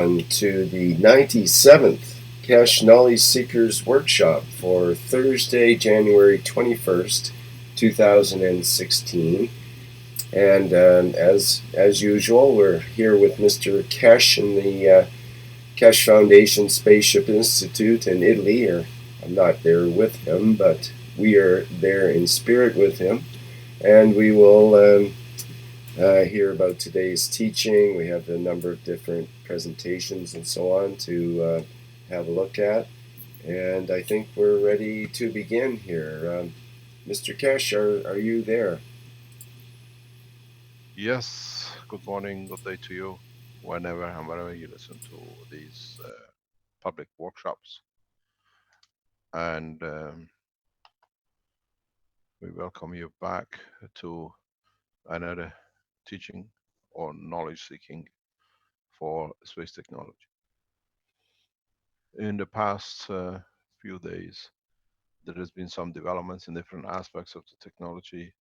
To the 97th Keshe Knowledge Seekers Workshop for Thursday, January 21st, 2016. And as usual, we're here with Mr. Keshe in the Keshe Foundation Spaceship Institute in Italy. Or I'm not there with him, but we are there in spirit with him. And we will hear about today's teaching. We have a number of different presentations and so on to have a look at. And I think we're ready to begin here. Mr. Keshe, are you there? Yes, good morning, good day to you, whenever and wherever you listen to these public workshops. And we welcome you back to another teaching or knowledge seeking for space technology. In the past few days, there has been some developments in different aspects of the technology,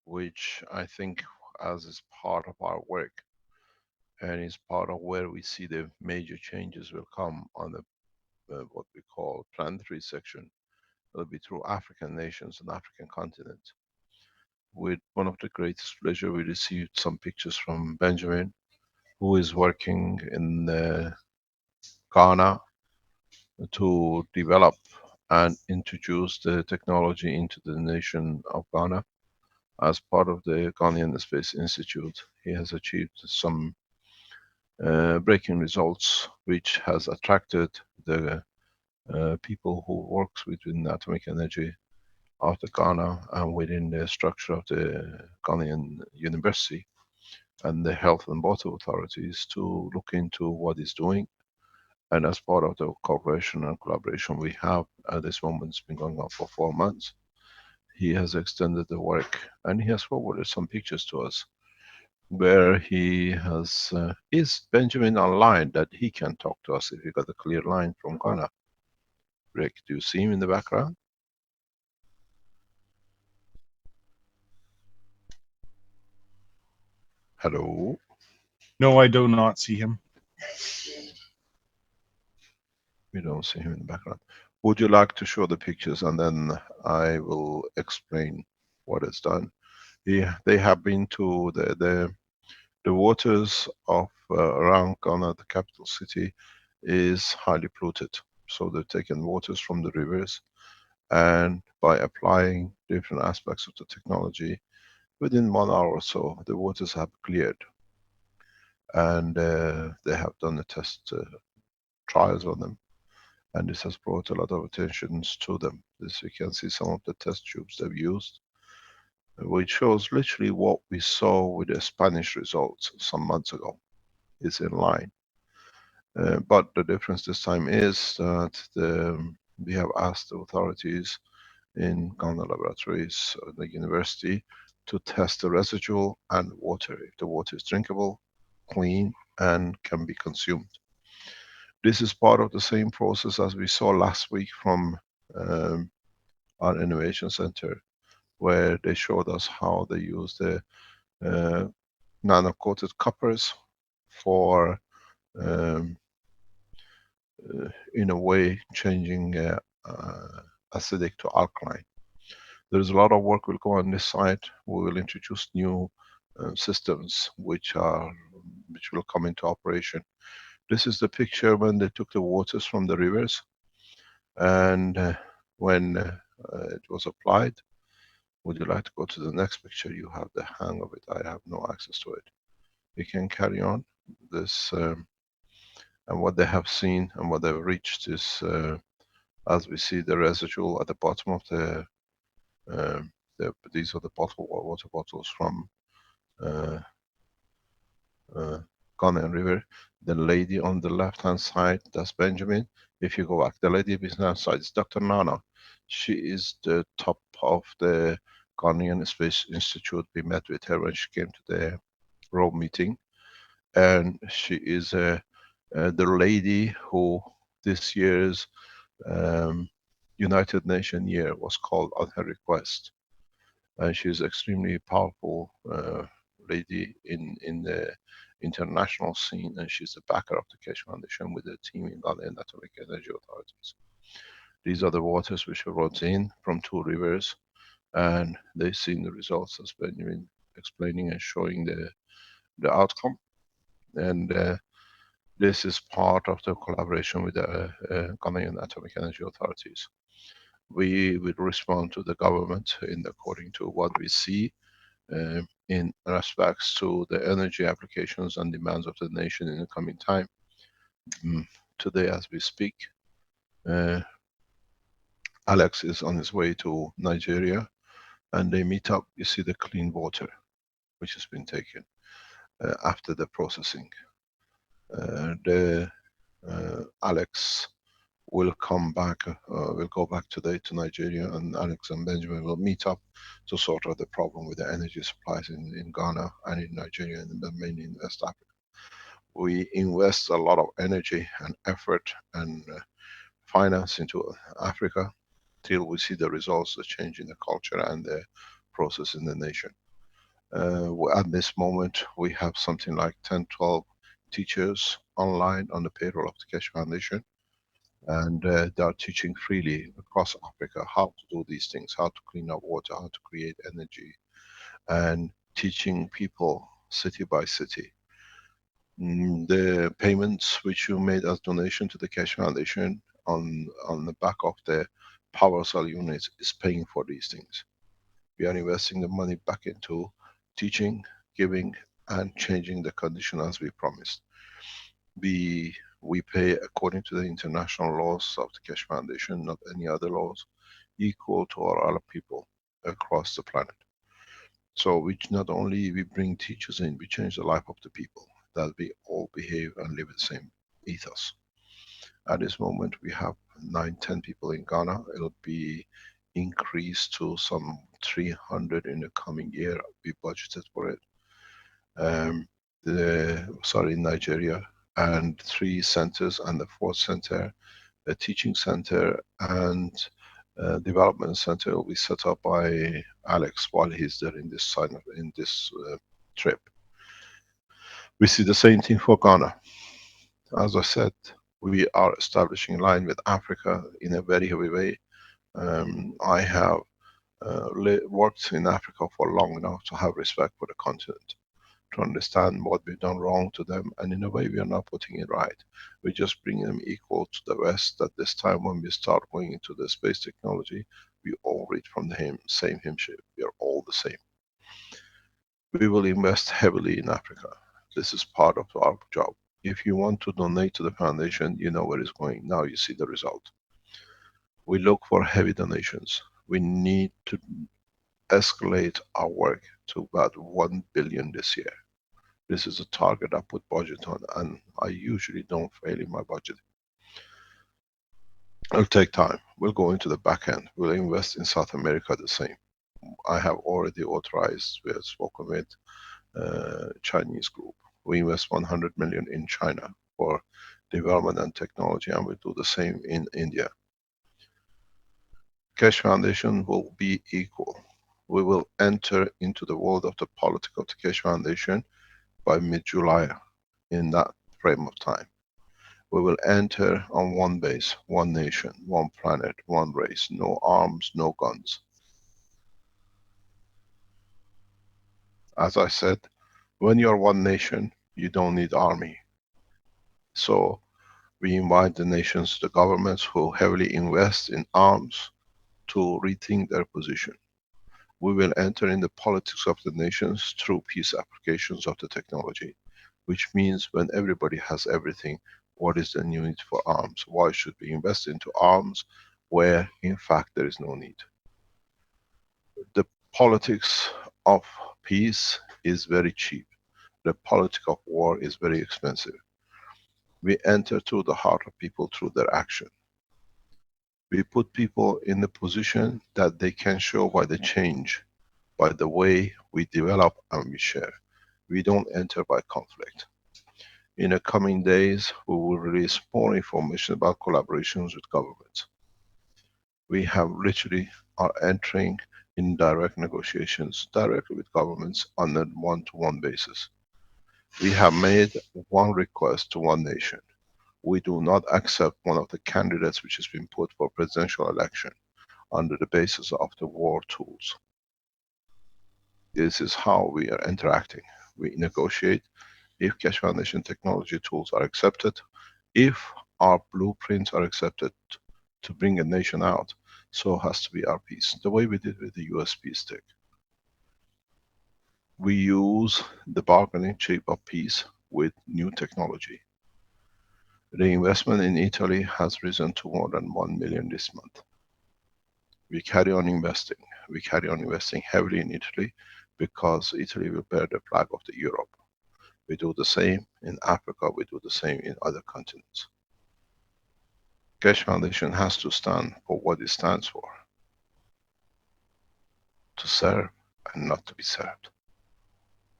which I think, as is part of our work and is part of where we see the major changes will come on the what we call planetary section. It'll be through African nations and African continent. With one of the greatest pleasure, we received some pictures from Benjamin, who is working in Ghana to develop and introduce the technology into the nation of Ghana. As part of the Ghanaian Space Institute, he has achieved some breaking results, which has attracted the people who works within atomic energy of the Ghana and within the structure of the Ghanaian University and the health and water authorities to look into what he's doing. And as part of the cooperation and collaboration we have at this moment, it's been going on for 4 months. He has extended the work and he has forwarded some pictures to us where he has. Is Benjamin online that he can talk to us if he got a clear line from Ghana? Rick, do you see him in the background? Hello? No, I do not see him. We don't see him in the background. Would you like to show the pictures and then I will explain what it's done? Yeah, they have been to the waters of around Ghana, the capital city, is highly polluted. So they've taken waters from the rivers and by applying different aspects of the technology, within 1 hour or so, the waters have cleared. And they have done the test trials on them, and this has brought a lot of attention to them. This, you can see some of the test tubes they've used, which shows literally what we saw with the Spanish results some months ago. It's in line. But the difference this time is that we have asked the authorities in Ghana laboratories, the university, to test the residual and water, if the water is drinkable, clean, and can be consumed. This is part of the same process as we saw last week from um, our innovation center, where they showed us how they use the uh, nano-coated coppers for, um, in a way, changing acidic to alkaline. There is a lot of work will go on this side. We will introduce new systems which will come into operation. This is the picture when they took the waters from the rivers, and when it was applied. Would you like to go to the next picture? You have the hang of it. I have no access to it. We can carry on. This and what they have seen and what they've reached is, as we see the residual at the bottom of these are the water bottles from uh, uh, Ghanaian River. The lady on the left-hand side, that's Benjamin. If you go back, the lady behind side is Dr. Nana. She is the top of the Ghanaian Space Institute. We met with her when she came to the Rome meeting, and she is the lady who this year's um, United Nations year was called on her request, and she's extremely powerful lady in the international scene, and she's the backer of the Keshe Foundation with the team in Ghanaian Atomic Energy Authorities. These are the waters which were brought in from 2 rivers, and they've seen the results as Benjamin explaining and showing the outcome. And this is part of the collaboration with the Ghanaian Atomic Energy Authorities. We will respond to the government in according to what we see in respects to the energy applications and demands of the nation in the coming time. Today, as we speak, uh, Alex is on his way to Nigeria, and they meet up. You see the clean water which has been taken after the processing. The Alex will come back, will go back today to Nigeria, and Alex and Benjamin will meet up to sort out the problem with the energy supplies in Ghana and in Nigeria, and mainly in West Africa. We invest a lot of energy and effort and finance into Africa till we see the results, the change in the culture and the process in the nation. At this moment, we have something like 10, 12 teachers online on the payroll of the Keshe Foundation, and they are teaching freely across Africa how to do these things, how to clean up water, how to create energy, and teaching people city by city. The payments which you made as donation to the Keshe Foundation on the back of the power cell units is paying for these things. We are investing the money back into teaching, giving, and changing the condition as we promised. We pay according to the international laws of the Keshe Foundation, not any other laws, equal to our other people across the planet. So we not only we bring teachers in, we change the life of the people, that we all behave and live the same ethos. At this moment we have 9, 10 people in Ghana. It'll be increased to some 300 in the coming year. We budgeted for it. In Nigeria, and 3 centers, and the 4th center, a teaching center and development center will be set up by Alex while he's there in this trip. We see the same thing for Ghana. As I said, we are establishing line with Africa in a very heavy way. I have worked in Africa for long enough to have respect for the continent, to understand what we've done wrong to them, and in a way we are not putting it right. We just bring them equal to the West. That this time when we start going into the space technology, we all read from the same hymn sheet. We are all the same. We will invest heavily in Africa. This is part of our job. If you want to donate to the foundation, you know where it's going. Now you see the result. We look for heavy donations. We need to escalate our work to about 1 billion this year. This is a target I put budget on, and I usually don't fail in my budget. It'll take time. We'll go into the back end. We'll invest in South America the same. I have already authorized, we have spoken with Chinese group. We invest 100 million in China for development and technology, and we do the same in India. Keshe Foundation will be equal. We will enter into the world of the politics of the Keshe Foundation by mid-July, in that frame of time. We will enter on one base, one nation, one planet, one race, no arms, no guns. As I said, when you're one nation, you don't need army. So we invite the nations, the governments who heavily invest in arms to rethink their position. We will enter in the politics of the nations through peace applications of the technology, which means when everybody has everything, what is the need for arms? Why should we invest into arms where in fact there is no need? The politics of peace is very cheap. The politics of war is very expensive. We enter through the heart of people through their action. We put people in the position that they can show by the change, by the way we develop and we share. We don't enter by conflict. In the coming days, we will release more information about collaborations with governments. We have literally are entering in direct negotiations directly with governments on a one-to-one basis. We have made one request to one nation. We do not accept one of the candidates which has been put for presidential election under the basis of the war tools. This is how we are interacting. We negotiate if Keshe Foundation technology tools are accepted, if our blueprints are accepted to bring a nation out, so has to be our peace. The way we did with the US peace stick. We use the bargaining chip of peace with new technology. The investment in Italy has risen to more than 1 million this month. We carry on investing. We carry on investing heavily in Italy because Italy will bear the flag of the Europe. We do the same in Africa, we do the same in other continents. Keshe Foundation has to stand for what it stands for. To serve and not to be served.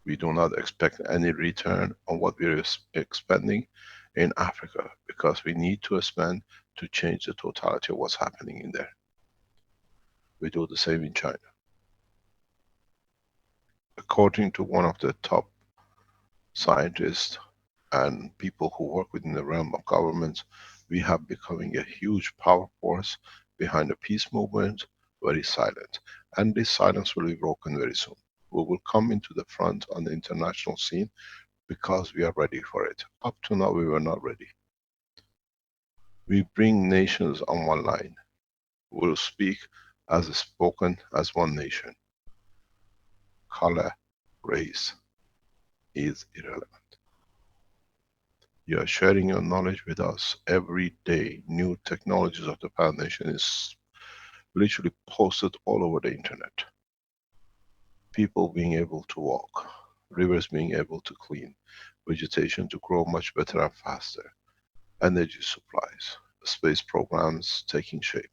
We do not expect any return on what we are expending in Africa, because we need to spend to change the totality of what's happening in there. We do the same in China. According to one of the top scientists and people who work within the realm of governments, we have becoming a huge power force behind the peace movement, very silent. And this silence will be broken very soon. We will come into the front on the international scene because we are ready for it. Up to now, we were not ready. We bring nations on one line. We'll speak as spoken as one nation. Color, race is irrelevant. You are sharing your knowledge with us every day. New technologies of the Foundation is literally posted all over the internet. People being able to walk, rivers being able to clean, vegetation to grow much better and faster, energy supplies, space programs taking shape.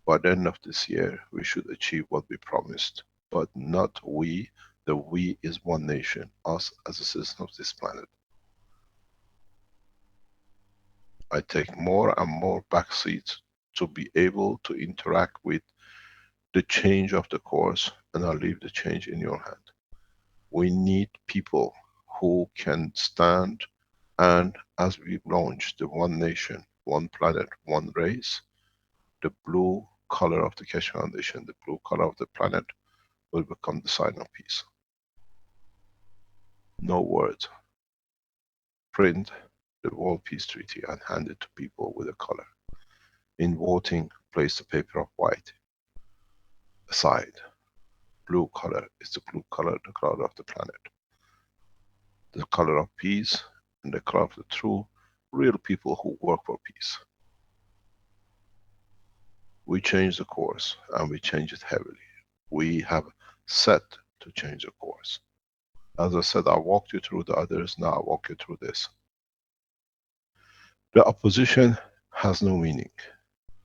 By the end of this year, we should achieve what we promised, but not we. The we is one nation, us as a citizen of this planet. I take more and more back seats to be able to interact with the change of the course, and I'll leave the change in your hand. We need people who can stand, and as we launch the one nation, one planet, one race, the blue color of the Keshe Foundation, the blue color of the planet, will become the sign of peace. No words. Print the World Peace Treaty and hand it to people with a color. In voting, place the paper of white aside. Blue color is the blue color, the color of the planet. The color of peace and the color of the true, real people who work for peace. We change the course, and we change it heavily. We have set to change the course. As I said, I walked you through the others, now I walk you through this. The opposition has no meaning.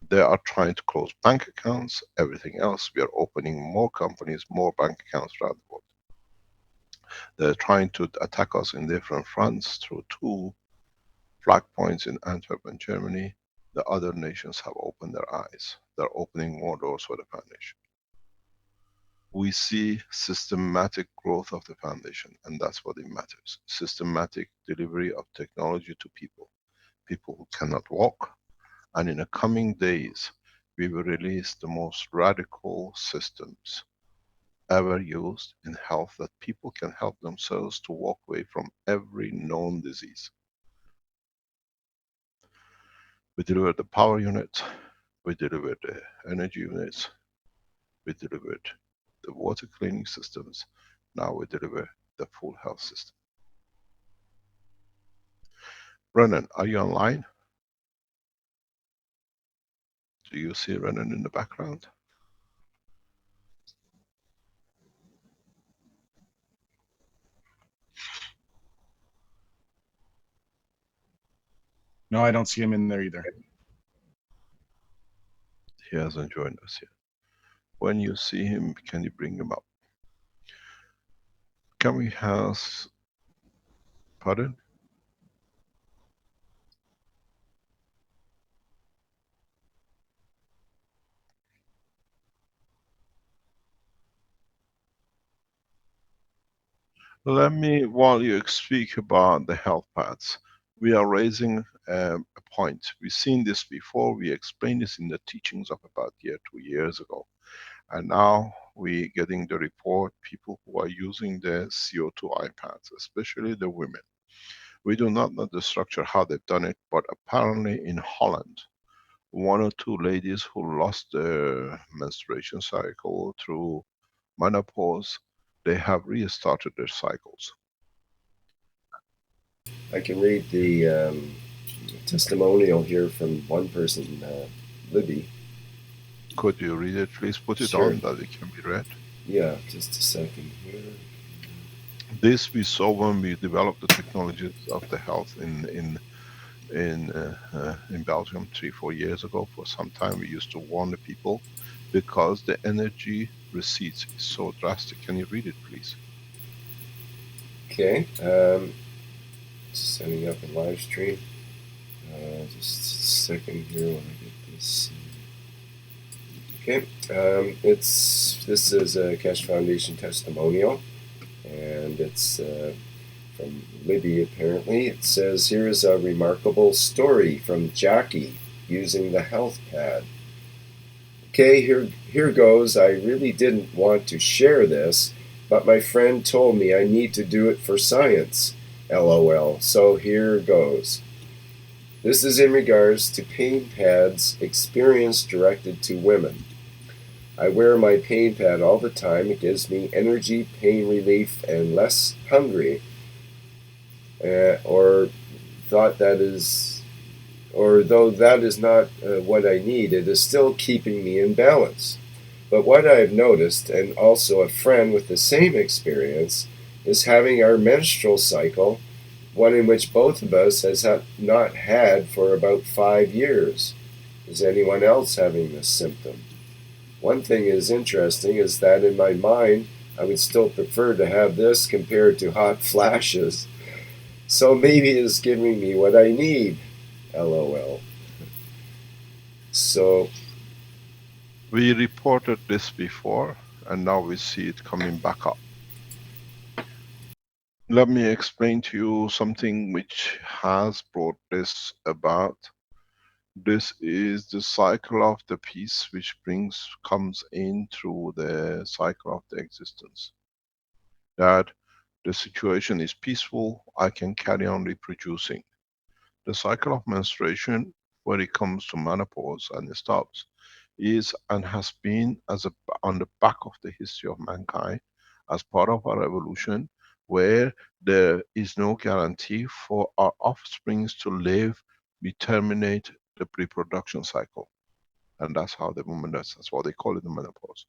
They are trying to close bank accounts, everything else. We are opening more companies, more bank accounts around the world. They're trying to attack us in different fronts through 2 flag points in Antwerp and Germany. The other nations have opened their eyes. They're opening more doors for the Foundation. We see systematic growth of the Foundation, and that's what it matters. Systematic delivery of technology to people. People who cannot walk, and in the coming days, we will release the most radical systems ever used in health, that people can help themselves to walk away from every known disease. We delivered the power units, we delivered the energy units, we delivered the water cleaning systems, now we deliver the full health system. Renan, are you online? Do you see Renan in the background? No, I don't see him in there either. He hasn't joined us yet. When you see him, can you bring him up? Can we have, pardon? Let me, while you speak about the health paths, we are raising a point. We've seen this before. We explained this in the teachings of about 2 years ago. And now we're getting the report, people who are using the CO2 iPads, especially the women. We do not know the structure, how they've done it, but apparently in Holland, one or two ladies who lost their menstruation cycle through menopause, they have restarted their cycles. I can read the testimonial here from one person, Libby. Could you read it, please? Put it Sure. on that it can be read. Yeah, just a second here. This we saw when we developed the technologies of the health in Belgium 3-4 years ago. For some time, we used to warn the people because the energy receipts is so drastic. Can you read it, please? Okay. Setting up a live stream. Just a second here when I get this. Okay. This is a Keshe Foundation testimonial, and it's from Libby apparently. It says, "Here is a remarkable story from Jackie using the health pad." Okay, here goes. I really didn't want to share this, but my friend told me I need to do it for science. LOL. So here goes. This is in regards to pain pads experience directed to women. I wear my pain pad all the time. It gives me energy, pain relief, and less hungry. Or thought that is, or though that is not what I need, it is still keeping me in balance. But what I have noticed, and also a friend with the same experience, is having our menstrual cycle, one in which both of us has not had for about 5 years. Is anyone else having this symptom? One thing is interesting is that in my mind, I would still prefer to have this compared to hot flashes. So maybe it is giving me what I need. LOL. So, We reported this before, and now we see it coming back up. Let me explain to you something which has brought this about. This is the cycle of the piece which comes in through the cycle of the existence. That the situation is peaceful, I can carry on reproducing. The cycle of menstruation, when it comes to menopause and it stops, is and has been on the back of the history of mankind as part of our evolution, where there is no guarantee for our offsprings to live. We terminate the reproduction cycle, and that's how the woman does. That's why they call it the menopause.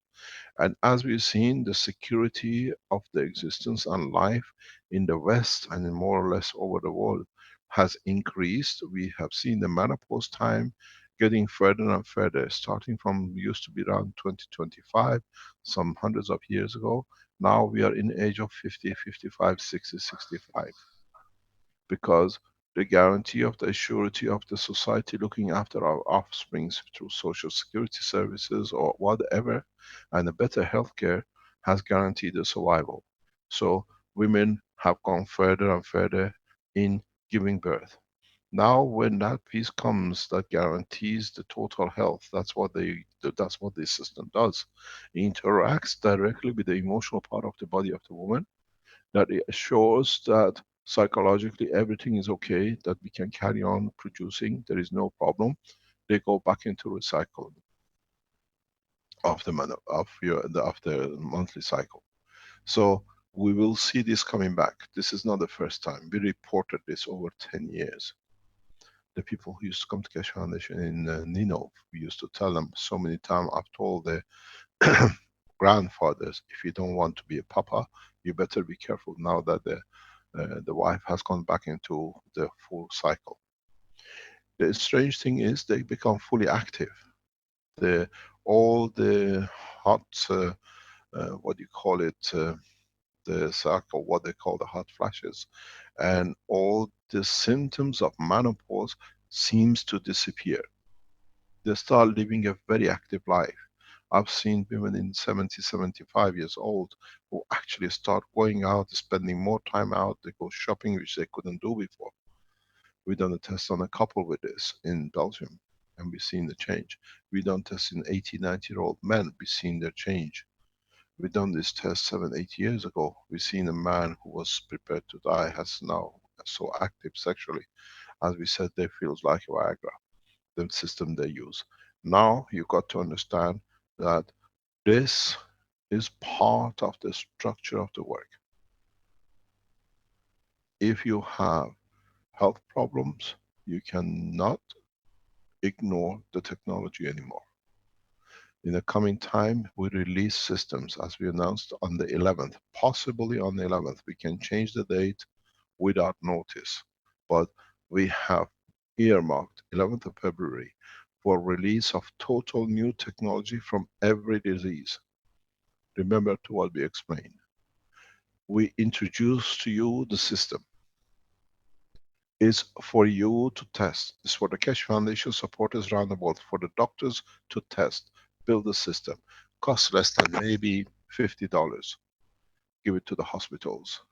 And as we've seen, the security of the existence and life in the West and in more or less over the world has increased. We have seen the menopause time getting further and further, starting from used to be around 2025, some hundreds of years ago. Now we are in the age of 50, 55, 60, 65, because the guarantee of the surety of the society looking after our offsprings through social security services or whatever, and a better healthcare has guaranteed the survival. So women have gone further and further in giving birth. Now when that piece comes that guarantees the total health, that's what this system does. It interacts directly with the emotional part of the body of the woman, that it assures that psychologically everything is okay, that we can carry on producing, there is no problem. They go back into recycle of the monthly cycle. So we will see this coming back. This is not the first time. We reported this over 10 years. The people who used to come to Keshe Foundation in Nino, we used to tell them so many times. I've told the grandfathers, if you don't want to be a papa, you better be careful now that the wife has gone back into the full cycle. The strange thing is they become fully active. The all the hot, what do you call it, the cycle, what they call the hot flashes, and all the symptoms of menopause seems to disappear. They start living a very active life. I've seen women in 70, 75 years old who actually start going out, spending more time out. They go shopping, which they couldn't do before. We done a test on a couple with this in Belgium, and we've seen the change. We done tests in 80, 90-year-old men. We've seen their change. We done this test 7, 8 years ago. We've seen a man who was prepared to die has now so active sexually. As we said, they feels like Viagra, the system they use. Now you got to understand that this is part of the structure of the work. If you have health problems, you cannot ignore the technology anymore. In the coming time, we release systems as we announced on the 11th, possibly on the 11th. We can change the date without notice, but we have earmarked 11th of February for release of total new technology from every disease. Remember to what we explained. We introduce to you the system. Is for you to test. This is for the Keshe Foundation supporters around the world, for the doctors to test, build a system. Costs less than maybe $50. Give it to the hospitals.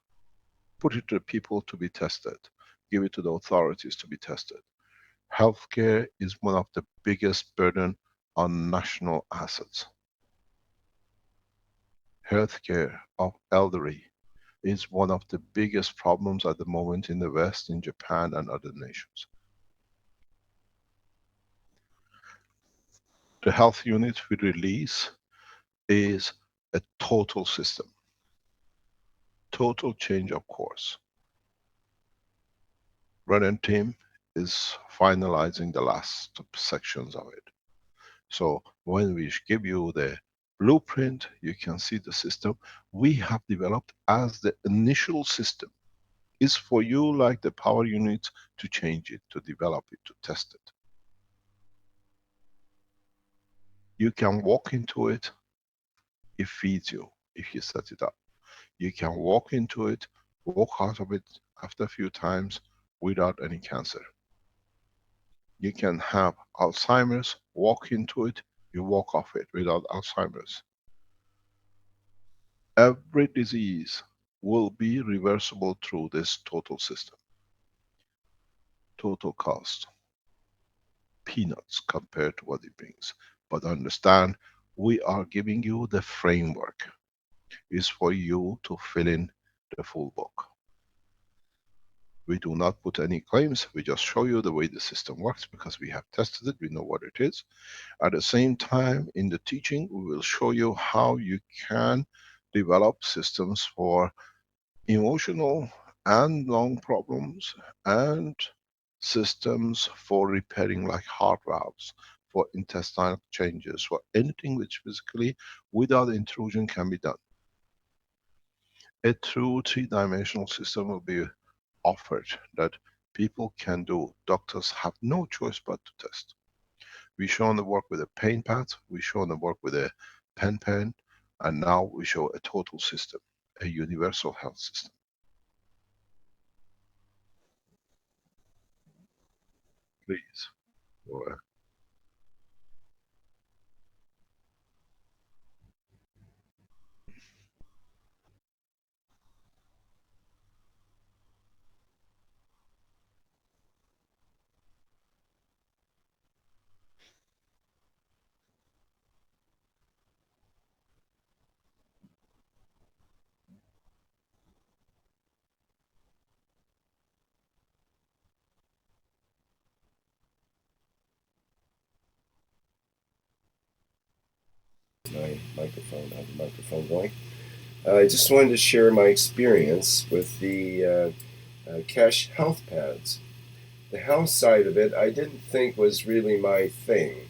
Put it to the people to be tested. Give it to the authorities to be tested. Healthcare is one of the biggest burden on national assets. Healthcare of elderly is one of the biggest problems at the moment in the West, in Japan and other nations. The health unit we release is a total system. Total change of course. Running team is finalizing the last sections of it. So when we give you the blueprint, you can see the system we have developed as the initial system. Is for you like the power unit to change it, to develop it, to test it. You can walk into it, it feeds you if you set it up. You can walk into it, walk out of it after a few times without any cancer. You can have Alzheimer's, walk into it, you walk off it without Alzheimer's. Every disease will be reversible through this total system. Total cost. Peanuts compared to what it brings. But understand, we are giving you the framework. It's for you to fill in the full book. We do not put any claims, we just show you the way the system works because we have tested it, we know what it is. At the same time, in the teaching, we will show you how you can develop systems for emotional and lung problems, and systems for repairing like heart valves, for intestinal changes, for anything which physically without intrusion can be done. A true three-dimensional system will be offered that people can do. Doctors have no choice but to test. We shown the work with a pain pad, we shown the work with a pen, and now we show a total system, a universal health system. Please, go ahead. My microphone, I have the microphone going. I just wanted to share my experience with the Keshe health pads. The health side of it I didn't think was really my thing.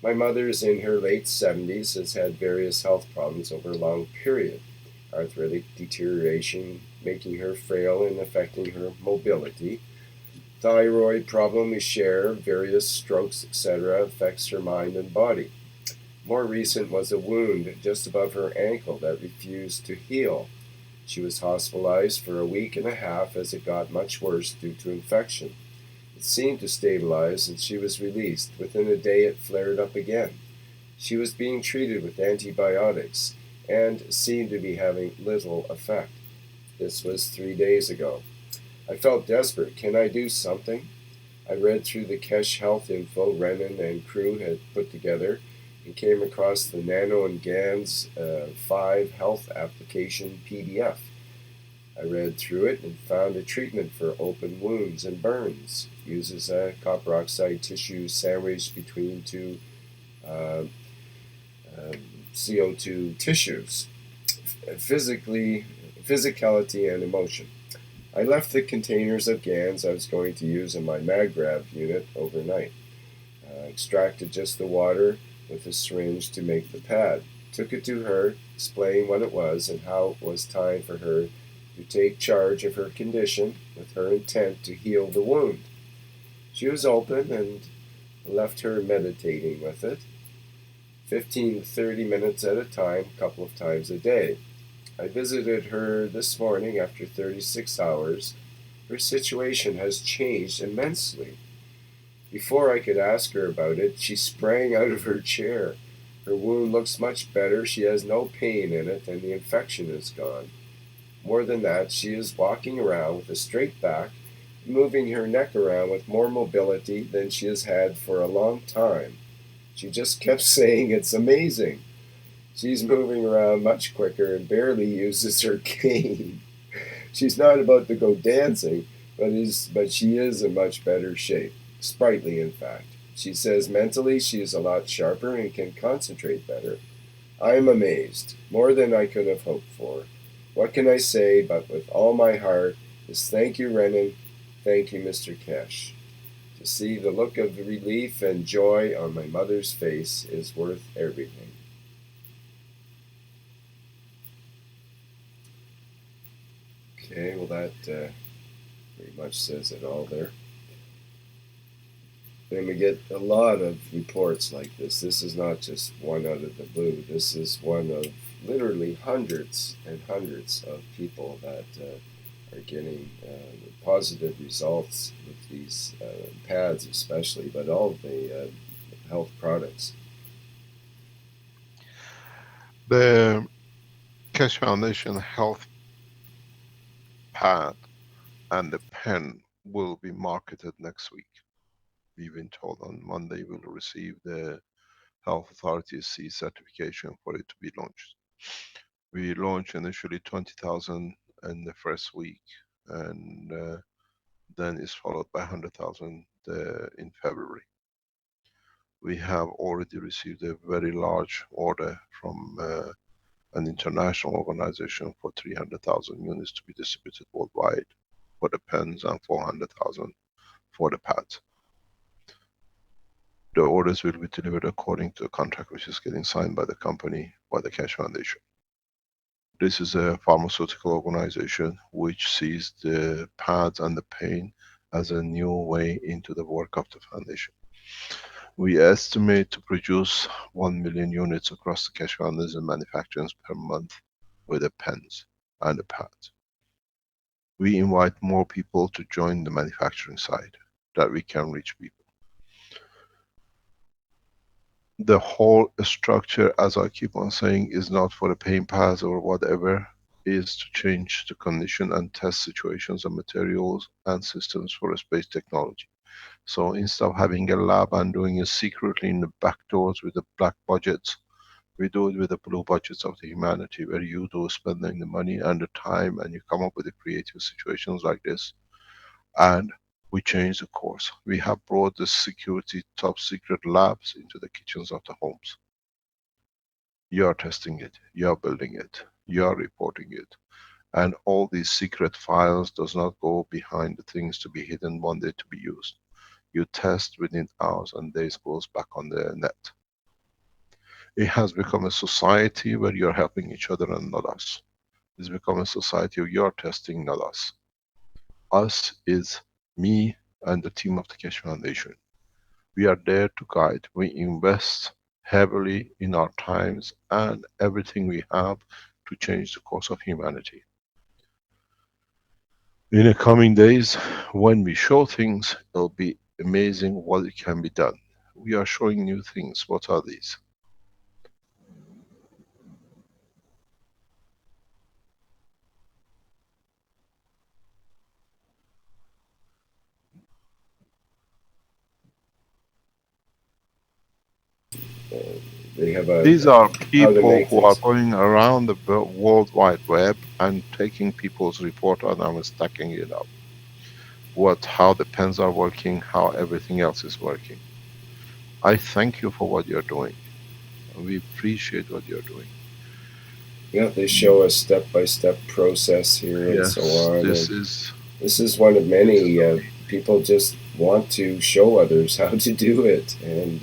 My mother's in her late 70s, has had various health problems over a long period. Arthritic deterioration, making her frail and affecting her mobility. Thyroid problem we share, various strokes, etc., affects her mind and body. More recent was a wound just above her ankle that refused to heal. She was hospitalized for a week and a half as it got much worse due to infection. It seemed to stabilize and she was released. Within a day it flared up again. She was being treated with antibiotics and seemed to be having little effect. This was 3 days ago. I felt desperate. Can I do something? I read through the Keshe health info Renan and crew had put together and came across the Nano and GAN's 5 health application PDF. I read through it and found a treatment for open wounds and burns. Uses a copper oxide tissue sandwiched between two uh, um, CO2 tissues, physically, physicality and emotion. I left the containers of GANs I was going to use in my MagGrav unit overnight. Extracted just the water with a syringe to make the pad. Took it to her, explained what it was and how it was time for her to take charge of her condition with her intent to heal the wound. She was open and left her meditating with it, 15 to 30 minutes at a time, a couple of times a day. I visited her this morning after 36 hours. Her situation has changed immensely. Before I could ask her about it, she sprang out of her chair. Her wound looks much better, she has no pain in it, and the infection is gone. More than that, she is walking around with a straight back, moving her neck around with more mobility than she has had for a long time. She just kept saying it's amazing. She's moving around much quicker and barely uses her cane. She's not about to go dancing, but she is in much better shape. Sprightly, in fact. She says mentally she is a lot sharper and can concentrate better. I am amazed, more than I could have hoped for. What can I say but with all my heart is thank you, Renan, thank you, Mr. Keshe. To see the look of relief and joy on my mother's face is worth everything. Okay, well, that pretty much says it all there. And we get a lot of reports like this. This is not just one out of the blue. This is one of literally hundreds and hundreds of people that are getting positive results with these pads, especially, but all of the health products. The Keshe Foundation Health Pad and the pen will be marketed next week. We've been told on Monday we'll receive the Health Authority C certification for it to be launched. We launched initially 20,000 in the first week, and then is followed by 100,000 in February. We have already received a very large order from an international organization for 300,000 units to be distributed worldwide for the pens and 400,000 for the pads. The orders will be delivered according to a contract which is getting signed by the company, by the Keshe Foundation. This is a pharmaceutical organization which sees the pads and the pen as a new way into the work of the foundation. We estimate to produce 1 million units across the Keshe Foundation manufacturers per month with the pens and the pads. We invite more people to join the manufacturing side, that we can reach people. The whole structure, as I keep on saying, is not for the pain pads or whatever, is to change the condition and test situations and materials and systems for space technology. So instead of having a lab and doing it secretly in the back doors with the black budgets, we do it with the blue budgets of the humanity, where you do spending the money and the time and you come up with the creative situations like this. And we change the course. We have brought the security top secret labs into the kitchens of the homes. You are testing it, you are building it, you are reporting it. And all these secret files does not go behind the things to be hidden one day to be used. You test within hours and days, goes back on the net. It has become a society where you're helping each other and not us. It's become a society where you're testing, not us. Us is me and the team of the Keshe Foundation. We are there to guide. We invest heavily in our times and everything we have to change the course of humanity. In the coming days, when we show things, it'll be amazing what it can be done. We are showing new things. What are these? they have a These are how to people make who are things. going around the World Wide Web and taking people's report and I'm stacking it up. How the pens are working, how everything else is working. I thank you for what you're doing. We appreciate what you're doing. Yeah, they show a step-by-step process here and so Yes, on, and this is this is one of this is many. amazing. People just want to show others how to do it, and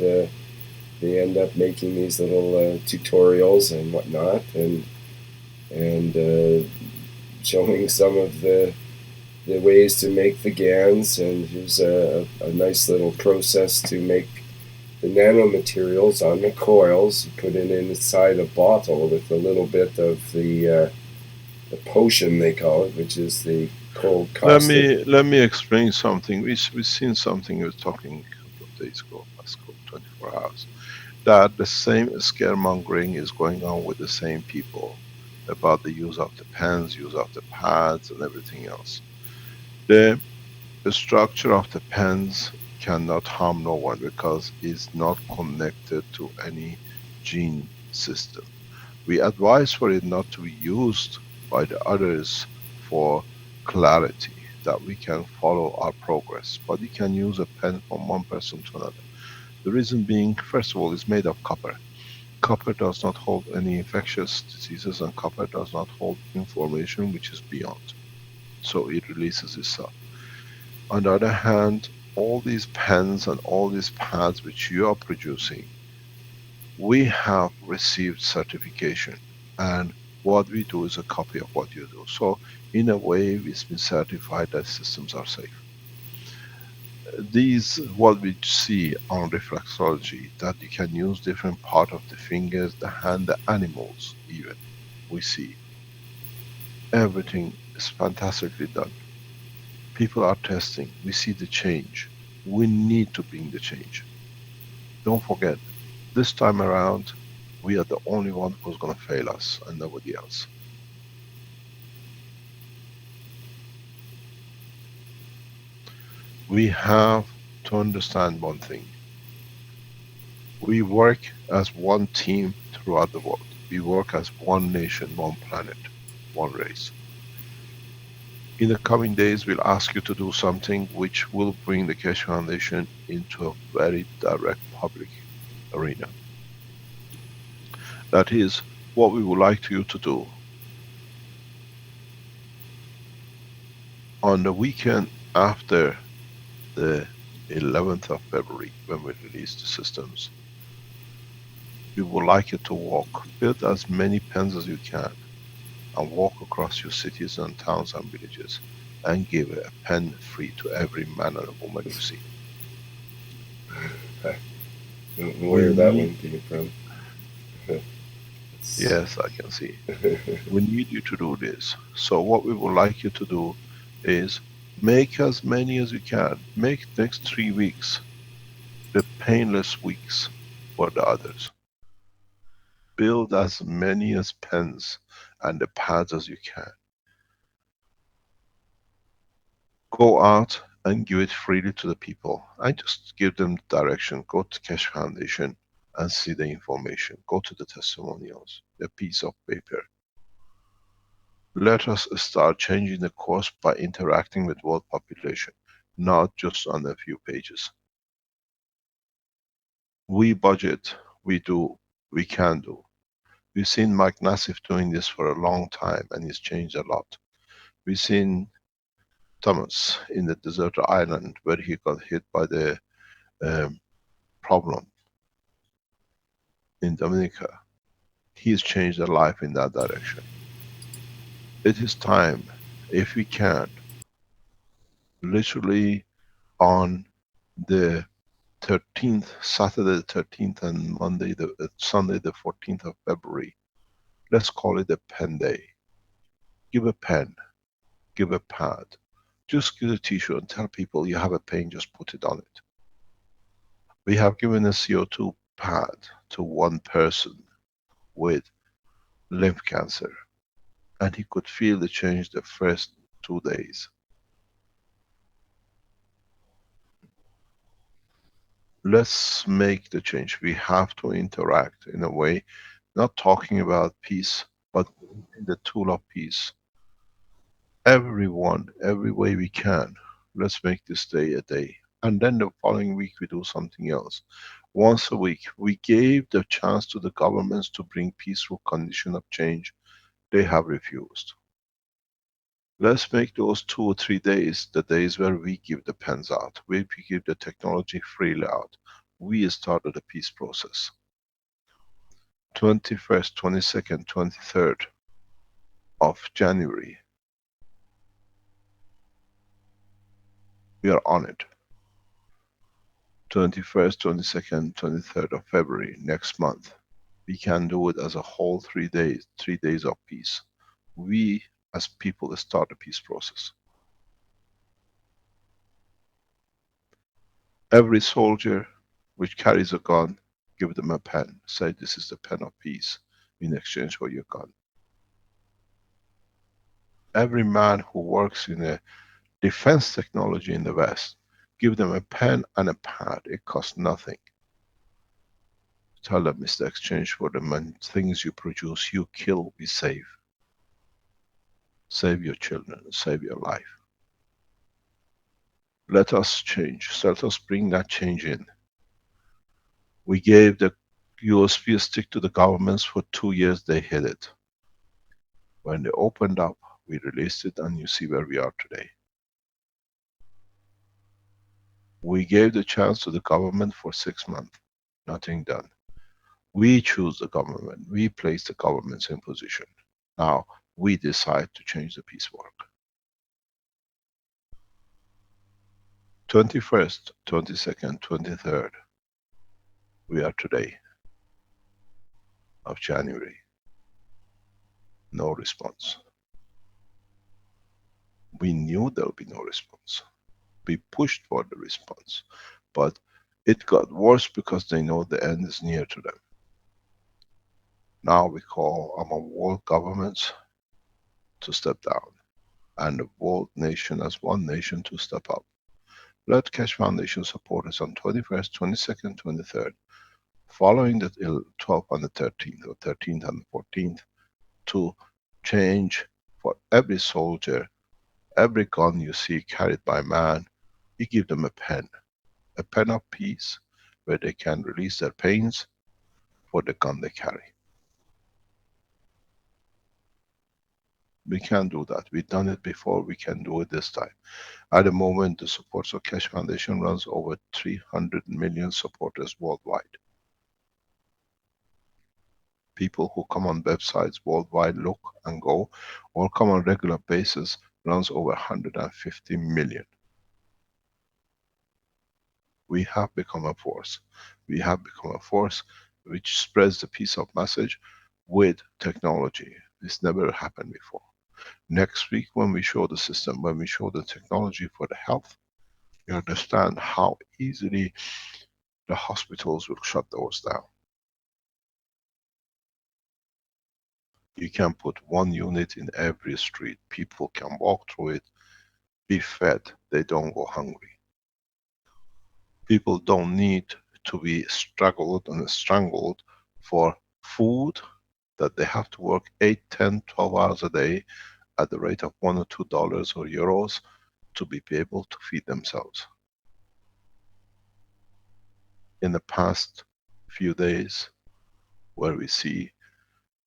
they end up making these little tutorials and whatnot, and showing some of the ways to make the GANs. And here's a nice little process to make the nanomaterials on the coils. You put it inside a bottle with a little bit of the potion they call it, which is the cold caustic. Let me explain something. We've seen something. We were talking a couple of days ago, last 24 hours, that the same scaremongering is going on with the same people about the use of the pens, use of the pads, and everything else. The structure of the pens cannot harm no one because it's not connected to any gene system. We advise for it not to be used by the others for clarity, that we can follow our progress. But you can use a pen from one person to another. The reason being, first of all, it's made of copper. Copper does not hold any infectious diseases, and copper does not hold inflammation, which is beyond. So it releases itself. On the other hand, all these pens and all these pads which you are producing, we have received certification, and what we do is a copy of what you do. So in a way, it's been certified that systems are safe. These, what we see on reflexology, that you can use different part of the fingers, the hand, the animals even, we see. Everything is fantastically done. People are testing, we see the change. We need to bring the change. Don't forget, this time around, we are the only one who's gonna fail us and nobody else. We have to understand one thing. We work as one team throughout the world. We work as one nation, one planet, one race. In the coming days, we'll ask you to do something which will bring the Keshe Foundation into a very direct public arena. That is what we would like you to do. On the weekend after the 11th of February, when we release the systems, we would like you to walk. Build as many pens as you can and walk across your cities and towns and villages and give a pen free to every man and woman you see. I don't know We where that need, one came from. yes, I can see. We need you to do this. So what we would like you to do is make as many as you can. Make next 3 weeks the painless weeks for the others. Build as many as pens and the pads as you can. Go out and give it freely to the people. I just give them direction. Go to Keshe Foundation and see the information. Go to the testimonials, the piece of paper. Let us start changing the course by interacting with world population, not just on a few pages. We budget, we do, we can do. We've seen Mike Nassif doing this for a long time and he's changed a lot. We've seen Thomas in the desert island where he got hit by the um, problem in Dominica. He's changed their life in that direction. It is time, if we can, literally on the 13th, Saturday the 13th and Sunday the 14th of February, let's call it a pen day. Give a pen, give a pad. Just give a t-shirt and tell people you have a pen, just put it on it. We have given a CO2 pad to one person with lymph cancer, and he could feel the change the first 2 days. Let's make the change. We have to interact in a way, not talking about peace, but in the tool of peace. Everyone, every way we can. Let's make this day a day. And then the following week we do something else. Once a week, we gave the chance to the governments to bring peaceful condition of change. They have refused. Let's make those 2 or 3 days the days where we give the pens out, where we give the technology freely out. We started a peace process. 21st, 22nd, 23rd of January, we are on it. 21st, 22nd, 23rd of February, next month. We can do it as a whole 3 days, 3 days of peace. We as people start a peace process. Every soldier which carries a gun, give them a pen. Say this is the pen of peace in exchange for your gun. Every man who works in a defense technology in the West, give them a pen and a pad. It costs nothing. Tell them it's the exchange for the things you produce, you kill, we save. Save your children, save your life. Let us change. So let us bring that change in. We gave the USB stick to the governments for 2 years, they hid it. When they opened up, we released it, and you see where we are today. We gave the chance to the government for 6 months. Nothing done. We choose the government. We place the governments in position. Now, we decide to change the peace work. 21st, 22nd, 23rd, we are today of January. No response. We knew there would be no response. We pushed for the response, but it got worse because they know the end is near to them. Now we call on world governments to step down, and the world nation as one nation to step up. Let Keshe Foundation support us on 21st, 22nd, 23rd, following the 12th and the 13th, or 13th and the 14th, to change for every soldier, every gun you see carried by man, you give them a pen of peace, where they can release their pains for the gun they carry. We can do that. We've done it before, we can do it this time. At the moment, the support of Keshe Foundation runs over 300 million supporters worldwide. People who come on websites worldwide, look and go, or come on regular basis, runs over 150 million. We have become a force. We have become a force which spreads the peace of message with technology. This never happened before. Next week when we show the system, when we show the technology for the health, you understand how easily the hospitals will shut doors down. You can put one unit in every street. People can walk through it, be fed, they don't go hungry. People don't need to be struggled and strangled for food that they have to work 8, 10, 12 hours a day at the rate of $1 or $2 or euros to be able to feed themselves. In the past few days, where we see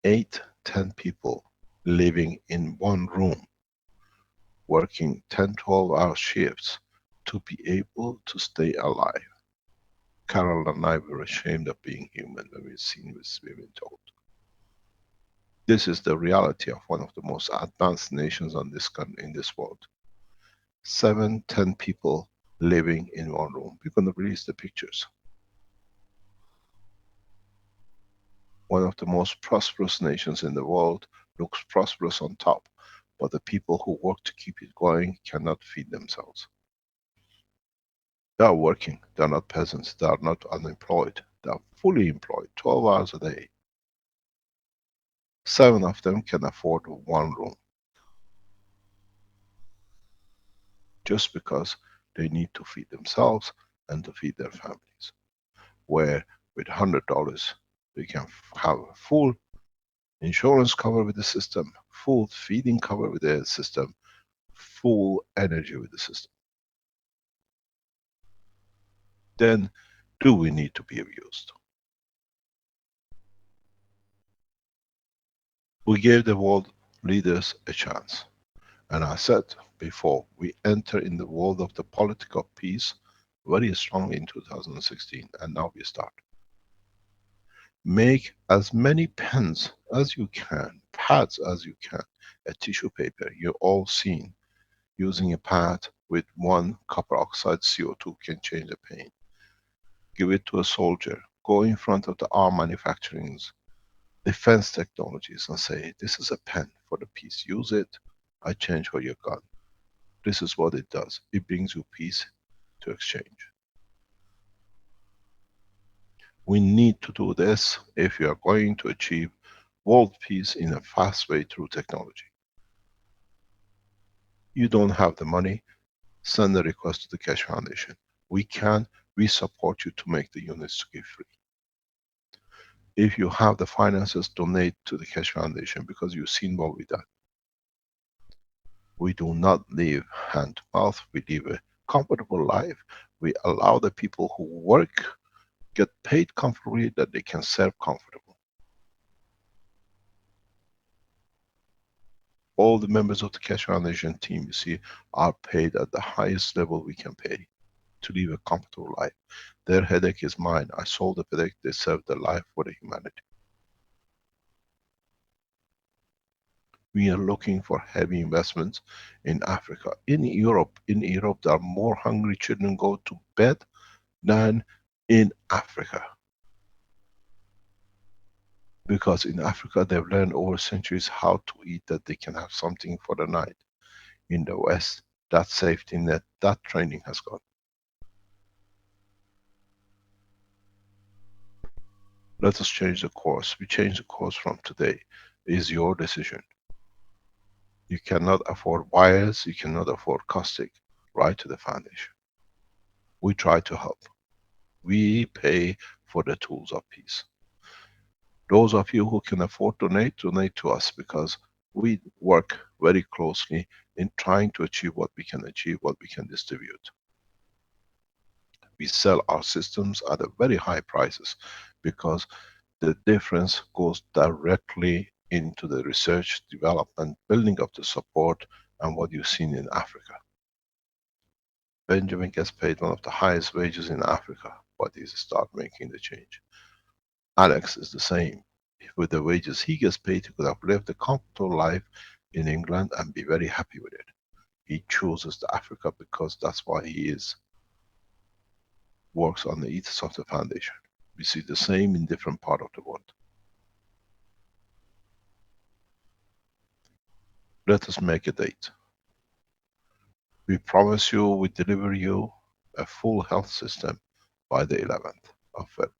8, 10 people living in one room, working 10, 12-hour shifts to be able to stay alive. Carol and I were ashamed of being human when we've seen this, we've been told. This is the reality of one of the most advanced nations on this in this world. 7, 10 people living in one room. We're going to release the pictures. One of the most prosperous nations in the world looks prosperous on top, but the people who work to keep it going cannot feed themselves. They are working, they are not peasants, they are not unemployed, they are fully employed, 12 hours a day. 7 of them can afford one room. Just because they need to feed themselves and to feed their families. where with $100 we can have full insurance cover with the system, full feeding cover with the system, full energy with the system. Then do we need to be abused? We gave the world leaders a chance. And I said before, we enter in the world of the political peace very strongly in 2016, and now we start. Make as many pens as you can, pads as you can, a tissue paper. You're all seen using a pad with 1 copper oxide CO2 can change the pain. Give it to a soldier. Go in front of the arm manufacturing defense technologies and say, this is a pen for the peace. Use it. I change for your gun. This is what it does. It brings you peace to exchange. We need to do this if you are going to achieve world peace in a fast way through technology. You don't have the money, send a request to the Keshe Foundation. We support you to make the units to give free. If you have the finances, donate to the Keshe Foundation because you've seen what we've done. We do not live hand to mouth, we live a comfortable life. We allow the people who work, get paid comfortably, that they can serve comfortable. All the members of the Keshe Foundation team, you see, are paid at the highest level we can pay to live a comfortable life. Their headache is mine. I solve the headache, they serve their life for the humanity. We are looking for heavy investments in Africa. In Europe, there are more hungry children go to bed than in Africa. Because in Africa they've learned over centuries how to eat, that they can have something for the night. In the West, that safety net, that training has gone. Let us change the course. We change the course from today. It is your decision. You cannot afford wires, you cannot afford caustic. Write to the foundation. We try to help. We pay for the tools of peace. Those of you who can afford to donate to us, because we work very closely in trying to achieve what we can achieve, what we can distribute. We sell our systems at a very high prices because the difference goes directly into the research, development, building up the support, and what you've seen in Africa. Benjamin gets paid one of the highest wages in Africa, but he's start making the change. Alex is the same. With the wages he gets paid, he could have lived a comfortable life in England and be very happy with it. He chooses the Africa because that's why he works on the ethos of the foundation. We see the same in different part of the world. Let us make a date. We promise you, we deliver you a full health system by the 11th of February.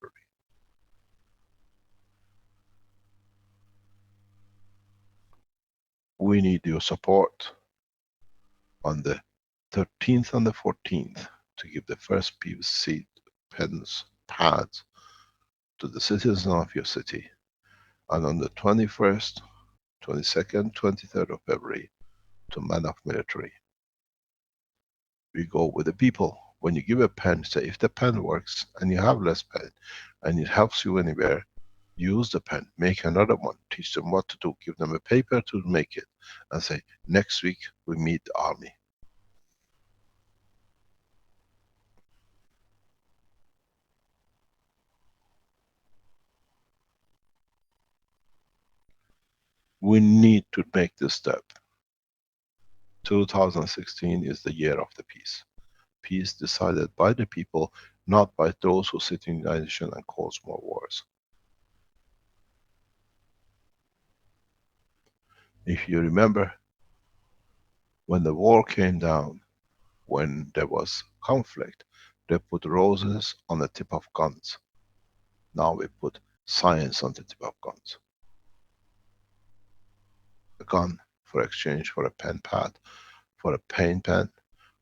We need your support on the 13th and the 14th to give the first PVC pens, pads to the citizens of your city. And on the 21st, 22nd, 23rd of February to man of military. We go with the people. When you give a pen, say if the pen works and you have less pen and it helps you anywhere, use the pen, make another one, teach them what to do, give them a paper to make it, and say, next week we meet the army. We need to make this step. 2016 is the year of the peace. Peace decided by the people, not by those who sit in the United Nations and cause more wars. If you remember, when the war came down, when there was conflict, they put roses on the tip of guns. Now we put science on the tip of guns. A gun for exchange for a pen pad, for a paint pen,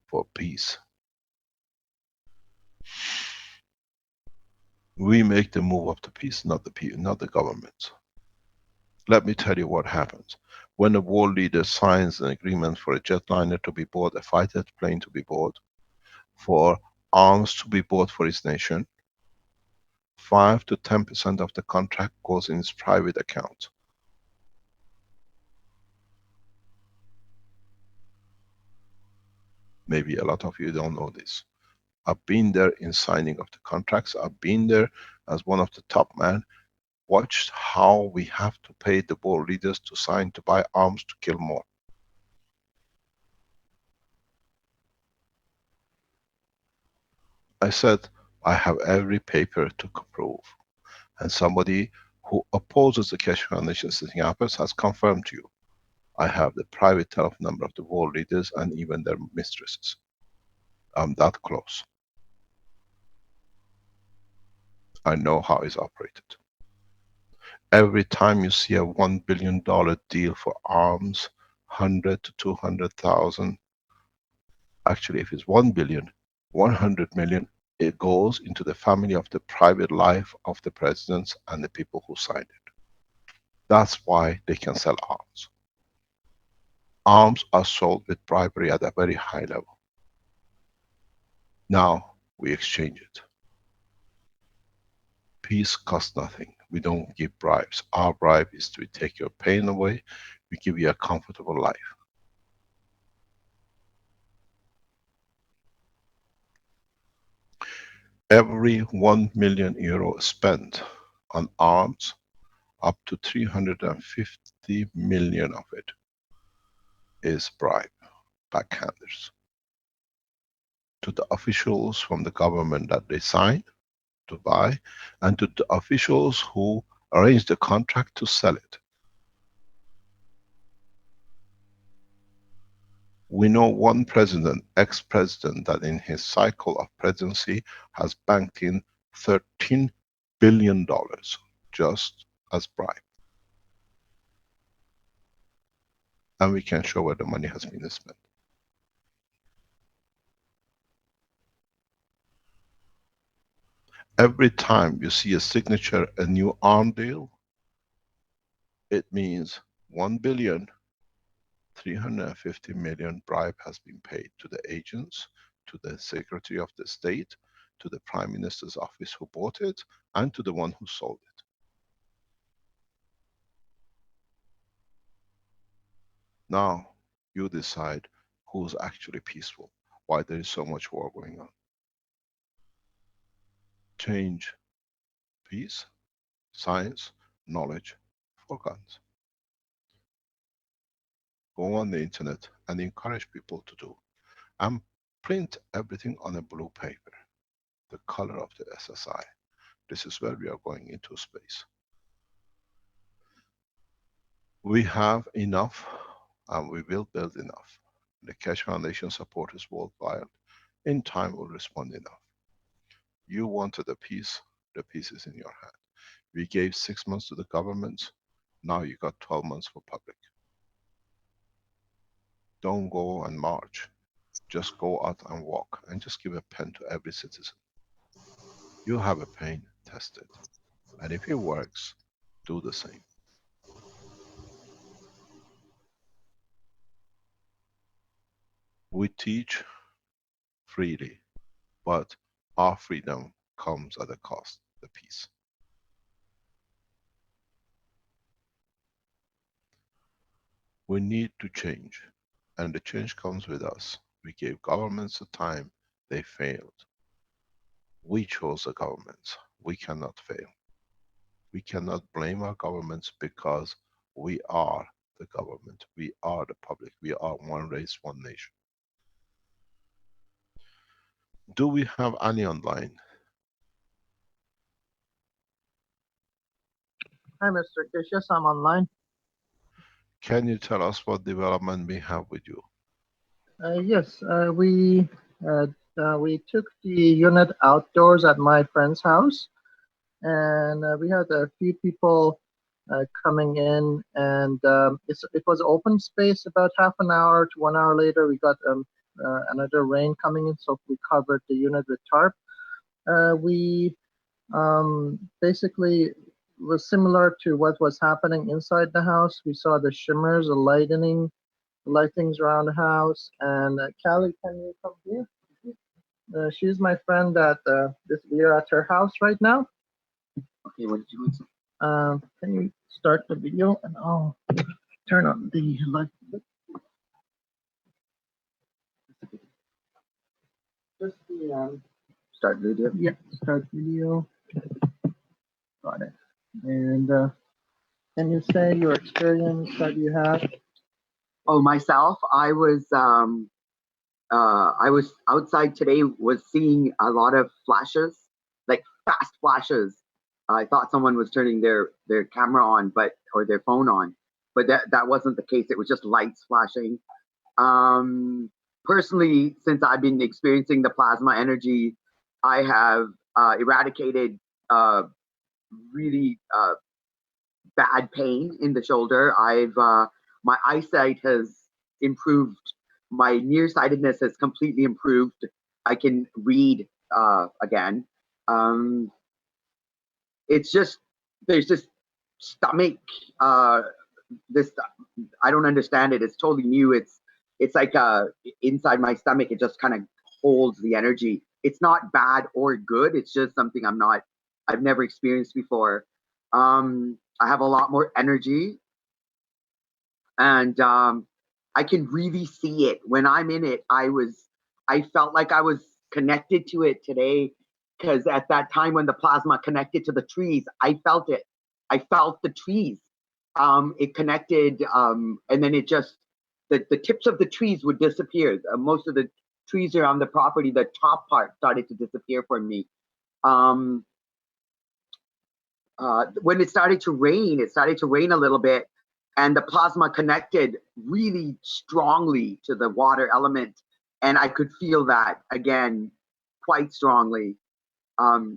for peace. We make the move of the peace, not not the governments. Let me tell you what happens. When a world leader signs an agreement for a jetliner to be bought, a fighter plane to be bought, for arms to be bought for his nation, 5 to 10% of the contract goes in his private account. Maybe a lot of you don't know this. I've been there in signing of the contracts. I've been there as one of the top men, watched how we have to pay the world leaders to sign to buy arms to kill more. I said, I have every paper to prove. And somebody who opposes the Keshe Foundation setting up has confirmed to you. I have the private telephone number of the world leaders and even their mistresses. I'm that close. I know how it's operated. Every time you see a $1 billion deal for arms, 100 to 200,000, actually if it's 1 billion, 100 million, it goes into the family of the private life of the presidents and the people who signed it. That's why they can sell arms. Arms are sold with bribery at a very high level. Now we exchange it. Peace costs nothing. We don't give bribes. Our bribe is to take your pain away. We give you a comfortable life. Every 1 million euro spent on arms, up to 350 million of it is bribe, backhanders. To the officials from the government that they sign to buy, and to the officials who arrange the contract to sell it. We know one president, ex-president, that in his cycle of presidency has banked in $13 billion just as bribe. And we can show where the money has been spent. Every time you see a signature, a new arm deal, it means 1 billion, 350 million bribe has been paid to the agents, to the Secretary of the State, to the Prime Minister's office who bought it, and to the one who sold it. Now, you decide who's actually peaceful, why there is so much war going on. Change peace, science, knowledge for guns. Go on the internet and encourage people to do. And print everything on a blue paper, the color of the SSI. This is where we are going into space. We have enough and we will build enough. The Keshe Foundation support is worldwide. In time we'll respond enough. You wanted a peace, the peace is in your hand. We gave 6 months to the governments, now you got 12 months for public. Don't go and march. Just go out and walk and just give a pen to every citizen. You have a pain, test it. And if it works, do the same. We teach freely, but our freedom comes at a cost, the peace. We need to change, and the change comes with us. We gave governments the time, they failed. We chose the governments, we cannot fail. We cannot blame our governments because we are the government, we are the public, we are one race, one nation. Do we have any online? Hi, Mr. Keshe. Yes, I'm online. Can you tell us what development we have with you? Yes, we took the unit outdoors at my friend's house, and we had a few people coming in, and it was open space. About half an hour to 1 hour later, we got another rain coming in, so we covered the unit with tarp. We Basically was similar to what was happening inside the house. We saw the shimmers, the lightings around the house. And Callie, can you come here? She's my friend that we are at her house right now. Okay, what did you want to say? Can you start the video and I'll turn on the light. Just the start video. Yeah, start video. Got it. And can you say your experience that you had? Oh, myself, I was outside today, was seeing a lot of flashes, like fast flashes. I thought someone was turning their camera on, or their phone on, but that wasn't the case. It was just lights flashing. Personally, since I've been experiencing the plasma energy, I have eradicated really bad pain in the shoulder. My eyesight has improved. My nearsightedness has completely improved. I can read again. It's just there's this stomach. This I don't understand it. It's totally new. It's like inside my stomach. It just kind of holds the energy. It's not bad or good. It's just something I've never experienced before. I have a lot more energy, and I can really see it when I'm in it. I felt like I was connected to it today, because at that time when the plasma connected to the trees, I felt it. I felt the trees. It connected, and then it just the tips of the trees would disappear. Most of the trees around the property, the top part started to disappear for me. When it started to rain a little bit, and the plasma connected really strongly to the water element, and I could feel that again quite strongly.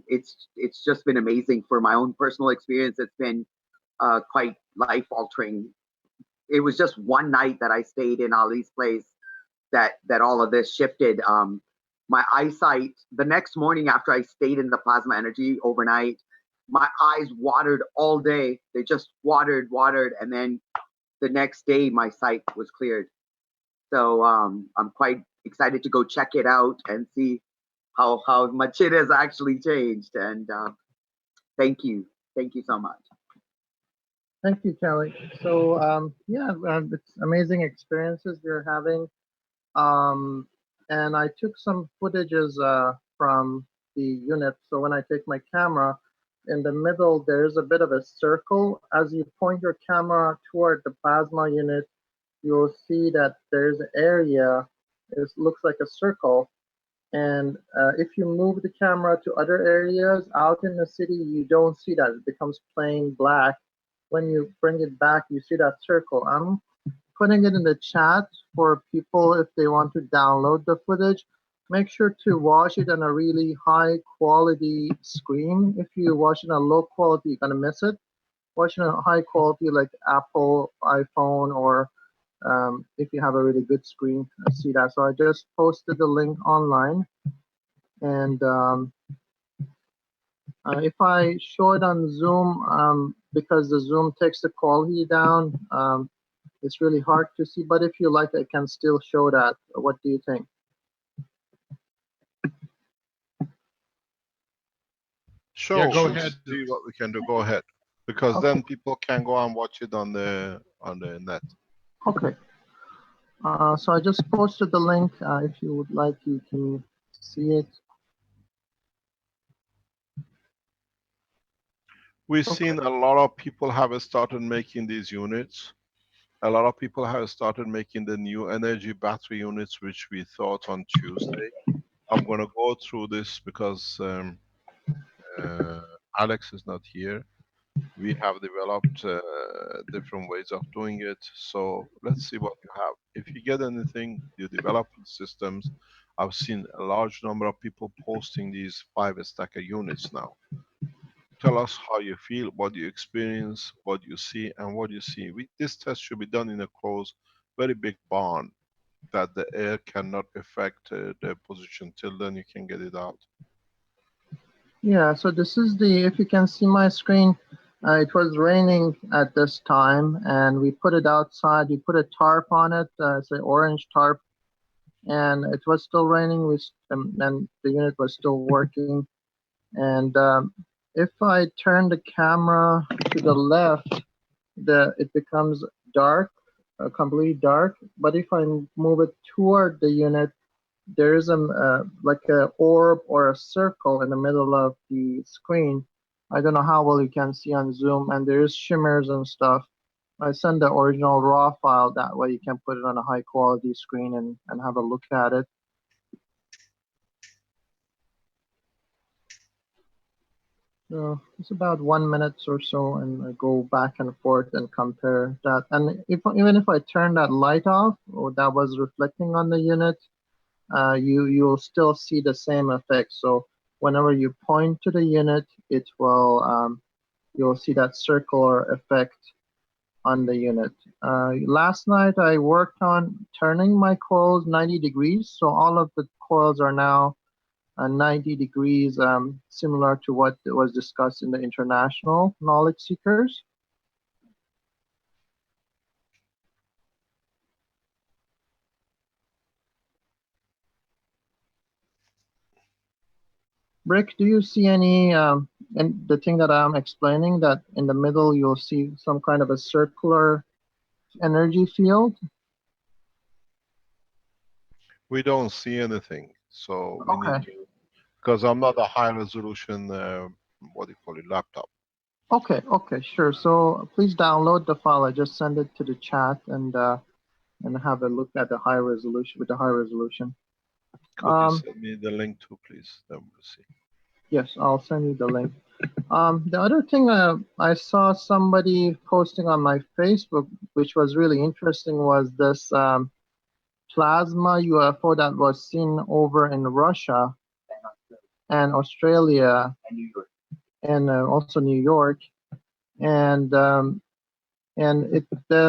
It's just been amazing for my own personal experience. It's been quite life altering. It was just one night that I stayed in Ali's place that all of this shifted. My eyesight, the next morning after I stayed in the plasma energy overnight, my eyes watered all day. They just watered, and then the next day my sight was cleared. So I'm quite excited to go check it out and see how much it has actually changed. And thank you so much. Thank you, Kelly. So yeah, it's amazing experiences we're having. And I took some footages from the unit. So when I take my camera, in the middle there's a bit of a circle. As you point your camera toward the plasma unit, you'll see that there's an area. It looks like a circle. And if you move the camera to other areas out in the city, you don't see that. It becomes plain black. When you bring it back, you see that circle. I'm putting it in the chat for people if they want to download the footage. Make sure to watch it on a really high quality screen. If you watch it on a low quality, you're going to miss it. Watch it on a high quality like Apple, iPhone, or if you have a really good screen, see that. So I just posted the link online. And if I show it on Zoom, because the Zoom takes the quality down, it's really hard to see. But if you like, I can still show that. What do you think? Sure, Yeah, go we'll ahead. see what we can do. Go ahead, because Okay. then people can go and watch it on the net. Okay. So I just posted the link. If you would like, you can see it. We've Okay. seen a lot of people have started making these units. A lot of people have started making the new energy battery units, which we thought on Tuesday. I'm going to go through this because Alex is not here. We have developed different ways of doing it. So let's see what you have. If you get anything, you develop systems. I've seen a large number of people posting these 5-stacker units now. Tell us how you feel, what you experience, what you see, and what you see. This test should be done in a closed, very big barn that the air cannot affect the position. Till then, you can get it out. Yeah, so this is the, if you can see my screen, it was raining at this time and we put it outside. We put a tarp on it, it's an orange tarp, and it was still raining. And the unit was still working. And if I turn the camera to the left, it becomes dark, completely dark. But if I move it toward the unit, there is like a orb or a circle in the middle of the screen. I don't know how well you can see on Zoom, and there is shimmers and stuff. I send the original raw file, that way you can put it on a high quality screen and have a look at it. So it's about 1 minute or so, and I go back and forth and compare that. And even if I turn that light off, or that was reflecting on the unit, you'll still see the same effect. So whenever you point to the unit, it will you'll see that circular effect on the unit. Last night I worked on turning my coils 90 degrees, so all of the coils are now 90 degrees, similar to what was discussed in the international knowledge seekers. Rick, do you see any, and the thing that I'm explaining, that in the middle you'll see some kind of a circular energy field? We don't see anything, so we need Okay. to, because I'm not a high resolution, what do you call it, laptop. Okay, sure. So please download the file. I just send it to the chat and have a look at the high resolution with the high resolution. Could you send me the link too, please? Then we'll see. Yes, I'll send you the link. The other thing I saw somebody posting on my Facebook, which was really interesting, was this plasma UFO that was seen over in Russia and Australia and also New York, and the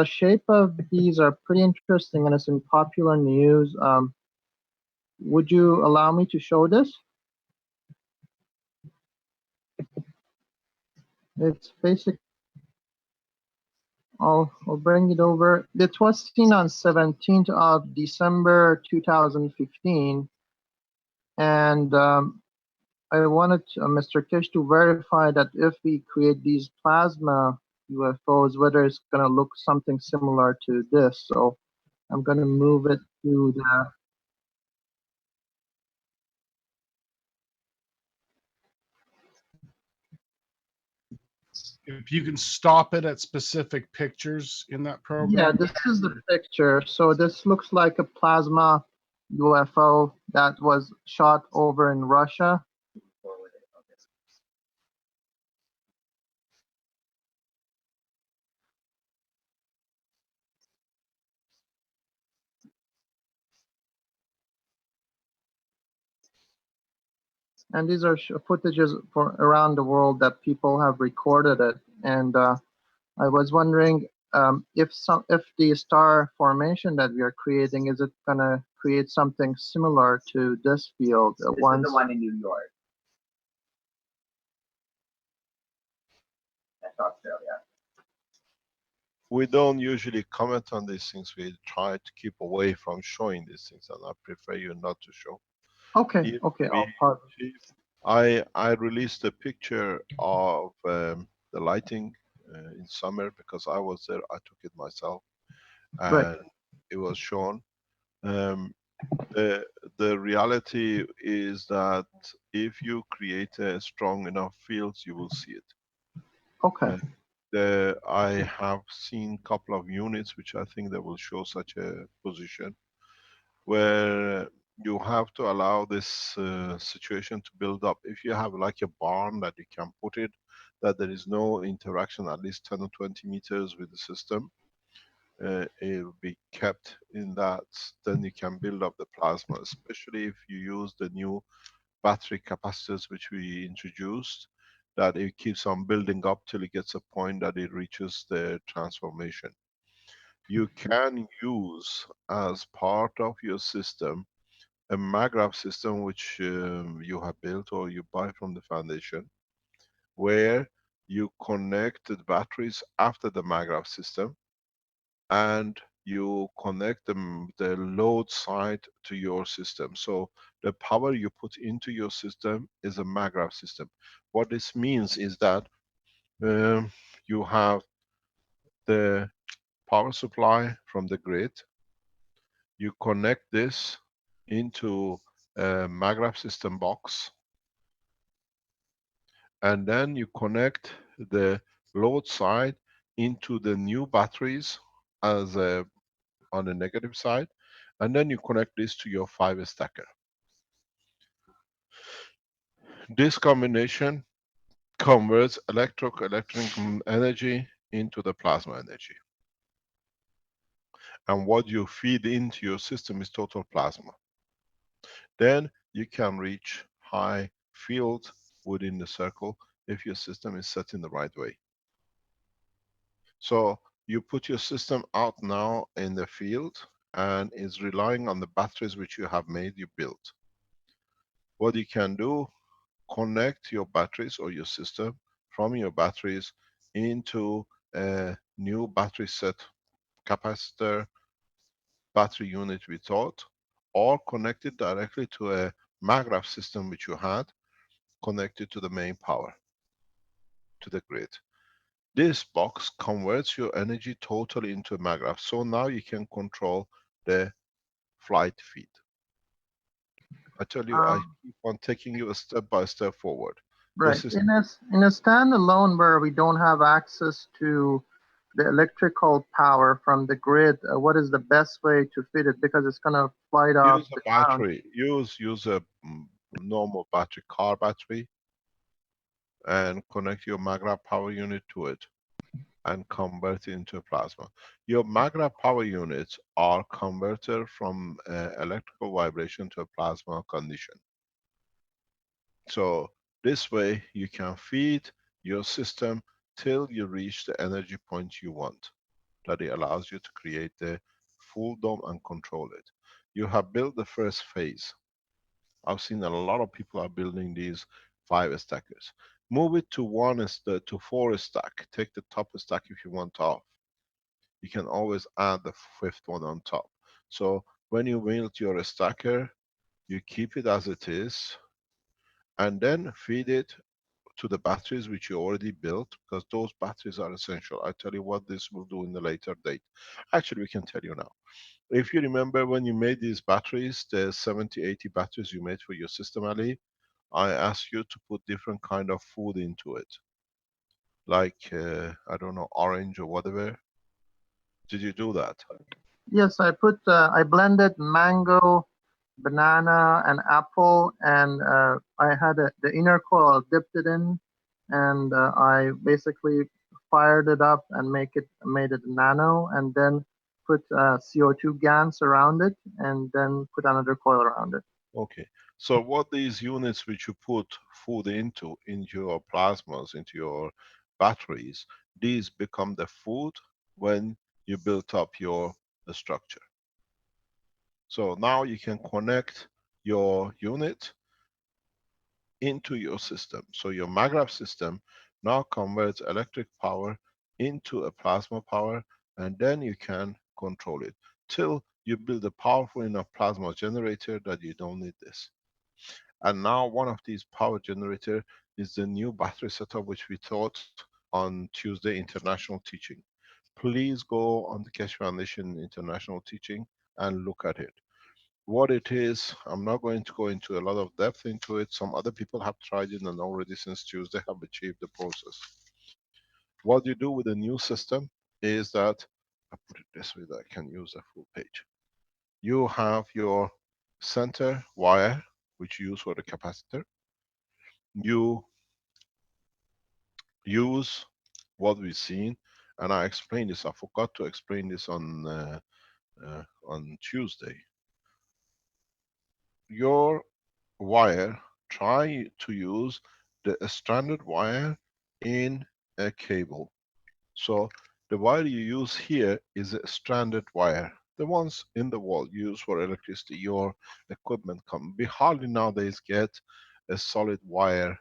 shape of these are pretty interesting, and it's in popular news. Would you allow me to show this? It's basic. I'll bring it over. It was seen on 17th of December 2015, and I wanted Mr. Kish to verify that if we create these plasma UFOs, whether it's going to look something similar to this. So I'm going to move it to the. If you can stop it at specific pictures in that Yeah, program. this is the picture. So this looks like a plasma UFO that was shot over in Russia. And these are footages for around the world that people have recorded it. And I was wondering if the star formation that we are creating, is it gonna create something similar to this field? This is the one in New York. That's Australia. We don't usually comment on these things. We try to keep away from showing these things, and I prefer you not to show. Okay, I released a picture of the lighting in summer because I was there. I took it myself, and right. it was shown. Um, the reality is that if you create a strong enough fields, you will see it. Okay. I have seen a couple of units which I think that will show such a position where you have to allow this situation to build up. If you have like a barn that you can put it, that there is no interaction at least 10 or 20 meters with the system, it will be kept in that, then you can build up the plasma, especially if you use the new battery capacitors which we introduced, that it keeps on building up till it gets a point that it reaches the transformation. You can use as part of your system a maggrav system which you have built or you buy from the foundation, where you connect the batteries after the maggrav system, and you connect the load side to your system. So the power you put into your system is a maggrav system. What this means is that um, you have the power supply from the grid, you connect this into a maggrav system box, and then you connect the load side into the new batteries as a, on the negative side, and then you connect this to your 5 stacker. This combination converts electric energy into the plasma energy. And what you feed into your system is total plasma. Then you can reach high field within the circle if your system is set in the right way. So you put your system out now in the field and is relying on the batteries which you have made, you built. What you can do, connect your batteries or your system from your batteries into a new battery set, capacitor, battery unit we thought, or connect it directly to a maggrav system which you had, connected to the main power, to the grid. This box converts your energy totally into a maggrav. So now you can control the flight feed. I tell you, I Um, keep on taking you a step by step forward. right. This is In a standalone where we don't have access to the electrical power from the grid, what is the best way to fit it? Because it's going to fly off use a the ground. battery. Use a normal battery, car battery, and connect your maggrav power unit to it and convert it into a plasma. Your maggrav power units are converted from electrical vibration to a plasma condition. So this way you can feed your system till you reach the energy point you want. That it allows you to create the full dome and control it. You have built the first phase. I've seen a lot of people are building these 5 stackers. Move it to to 4 stack. Take the top stack if you want off. You can always add the 5th one on top. So when you build your stacker, you keep it as it is, and then feed it to the batteries which you already built, because those batteries are essential. I tell you what this will do in the later date. Actually, we can tell you now. If you remember when you made these batteries, the 70, 80 batteries you made for your system, Ali, I asked you to put different kind of food into it. Like, I don't know, orange or whatever. Did you do that? Yes, I blended mango, banana, and apple, and I had the inner coil, dipped it in, and I basically fired it up and made it nano, and then put CO2 GaNs around it, and then put another coil around it. Okay. So what these units which you put food into your plasmas, into your batteries, these become the food when you build up your structure. So now you can connect your unit into your system. So your maggrav system now converts electric power into a plasma power, and then you can control it till you build a powerful enough plasma generator that you don't need this. And now one of these power generator is the new battery setup which we taught on Tuesday international teaching. Please go on the Keshe Foundation international teaching and look at it. What it is, I'm not going to go into a lot of depth into it. Some other people have tried it and already since Tuesday have achieved the process. What you do with the new system is that, I put it this way that I can use the full page. You have your center wire, which you use for the capacitor. You use what we've seen, and I explained this. I forgot to explain this on Tuesday. Your wire, try to use the stranded wire in a cable. So the wire you use here is a stranded wire. the ones in the wall used for electricity, your equipment come. We hardly nowadays get a solid wire,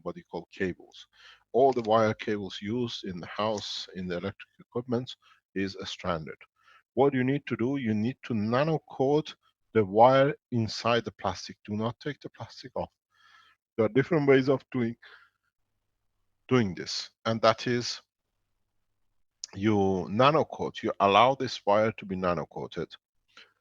what you call cables. All the wire cables used in the house, in the electric equipment, is stranded. What you need to do, you need to nano coat the wire inside the plastic. Do not take the plastic off. There are different ways of doing this, and that is you nano coat, you allow this wire to be nano coated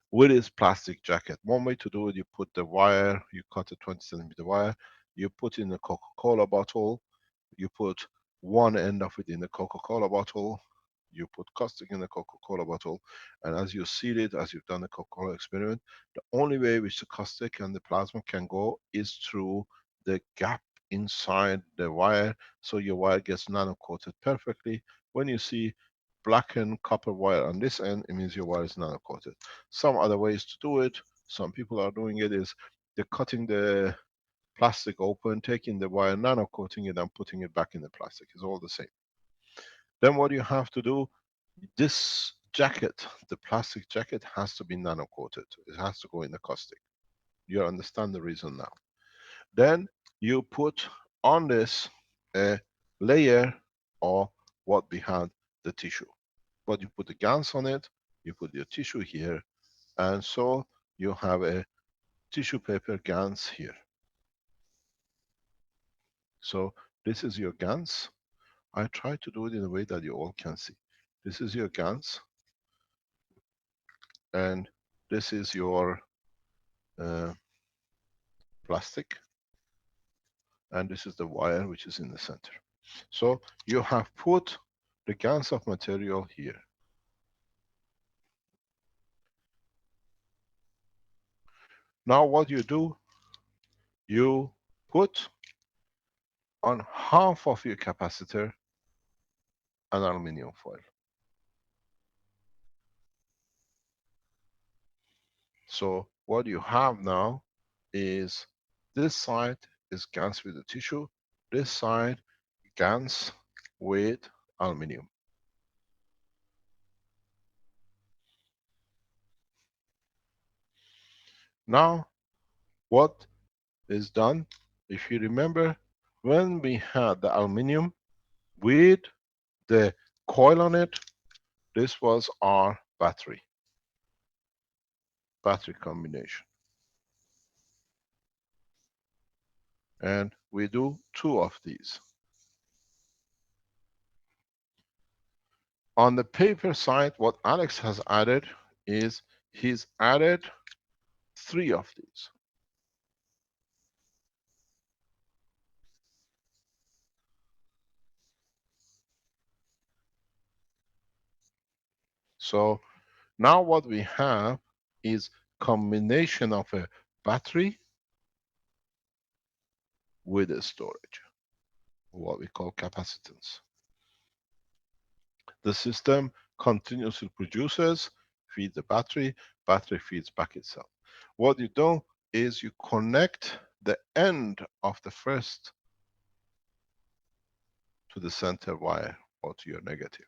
with its plastic jacket. One way to do it, you put the wire, you cut a 20 centimeter wire, you put in a Coca-Cola bottle, you put one end of it in the Coca-Cola bottle, you put caustic in the Coca-Cola bottle, and as you seal it, as you've done the Coca-Cola experiment, the only way which the caustic and the plasma can go is through the gap inside the wire, so your wire gets nano-coated perfectly. When you see blackened copper wire on this end, it means your wire is nano-coated. Some other ways to do it, some people are doing it, is they're cutting the plastic open, taking the wire, nano-coating it and putting it back in the plastic. It's all the same. Then what you have to do, this jacket, the plastic jacket, has to be nano-coated. It has to go in the caustic. You understand the reason now. Then you put on this a layer of what we had, the tissue. But you put the gans on it, you put your tissue here, and so you have a tissue paper gans here. So this is your gans. I try to do it in a way that you all can see. This is your gans, and this is your plastic, and this is the wire which is in the center. So you have put the gans of material here. Now what you do, you put on half of your capacitor an aluminium foil. So what you have now is this side is GaNs with the tissue, this side GaNs with aluminium. Now what is done, if you remember, when we had the aluminium with the coil on it, this was our battery combination. And we do two of these. On the paper side, what Alex has added is he's added 3 of these. So now what we have is combination of a battery with a storage, what we call capacitance. The system continuously produces, feeds the battery feeds back itself. What you do is you connect the end of the first to the center wire or to your negative.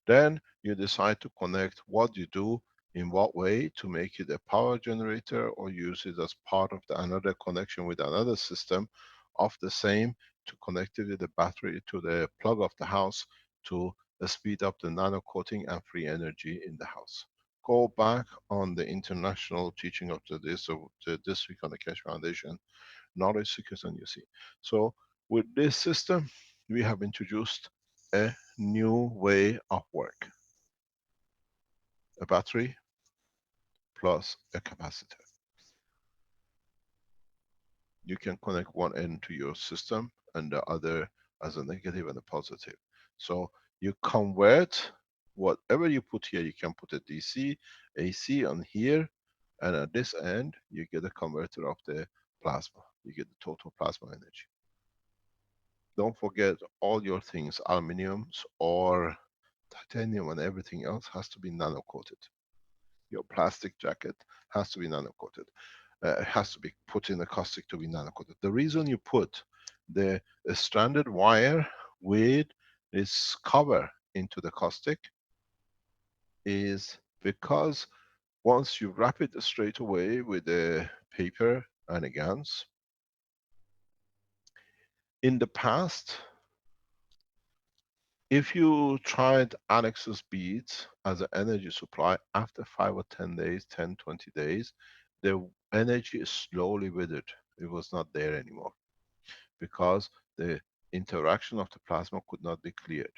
Then you decide to connect what you do, in what way, to make it a power generator or use it as part of another connection with another system of the same, to connect it with the battery to the plug of the house to speed up the nano coating and free energy in the house. Go back on the international teaching of this week on the Keshe Foundation knowledge seekers and you see. So with this system, we have introduced a new way of work. A battery plus a capacitor. You can connect one end to your system and the other as a negative and a positive. So you convert whatever you put here, you can put a DC, AC on here, and at this end, you get a converter of the plasma. You get the total plasma energy. Don't forget all your things, aluminiums or titanium and everything else has to be nano coated. Your plastic jacket has to be nano coated. It has to be put in the caustic to be nano coated. The reason you put the stranded wire with this cover into the caustic is Because once you wrap it straight away with a paper and a GANs, in the past, if you tried annexus beads as an energy supply, after 5 or 10 days, 10, 20 days, the energy is slowly withered. It was not there anymore because the interaction of the plasma could not be cleared.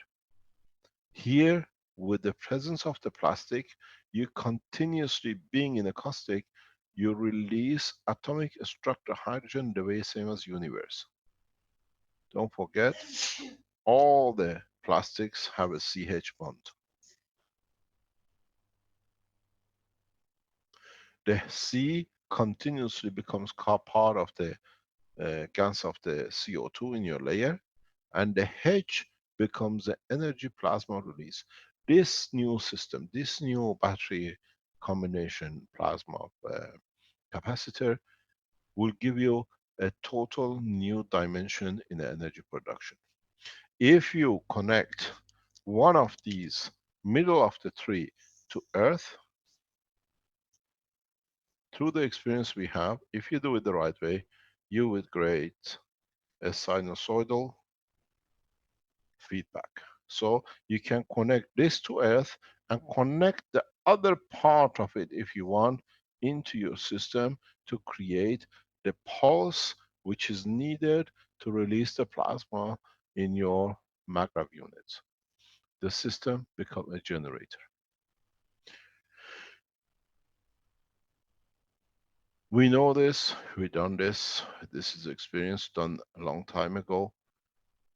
Here, with the presence of the plastic, you continuously being in a caustic, you release atomic structure hydrogen the way same as universe. Don't forget, all the plastics have a CH bond. The C continuously becomes part of the gas of the CO2 in your layer, and the H becomes the energy plasma release. This new system, this new battery combination plasma capacitor will give you a total new dimension in the energy production. If you connect one of these, middle of the three, to Earth, through the experience we have, if you do it the right way, you would create a sinusoidal feedback. So you can connect this to Earth and connect the other part of it, if you want, into your system to create the pulse which is needed to release the plasma in your maglev units. The system becomes a generator. We know this, we've done this. This is experience done a long time ago.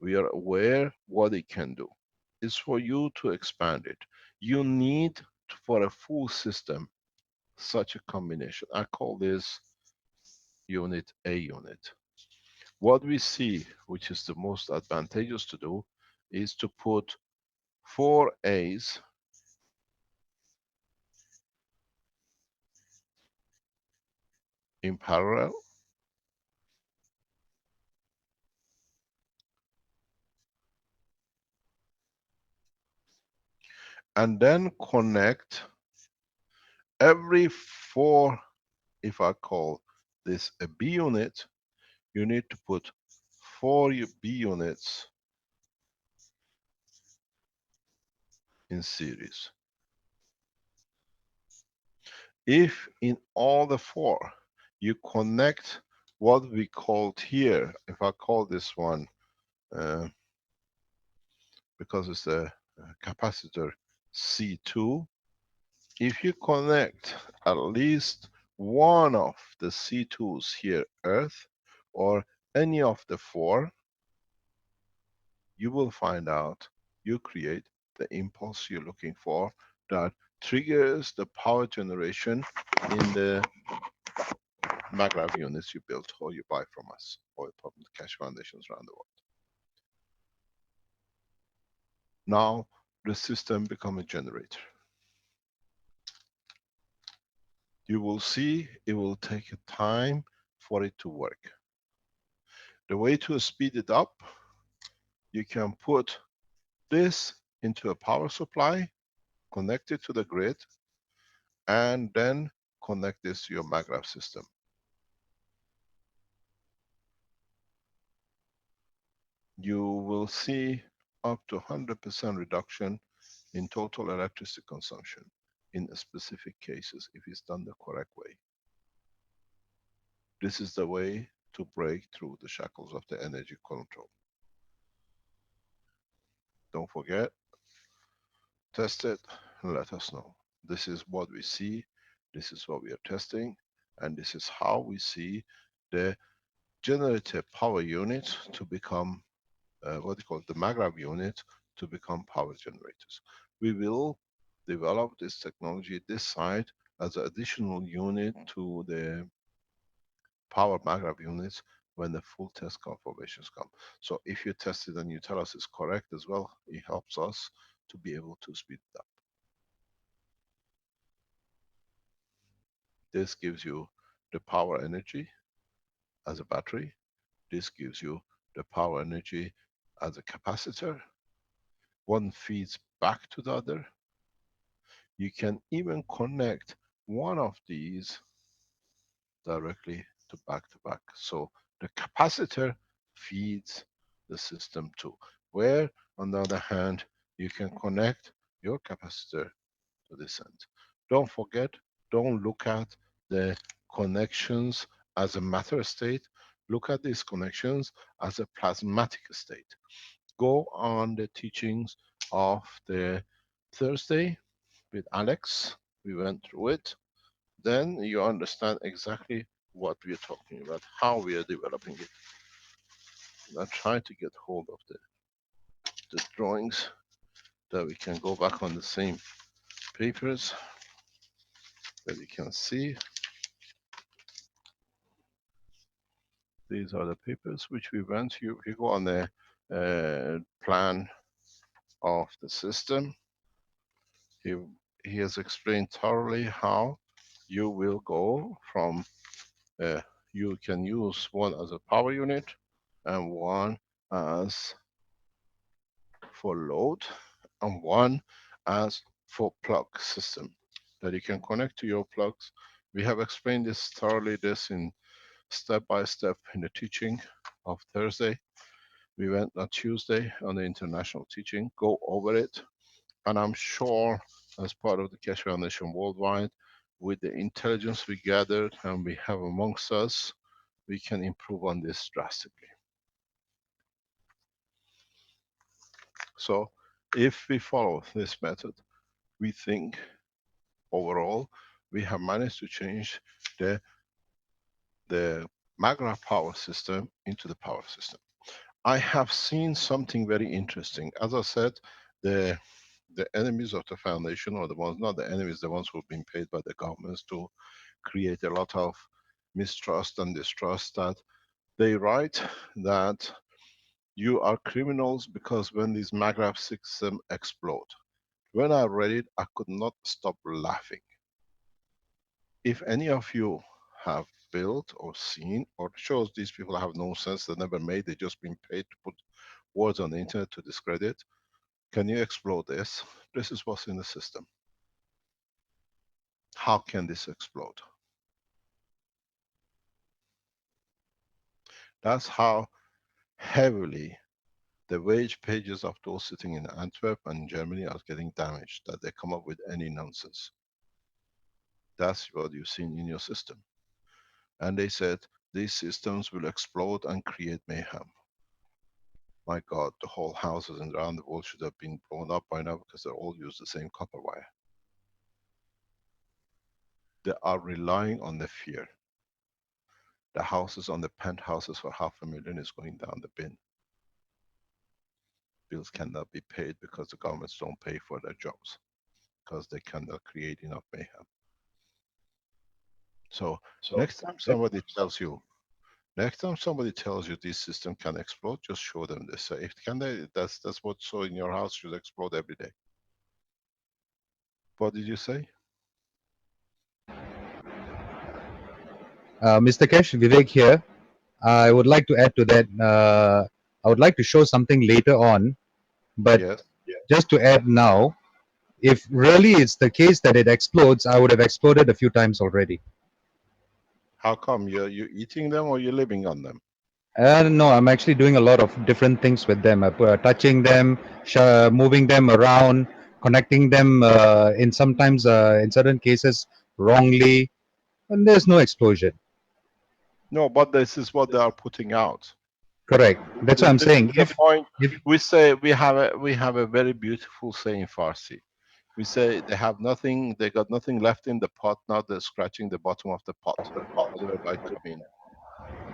We are aware what it can do. It's for you to expand it. You need, for a full system, such a combination. I call this unit A unit. What we see, which is the most advantageous to do, is to put 4 A's in parallel, and then connect every 4, if I call this a B unit, you need to put 4 B units in series. If in all the 4 you connect what we called here, if I call this one, because it's a capacitor C2, if you connect at least one of the C2s here, Earth, or any of the 4, you will find out you create the impulse you're looking for that triggers the power generation in the maglev units you built or you buy from us or from the Keshe Foundations around the world. Now the system become a generator. You will see it will take a time for it to work. The way to speed it up, you can put this into a power supply, connect it to the grid, and then connect this to your maglev system. You will see up to 100% reduction in total electricity consumption in specific cases if it's done the correct way. This is the way to break through the shackles of the energy control. Don't forget, test it and let us know. This is what we see, this is what we are testing, and this is how we see the generative power unit to become what you call the maglev unit to become power generators. We will develop this technology this side as an additional unit to the power maglev units when the full test confirmations come. So if you test it and you tell us it's correct as well, it helps us to be able to speed it up. This gives you the power energy as a battery. This gives you the power energy as a capacitor. One feeds back to the other. You can even connect one of these directly to back. So the capacitor feeds the system too. Where, on the other hand, you can connect your capacitor to this end. Don't forget, don't look at the connections as a matter state. Look at these connections as a plasmatic state. Go on the teachings of the Thursday with Alex. We went through it. Then you understand exactly what we are talking about, how we are developing it. I'm trying to get hold of the drawings that we can go back on the same papers that you can see. These are the papers which we went through. If you go on the plan of the system, he has explained thoroughly how you will go from, you can use one as a power unit and one as for load and one as for plug system that you can connect to your plugs. We have explained this thoroughly, this in step by step in the teaching of Thursday. We went on Tuesday on the international teaching, go over it. And I'm sure as part of the Keshe Foundation Worldwide, with the intelligence we gathered and we have amongst us, we can improve on this drastically. So if we follow this method, we think overall we have managed to change the maglev power system into the power system. I have seen something very interesting. As I said, the enemies of the foundation, or the ones, not the enemies, the ones who've been paid by the governments to create a lot of mistrust and distrust, that they write that you are criminals because when these maglev system explode. When I read it, I could not stop laughing. If any of you have built or seen, or shows these people have no sense, they never made, they just been paid to put words on the internet to discredit, can you explode this? This is what's in the system. How can this explode? That's how heavily the wage pages of those sitting in Antwerp and Germany are getting damaged, that they come up with any nonsense. That's what you've seen in your system. And they said these systems will explode and create mayhem. My God, the whole houses around the world should have been blown up by now because they all use the same copper wire. They are relying on the fear. The houses on the penthouses for $500,000 is going down the bin. Bills cannot be paid because the governments don't pay for their jobs, because they cannot create enough mayhem. So next time somebody tells you this system can explode, just show them this. If can they, that's what's so in your house should explode every day. What did you say? Mr. Keshe, Vivek here. I would like to add to that. I would like to show something later on, but Yes. just to add now, if really it's the case that it explodes, I would have exploded a few times already. How come? You're eating them or you're living on them? No, I'm actually doing a lot of different things with them. Touching them, moving them around, connecting them in sometimes, in certain cases, wrongly, and there's no explosion. No, but this is what they are putting out. Correct. That's what I'm This saying. is the point. We say we have a very beautiful saying in Farsi. We say they have nothing, they got nothing left in the pot, now they're scratching the bottom of the pot. Whatever I could mean.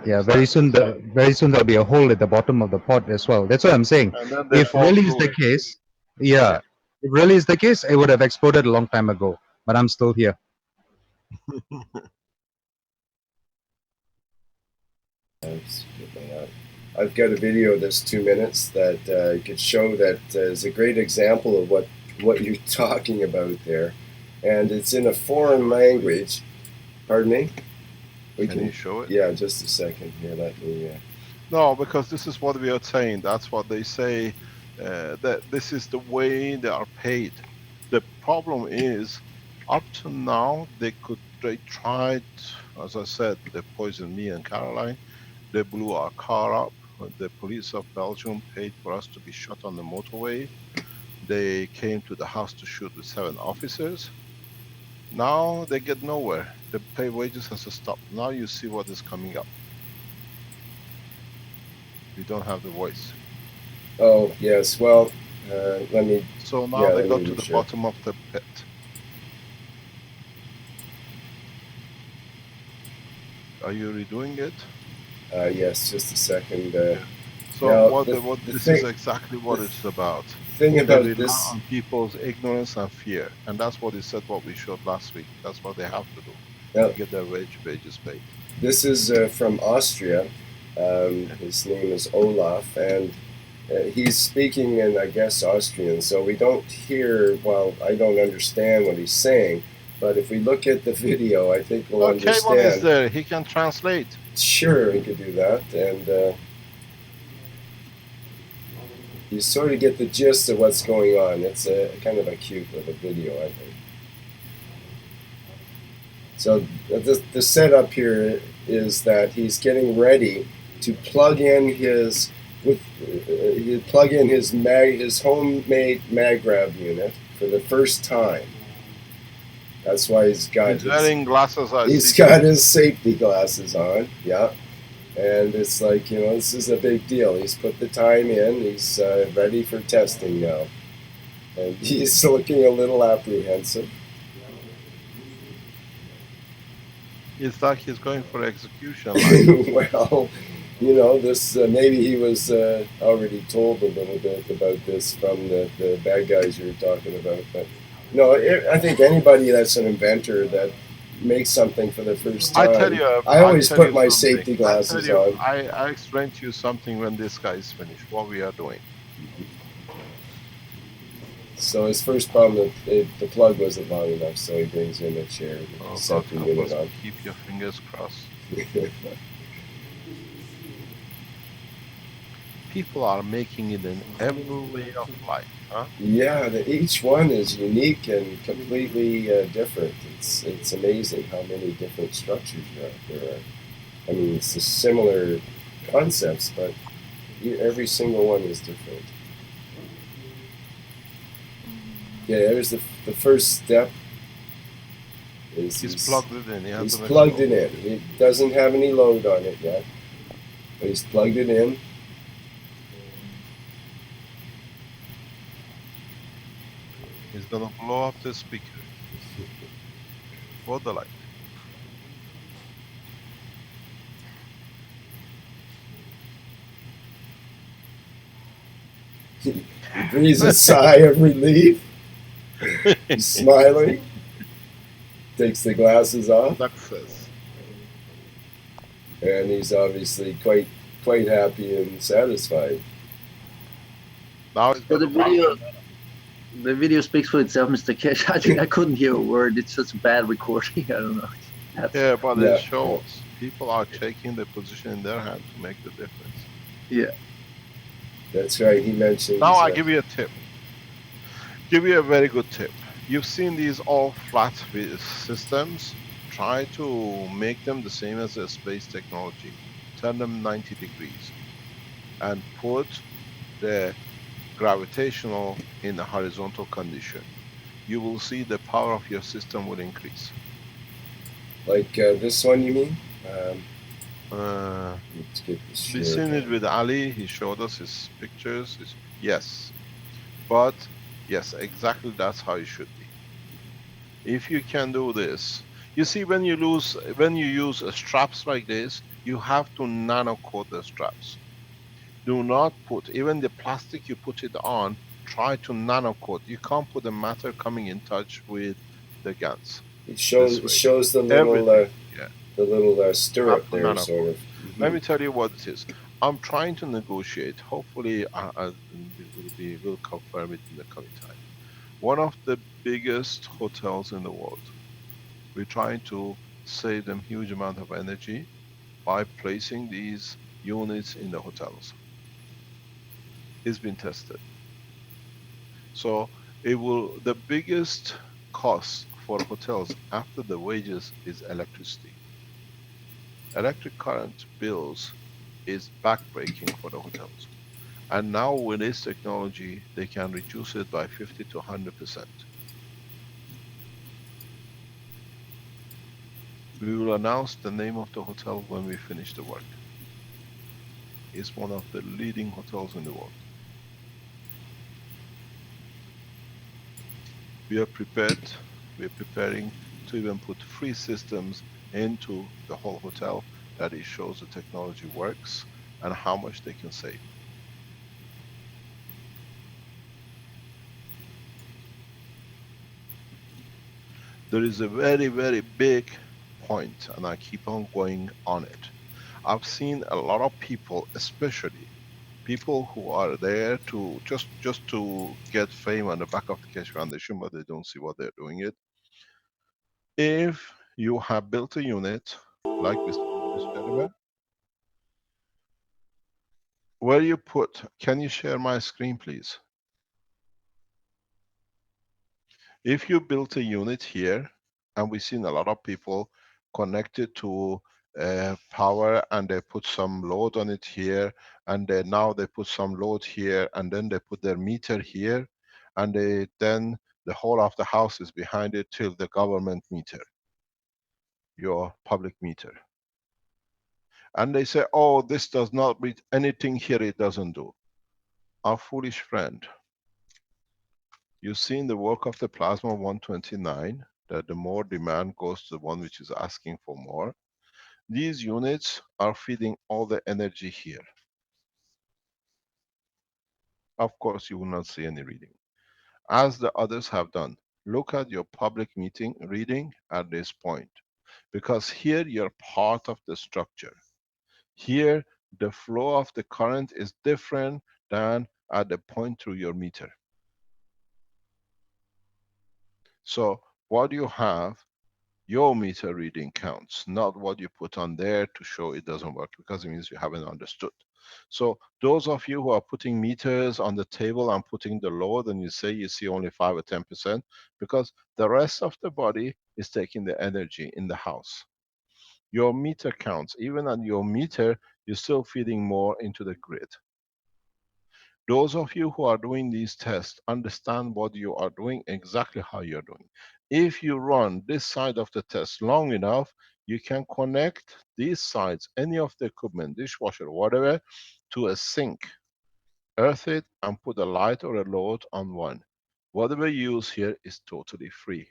Yeah, very soon there'll be a hole at the bottom of the pot as well. That's what I'm saying. And then they If fall really is through the it. case, yeah, if really is the case, it would have exploded a long time ago. But I'm still here. I've got a video that's 2 minutes that could show that is a great example of what you're talking about there, and it's in a foreign language. Pardon me? Can you show it? Yeah, just a second here. Let me. No, because this is what we are saying. That's what they say. That this is the way they are paid. problem is, up to now, they tried, as I said, they poisoned me and Caroline. They blew our car up. The police of Belgium paid for us to be shot on the motorway. They came to the house to shoot with 7 officers. Now they get nowhere. The pay wages has to stop. Now you see what is coming up. We don't have the voice. Oh, yes. Well, let me. So now Yeah, they let got me to be the sure. bottom of the pit. Are you redoing it? Yes, just a second. Yeah. So Now, what the this is thing, exactly what it's about. thing They about rely this, on people's ignorance and fear, and that's what they said. What we showed last week. That's what they have to do now, to get their wages paid. this is from Austria. His name is Olaf, and he's speaking in, I guess, Austrian. So we don't hear. Well, I don't understand what he's saying. But if we look at the video, I think we'll Oh, Kevin is understand. there. He can translate. Sure, we could do that, and you sort of get the gist of what's going on. It's a kind of a cute little video, I think. So the setup here is that he's getting ready to plug in his his homemade MagGrab unit for the first time. That's why he's wearing glasses. He's got his safety glasses on. Yeah. And it's like, this is a big deal. He's put the time in. He's ready for testing now. And he's looking a little apprehensive. It's like he's going for execution. Well, this maybe he was already told a little bit about this from the bad guys you were talking about. But no, I think anybody that's an inventor that makes something for the first time. I tell you, I always put my safety glasses on. I explained to you something when this guy is finished. What we are doing. So his first problem, the plug wasn't long enough, so he brings in a chair. Oh God, help us. Keep your fingers crossed. People are making it in every way of life, huh? Yeah, each one is unique and completely different. It's amazing how many different structures there are. I mean, it's the similar concepts, but every single one is different. Yeah, there's the first step. He's plugged it in. He's plugged it in. He doesn't have any load on it yet, but he's plugged it in. He's gonna blow up the speaker for the light. He breathes a sigh of relief. He's smiling. Takes the glasses off. Success. And he's obviously quite happy and satisfied. Now So the video speaks for itself, Mr. Keshe. I think I couldn't hear a word. It's just a bad recording. I don't know. Yeah, but it shows people are taking the position in their hand to make the difference. Yeah. That's right. He mentioned. Now I give you a tip. Give you a very good tip. You've seen these all flat systems. Try to make them the same as the space technology. Turn them 90 degrees and put the gravitational in a horizontal condition. You will see the power of your system will increase. Like this one, you mean? Let's get this. We've seen it with Ali. He showed us his pictures. Yes, but yes, exactly that's how it should be. If you can do this, you see, when you use straps like this, you have to nano coat the straps. Do not put, even the plastic you put it on, try to nano coat. You can't put the matter coming in touch with the guns. It shows the little the little stirrup there, sort of. Let me tell you what it is. I'm trying to negotiate. Hopefully, we'll confirm it in the coming time. One of the biggest hotels in the world. We're trying to save them huge amount of energy by placing these units in the hotels. It's been tested. So It will, the biggest cost for hotels after the wages is electricity. Electric current bills is backbreaking for the hotels. And now with this technology, they can reduce it by 50 to 100%. We will announce the name of the hotel when we finish the work. It's one of the leading hotels in the world. We are prepared, we are preparing to even put free systems into the whole hotel that it shows the technology works and how much they can save. There is a very, very big point, and I keep on going on it. I've seen a lot of people, especially people who are there to just to get fame on the back of the Keshe Foundation, but they don't see what they're doing it. If you have built a unit like this gentleman, where you put, can you share my screen please? If you built a unit here, and we've seen a lot of people connected to power, and they put some load on it here, and now they put some load here, and then they put their meter here, and then the whole of the house is behind it till the government meter, your public meter. And they say, oh, this does not read anything here, it doesn't do. Our foolish friend, you've seen the work of the plasma 129, that the more demand goes to the one which is asking for more. These units are feeding all the energy here. Of course, you will not see any reading. As the others have done, look at your public meeting reading at this point. Because here you're part of the structure. Here, the flow of the current is different than at the point through your meter. So what you have, your meter reading counts, not what you put on there to show it doesn't work, because it means you haven't understood. So those of you who are putting meters on the table and putting the load, and you say you see only 5 or 10%, because the rest of the body is taking the energy in the house. Your meter counts. Even on your meter, you're still feeding more into the grid. Those of you who are doing these tests understand what you are doing, exactly how you're doing. If you run this side of the test long enough, you can connect these sides, any of the equipment, dishwasher, whatever, to a sink. Earth it and put a light or a load on one. Whatever you use here is totally free.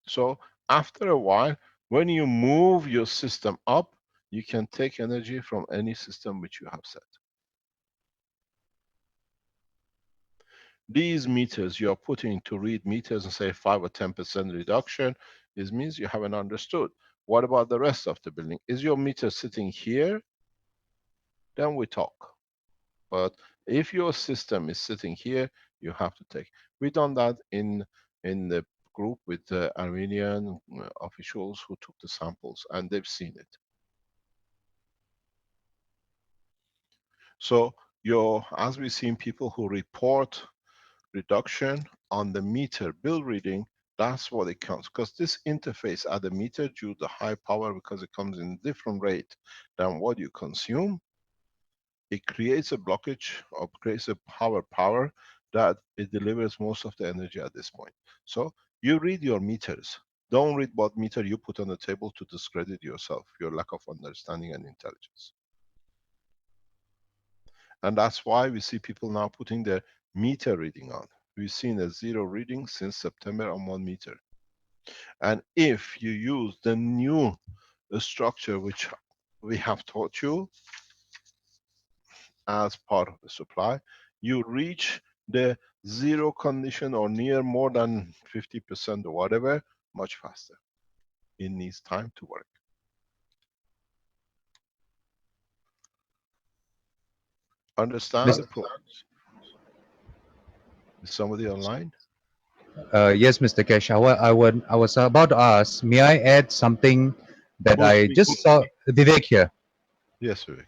So after a while, when you move your system up, you can take energy from any system which you have set. These meters you are putting to read meters and say 5 or 10% reduction, this means you haven't understood. What about the rest of the building? Is your meter sitting here? Then we talk. But if your system is sitting here, you have to take. We done that in the group with the Armenian officials who took the samples, and they've seen it. So as we've seen people who report reduction on the meter bill reading, that's what it counts. Because this interface at the meter, due to the high power, because it comes in different rate than what you consume, it creates a blockage or creates a power that it delivers most of the energy at this point. So you read your meters. Don't read what meter you put on the table to discredit yourself, your lack of understanding and intelligence. And that's why we see people now putting their meter reading on. We've seen a 0 reading since September on 1 meter. And if you use the new structure which we have taught you as part of the supply, you reach the 0 condition or near more than 50% or whatever much faster. It needs time to work. Understand Mis- the progress. Is somebody online? yes, Mr. Kesh, I was about to ask, may I add something that Who's I speaking? just saw? Vivek here. Yes, Vivek.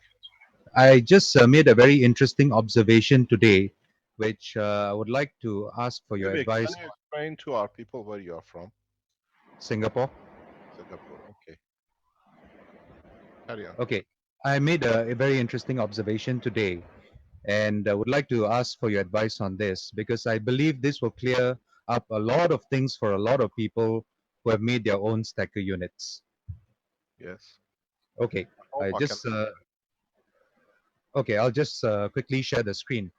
I just made a very interesting observation today which I would like to ask for your Vivek, advice. can you explain to our people where you are from? Singapore. Singapore. Okay. Carry on. Okay. I made a very interesting observation today, and I would like to ask for your advice on this because I believe this will clear up a lot of things for a lot of people who have made their own stacker units. Yes. Okay. I hope I I can just help you. okay. I'll just quickly share the screen.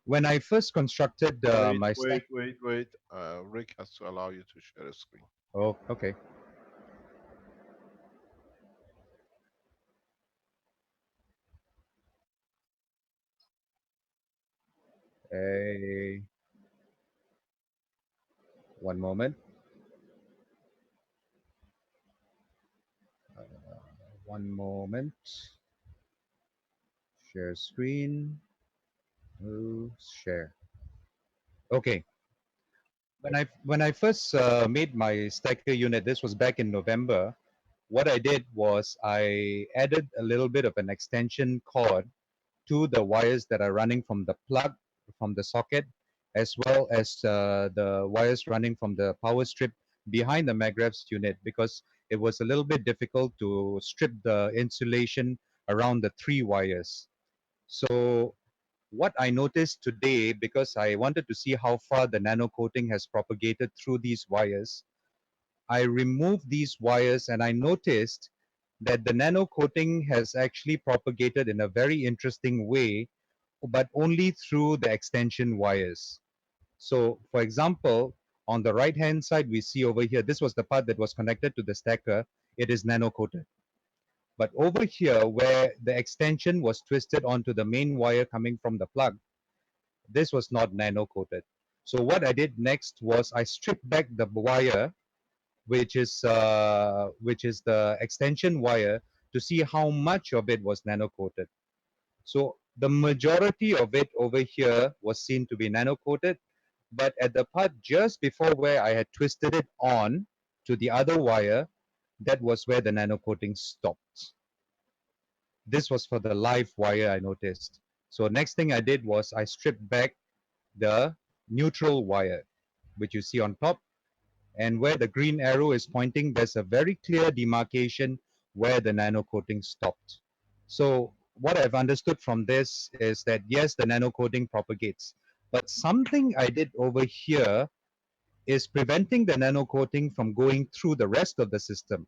When I first constructed Wait, my wait, stack. wait, wait. Rick has to allow you to share a screen. Oh, okay. Hey, one moment. One moment. Share screen. Oh, share. Okay. When I first made my stacker unit, this was back in November. What I did was I added a little bit of an extension cord to the wires that are running from the plug, from the socket, as well as the wires running from the power strip behind the MagRev's unit, because it was a little bit difficult to strip the insulation around the three wires. So what I noticed today, because I wanted to see how far the nano coating has propagated through these wires, I removed these wires and I noticed that the nano coating has actually propagated in a very interesting way, but only through the extension wires. So, for example, on the right hand side, we see over here, this was the part that was connected to the stacker, it is nano coated. But over here, where the extension was twisted onto the main wire coming from the plug, this was not nano coated. So what I did next was I stripped back the wire, which is the extension wire, to see how much of it was nano coated. So the majority of it over here was seen to be nano coated, but at the part just before where I had twisted it on to the other wire, that was where the nano coating stopped. This was for the live wire, I noticed. So next thing I did was I stripped back the neutral wire, which you see on top, and where the green arrow is pointing, there's a very clear demarcation where the nano coating stopped. So what I've understood from this is that yes, the nano coating propagates, but something I did over here is preventing the nano coating from going through the rest of the system.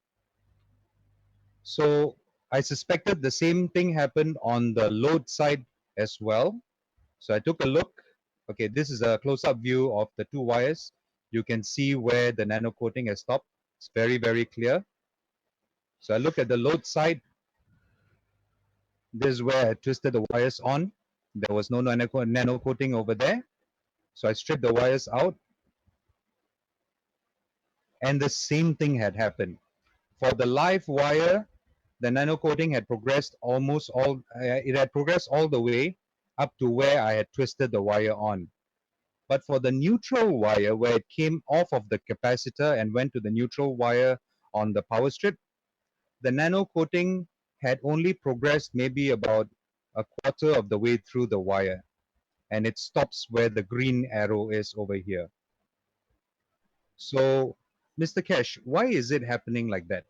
So I suspected the same thing happened on the load side as well. So I took a look. Okay, this is a close-up view of the two wires. You can see where the nano coating has stopped. It's very, very clear. So I look at the load side. This is where I twisted the wires on. There was no nano coating over there. So I stripped the wires out, and the same thing had happened. For the live wire, the nano coating had progressed almost all, it had progressed all the way up to where I had twisted the wire on. But for the neutral wire, where it came off of the capacitor and went to the neutral wire on the power strip, the nano coating had only progressed maybe about a quarter of the way through the wire, and it stops where the green arrow is over here. So, Mr. Kesh, why is it happening like that?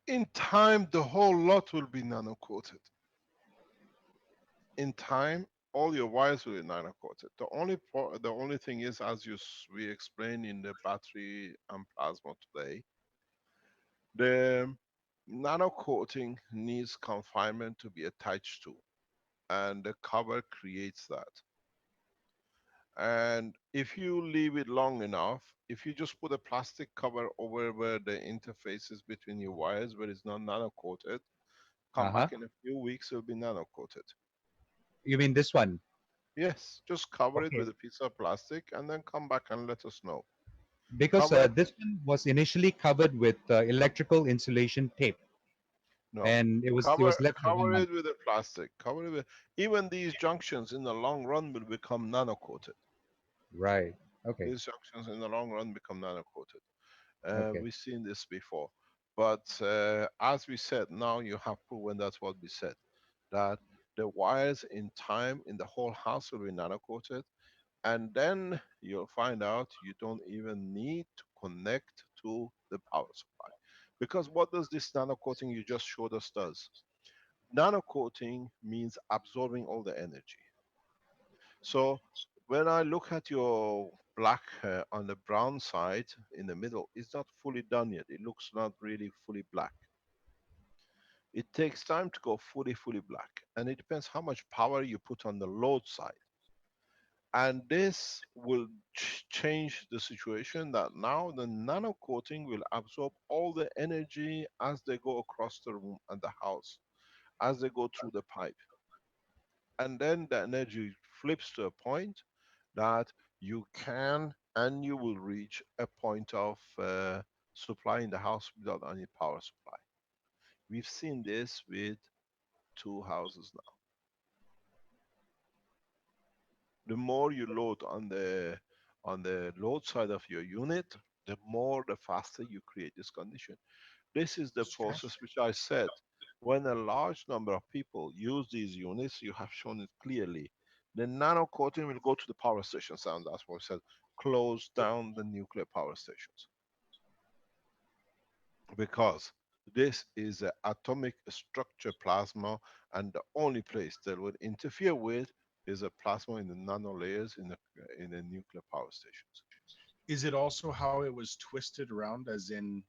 In time, the whole lot will be nano coated. In time, all your wires will be nano coated. The only thing is, as we explained in the battery and plasma today, the nano coating needs confinement to be attached to, and the cover creates that. And if you leave it long enough, if you just put a plastic cover over where the interfaces between your wires, where it's not nano coated, come Uh-huh. back in a few weeks, it'll be nano coated. You mean this one? Yes, just cover it Okay. with a piece of plastic and then come back and let us know. Because Cover, this one was initially covered with electrical insulation tape, no, and it was left for 1 cover month. it with a plastic. Cover it with, even these junctions in the long run will become nano coated. Right. Okay. These junctions in the long run become nano coated. Okay. We've seen this before. But as we said, now you have proven that's what we said, that the wires in time in the whole house will be nano coated. And then you'll find out you don't even need to connect to the power supply. Because what does this nano coating you just showed us does? Nano coating means absorbing all the energy. So when I look at your black on the brown side in the middle, it's not fully done yet. It looks not really fully black. It takes time to go fully black. And it depends how much power you put on the load side. And this will change the situation that now the nano coating will absorb all the energy as they go across the room and the house, as they go through the pipe. And then the energy flips to a point that you can and you will reach a point of supply in the house without any power supply. We've seen this with 2 houses now. The more you load on the load side of your unit, the faster you create this condition. This is the process which I said. When a large number of people use these units, you have shown it clearly. The nano coating will go to the power stations, and that's what I said. Close down the nuclear power stations. Because this is an atomic structure plasma, and the only place that would interfere with is a plasma in the nano layers in the nuclear power stations. Is it also how it was twisted around, as in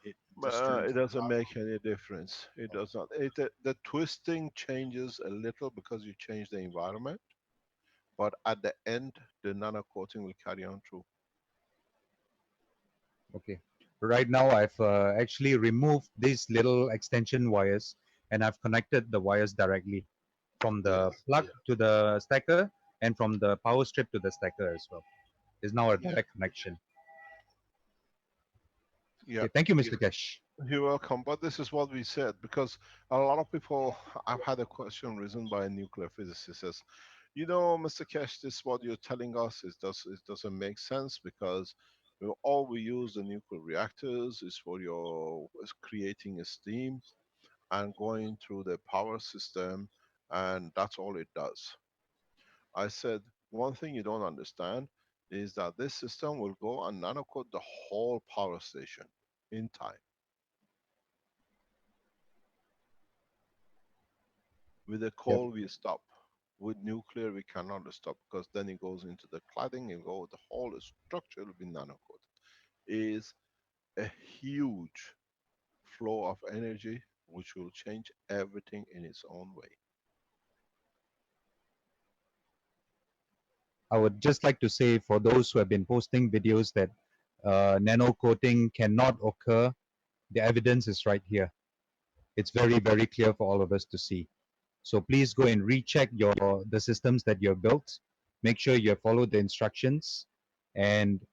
it just turned It to doesn't plasma? make any difference. It does not. The twisting changes a little because you change the environment, but at the end, the nano coating will carry on through. Okay. Right now, I've actually removed these little extension wires, and I've connected the wires directly from the Yes. plug to the stacker and from the power strip to the stacker as well. There's now a Yeah. direct connection. Yeah. Okay, thank you, Mr. Kesh. You're welcome. But this is what we said because a lot of people. I've had a question risen by a nuclear physicist. Says, you know, Mr. Kesh, this what you're telling us it doesn't make sense because all we use the nuclear reactors is for your is creating a steam and going through the power system, and that's all it does. I said, one thing you don't understand is that this system will go and nanocoat the whole power station in time. With the Yep. coal, we stop. With nuclear, we cannot stop because then it goes into the cladding and the whole structure will be nanocoated. Is a huge flow of energy which will change everything in its own way. I would just like to say for those who have been posting videos that nano coating cannot occur, the evidence is right here. It's very clear for all of us to see. So please go and recheck the systems that you've built. Make sure you have followed the instructions, and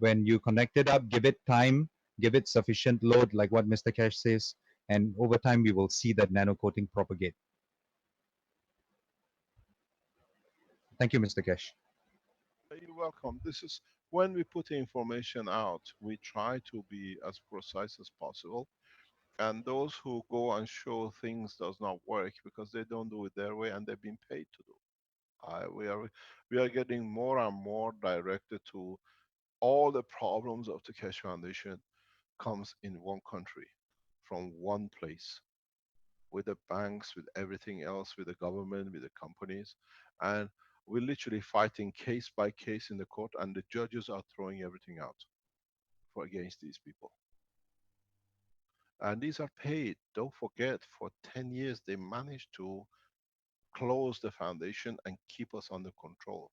when you connect it up, give it time, give it sufficient load, like what Mr. Kesh says, and over time we will see that nano coating propagate. Thank you, Mr. Kesh. You're welcome. This is when we put the information out, we try to be as precise as possible. And those who go and show things does not work because they don't do it their way and they've been paid to do. We are getting more and more directed to all the problems of the Keshe Foundation comes in one country, from one place, with the banks, with everything else, with the government, with the companies. And we're literally fighting case by case in the court, and the judges are throwing everything out for against these people. And these are paid. Don't forget, for 10 years they managed to close the foundation and keep us under control.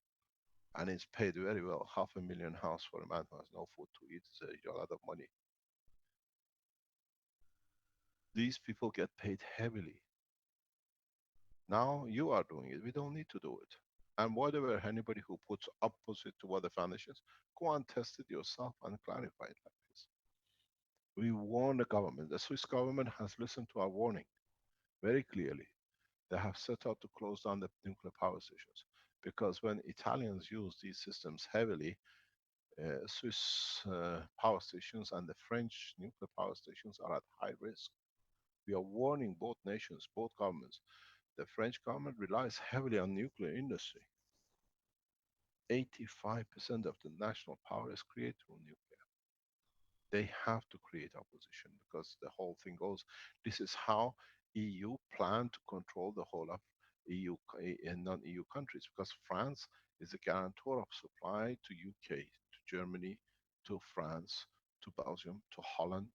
And it's paid very well. $500,000 for a man who has no food to eat is a lot of money. These people get paid heavily. Now you are doing it. We don't need to do it. And whatever anybody who puts opposite to what the foundation is, go and test it yourself and clarify it like this. We warn the government. The Swiss government has listened to our warning very clearly. They have set out to close down the nuclear power stations because when Italians use these systems heavily, Swiss power stations and the French nuclear power stations are at high risk. We are warning both nations, both governments. The French government relies heavily on nuclear industry. 85% of the national power is created through nuclear. They have to create opposition because the whole thing goes. This is how EU plan to control the whole of EU and non-EU countries, because France is a guarantor of supply to UK, to Germany, to France, to Belgium, to Holland,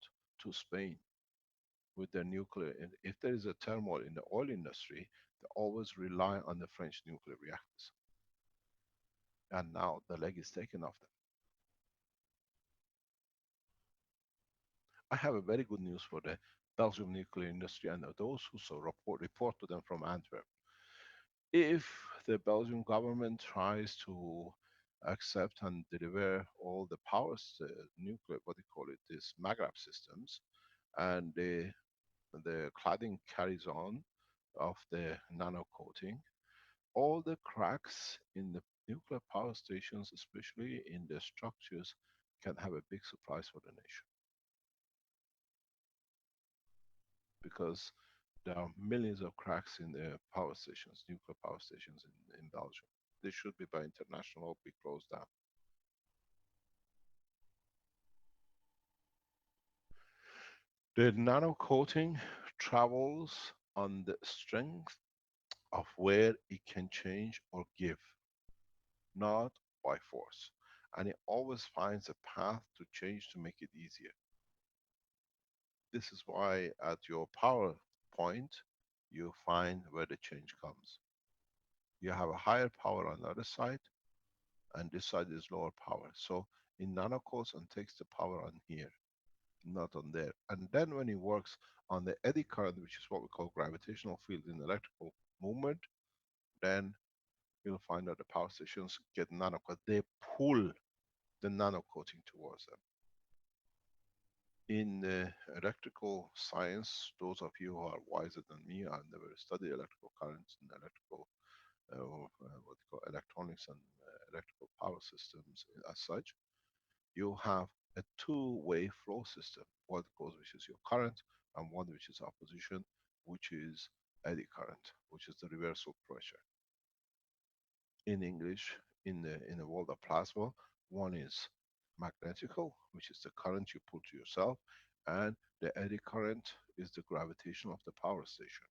to Spain with their nuclear. And if there is a turmoil in the oil industry, they always rely on the French nuclear reactors. And now the leg is taken off them. I have a very good news for the Belgium nuclear industry and those who so report to them from Antwerp. If the Belgian government tries to accept and deliver all the powers, nuclear, what do you call it, these Maghreb systems, and the cladding carries on of the nano coating, all the cracks in the nuclear power stations, especially in the structures, can have a big surprise for the nation. Because there are millions of cracks in the power stations, nuclear power stations in Belgium. They should be by international law be closed down. The nano coating travels on the strength of where it can change or give, not by force. And it always finds a path to change to make it easier. This is why at your power point, you find where the change comes. You have a higher power on the other side, and this side is lower power. So it nano coats and takes the power on here, not on there. And then when it works on the eddy current, which is what we call gravitational field in electrical movement, then you'll find that the power stations get nano coat. They pull the nano coating towards them. In electrical science, those of you who are wiser than me, I've never studied electrical currents and electrical what you call electronics and electrical power systems as such. You have a two-way flow system. One goes, which is your current, and one which is opposition, which is eddy current, which is the reversal pressure. In English, in the world of plasma, one is magnetical, which is the current you put to yourself, and the eddy current is the gravitation of the power station.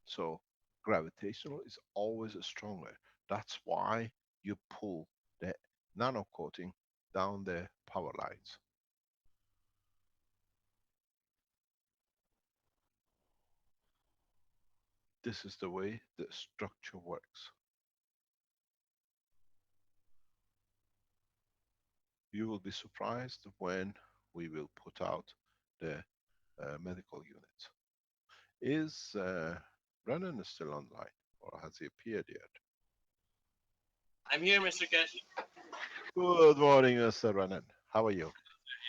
So gravitational is always stronger. That's why you pull the nano coating down the power lines. This is the way the structure works. You will be surprised when we will put out the medical units. Is Brennan still online, or has he appeared yet? I'm here, Mr. Keshe. Good morning, Mr. Brennan. How are you?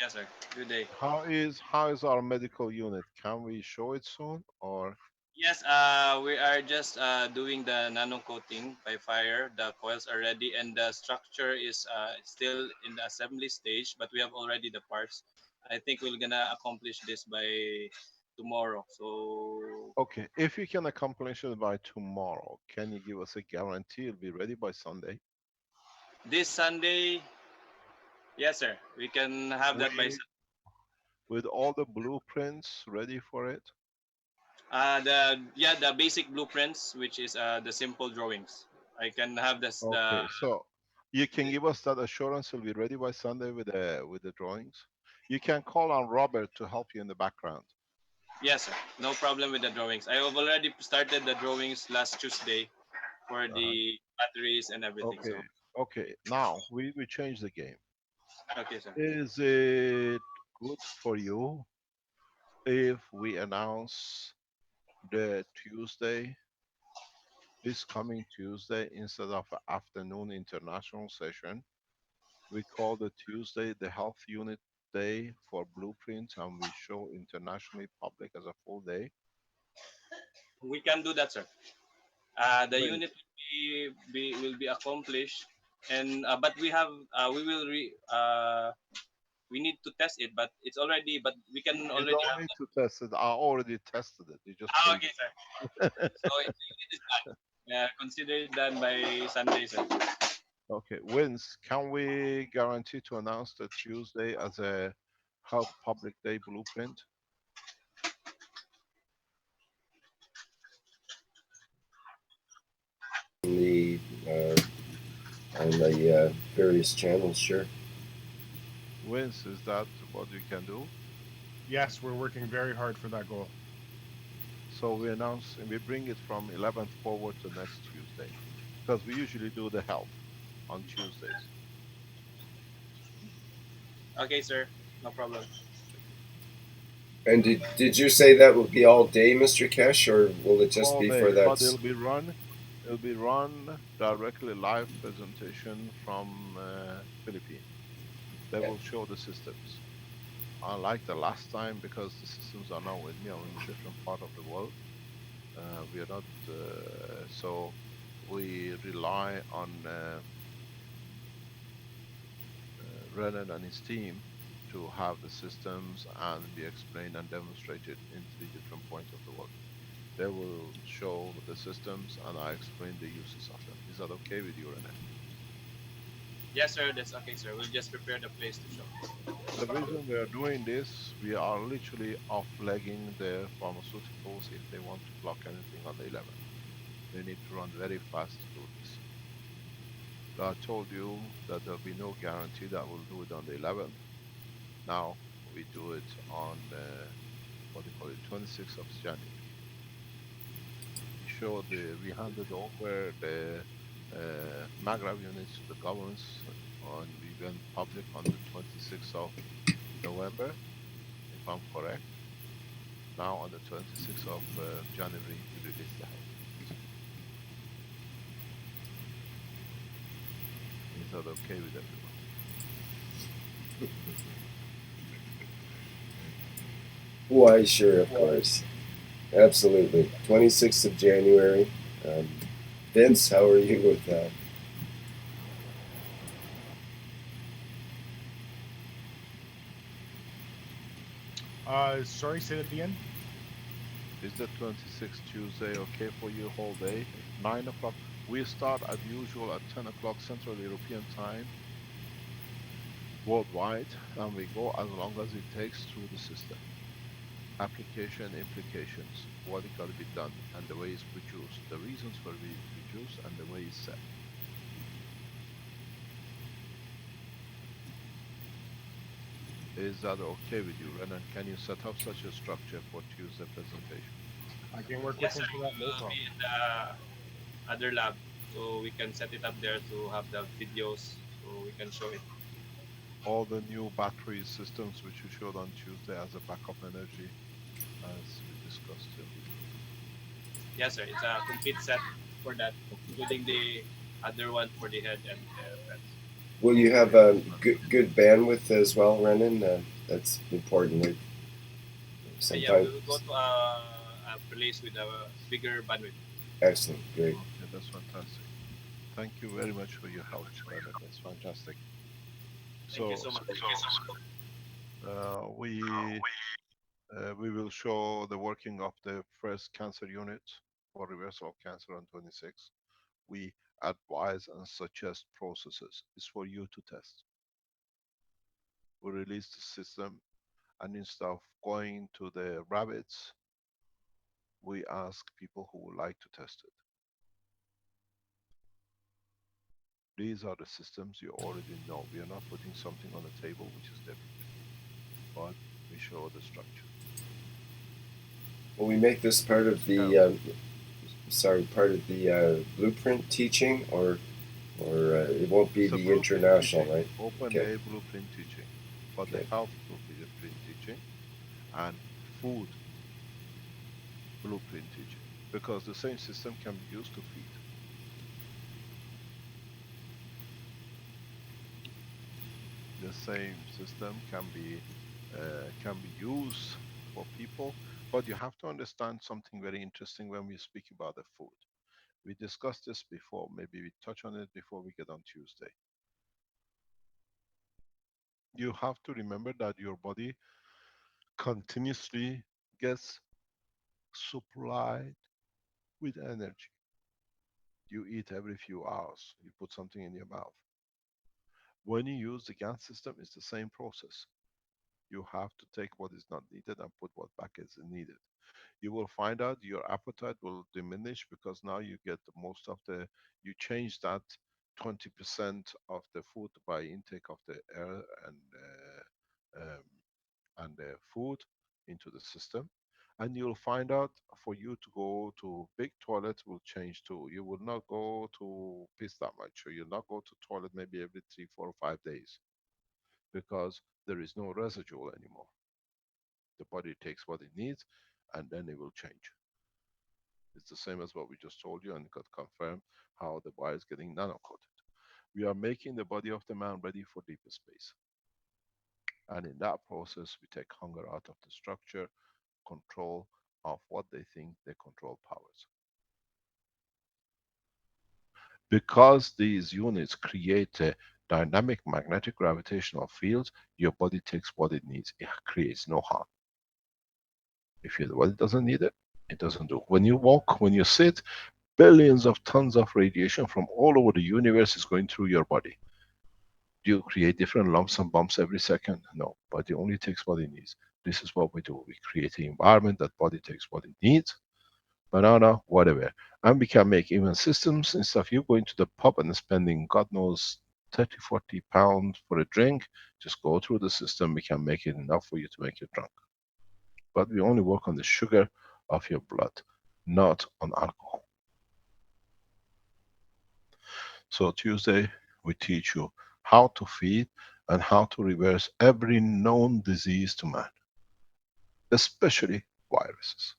Yes, sir. Good day. How is our medical unit? Can we show it soon, or? Yes, we are just doing the nano coating by fire. The coils are ready, and the structure is still in the assembly stage, but we have already the parts. I think we're gonna accomplish this by tomorrow. So Okay, if you can accomplish it by tomorrow, can you give us a guarantee it'll be ready by Sunday? this Sunday, yes, sir, we can have that by With all the blueprints ready for it? the basic blueprints, which is the simple drawings. I can have this Okay, so you can give us that assurance it'll be ready by Sunday with the drawings? You can call on Robert to help you in the background. Yes, sir. No problem with the drawings. I have already started the drawings last Tuesday for the batteries and everything. Okay, So okay. Now we change the game. okay, sir. Is it good for you if we announce the Tuesday, this coming Tuesday, instead of an afternoon international session? We call the Tuesday the Health Unit Day for Blueprints, and we show internationally public as a full day. We can do that, sir. The Great. unit will be accomplished, and but we need to test it, but it's already. But we can You already don't have. need to test it. I already tested it. You just Ah, put okay, it. sir. So the unit is done. consider it done by Sunday, sir. Okay, Wins, can we guarantee to announce the Tuesday as a Health Public Day blueprint? The on the various channels, sure. Wins, is that what you can do? Yes, we're working very hard for that goal. So we announce and we bring it from 11th forward to next Tuesday, because we usually do the health on Tuesdays. Okay, sir. No problem. Okay. And did you say that will be all day, Mr. Kesh, or will it just All be for day, that? but it'll be run directly live presentation from Philippines. They will show the systems. Unlike the last time, because the systems are now with me, I'm in a different part of the world. We are not, so we rely on Renan and his team to have the systems and be explained and demonstrated in 3 different points of the world. They will show the systems and I explain the uses of them. Is that okay with you, Renan? Yes, sir. That's okay, sir. We'll just prepare the place to show. The reason we are doing this, we are literally off-legging the pharmaceuticals if they want to block anything on the 11th. They need to run very fast to do this. So I told you that there'll be no guarantee that we'll do it on the 11th. Now we do it on what do you call it, 26th of January. We handed over the Maghreb units to the governments, and we went public on the 26th of November, if I'm correct. Now on the 26th of January, we release the health units. Is that okay with everyone? Why, sure, of course. Absolutely. 26th of January. Um, Vince, how are you with that? Sorry, say that again. Is the 26th Tuesday okay for you whole day? 9 o'clock. We start as usual at 10 o'clock Central European time worldwide, and we go as long as it takes through the system. Application implications, what it got to be done, and the way it's produced, the reasons for it produced, and the way it's set. Is that okay with you, Renan? Can you set up such a structure for Tuesday presentation? I can work with Yes, sir. him for that, no We'll be problem. in the other lab, so we can set it up there to have the videos, so we can show it. All the new battery systems which you showed on Tuesday as a backup energy, as we discussed too. Yes, sir. It's a complete set for that, Okay. including the other one for the head and the fence. Will you have Okay, a good bandwidth as well, Renan? That's important. Yeah, we Sometimes. will go to a place with a bigger bandwidth. Excellent. Great. okay, that's fantastic. Thank you very much for your help, Renan. That's fantastic. Thank you So, so much. uh, we we will show the working of the first cancer unit for reversal of cancer on 26. We advise and suggest processes. It's for you to test. We release the system, and instead of going to the rabbits, we ask people who would like to test it. These are the systems you already know. We are not putting something on the table which is different, but we show the structure. Will we make this part of the part of the blueprint teaching, or it won't be It's a the blueprint international, teaching, right? open Okay. day blueprint teaching, but the Okay. health blueprint teaching and food blueprint teaching, because the same system can be used to feed. The same system can be used for people, but you have to understand something very interesting when we speak about the food. We discussed this before, maybe we touch on it before we get on Tuesday. You have to remember that your body continuously gets supplied with energy. You eat every few hours, you put something in your mouth. When you use the GAN system, it's the same process. You have to take what is not needed and put what back is needed. You will find out your appetite will diminish because now you get most of the, you change that 20% of the food by intake of the air and the food into the system. And you'll find out for you to go to big toilet will change too. You will not go to piss that much, or you'll not go to toilet maybe every 3, 4, or 5 days because there is no residual anymore. The body takes what it needs and then it will change. It's the same as what we just told you and got confirmed how the body is getting nano-coated. We are making the body of the man ready for deeper space. And in that process, we take hunger out of the structure, control of what they think they control powers. Because these units create a dynamic magnetic gravitational field, your body takes what it needs. It creates no harm. If your body doesn't need it, it doesn't do. When you walk, when you sit, billions of tons of radiation from all over the universe is going through your body. Do you create different lumps and bumps every second? No, body only takes what it needs. This is what we do. We create an environment that body takes what it needs, banana, whatever. And we can make even systems, instead of you going to the pub and spending God knows 30, 40 pounds for a drink, just go through the system, we can make it enough for you to make you drunk. But we only work on the sugar of your blood, not on alcohol. So Tuesday, we teach you how to feed and how to reverse every known disease to man, especially viruses.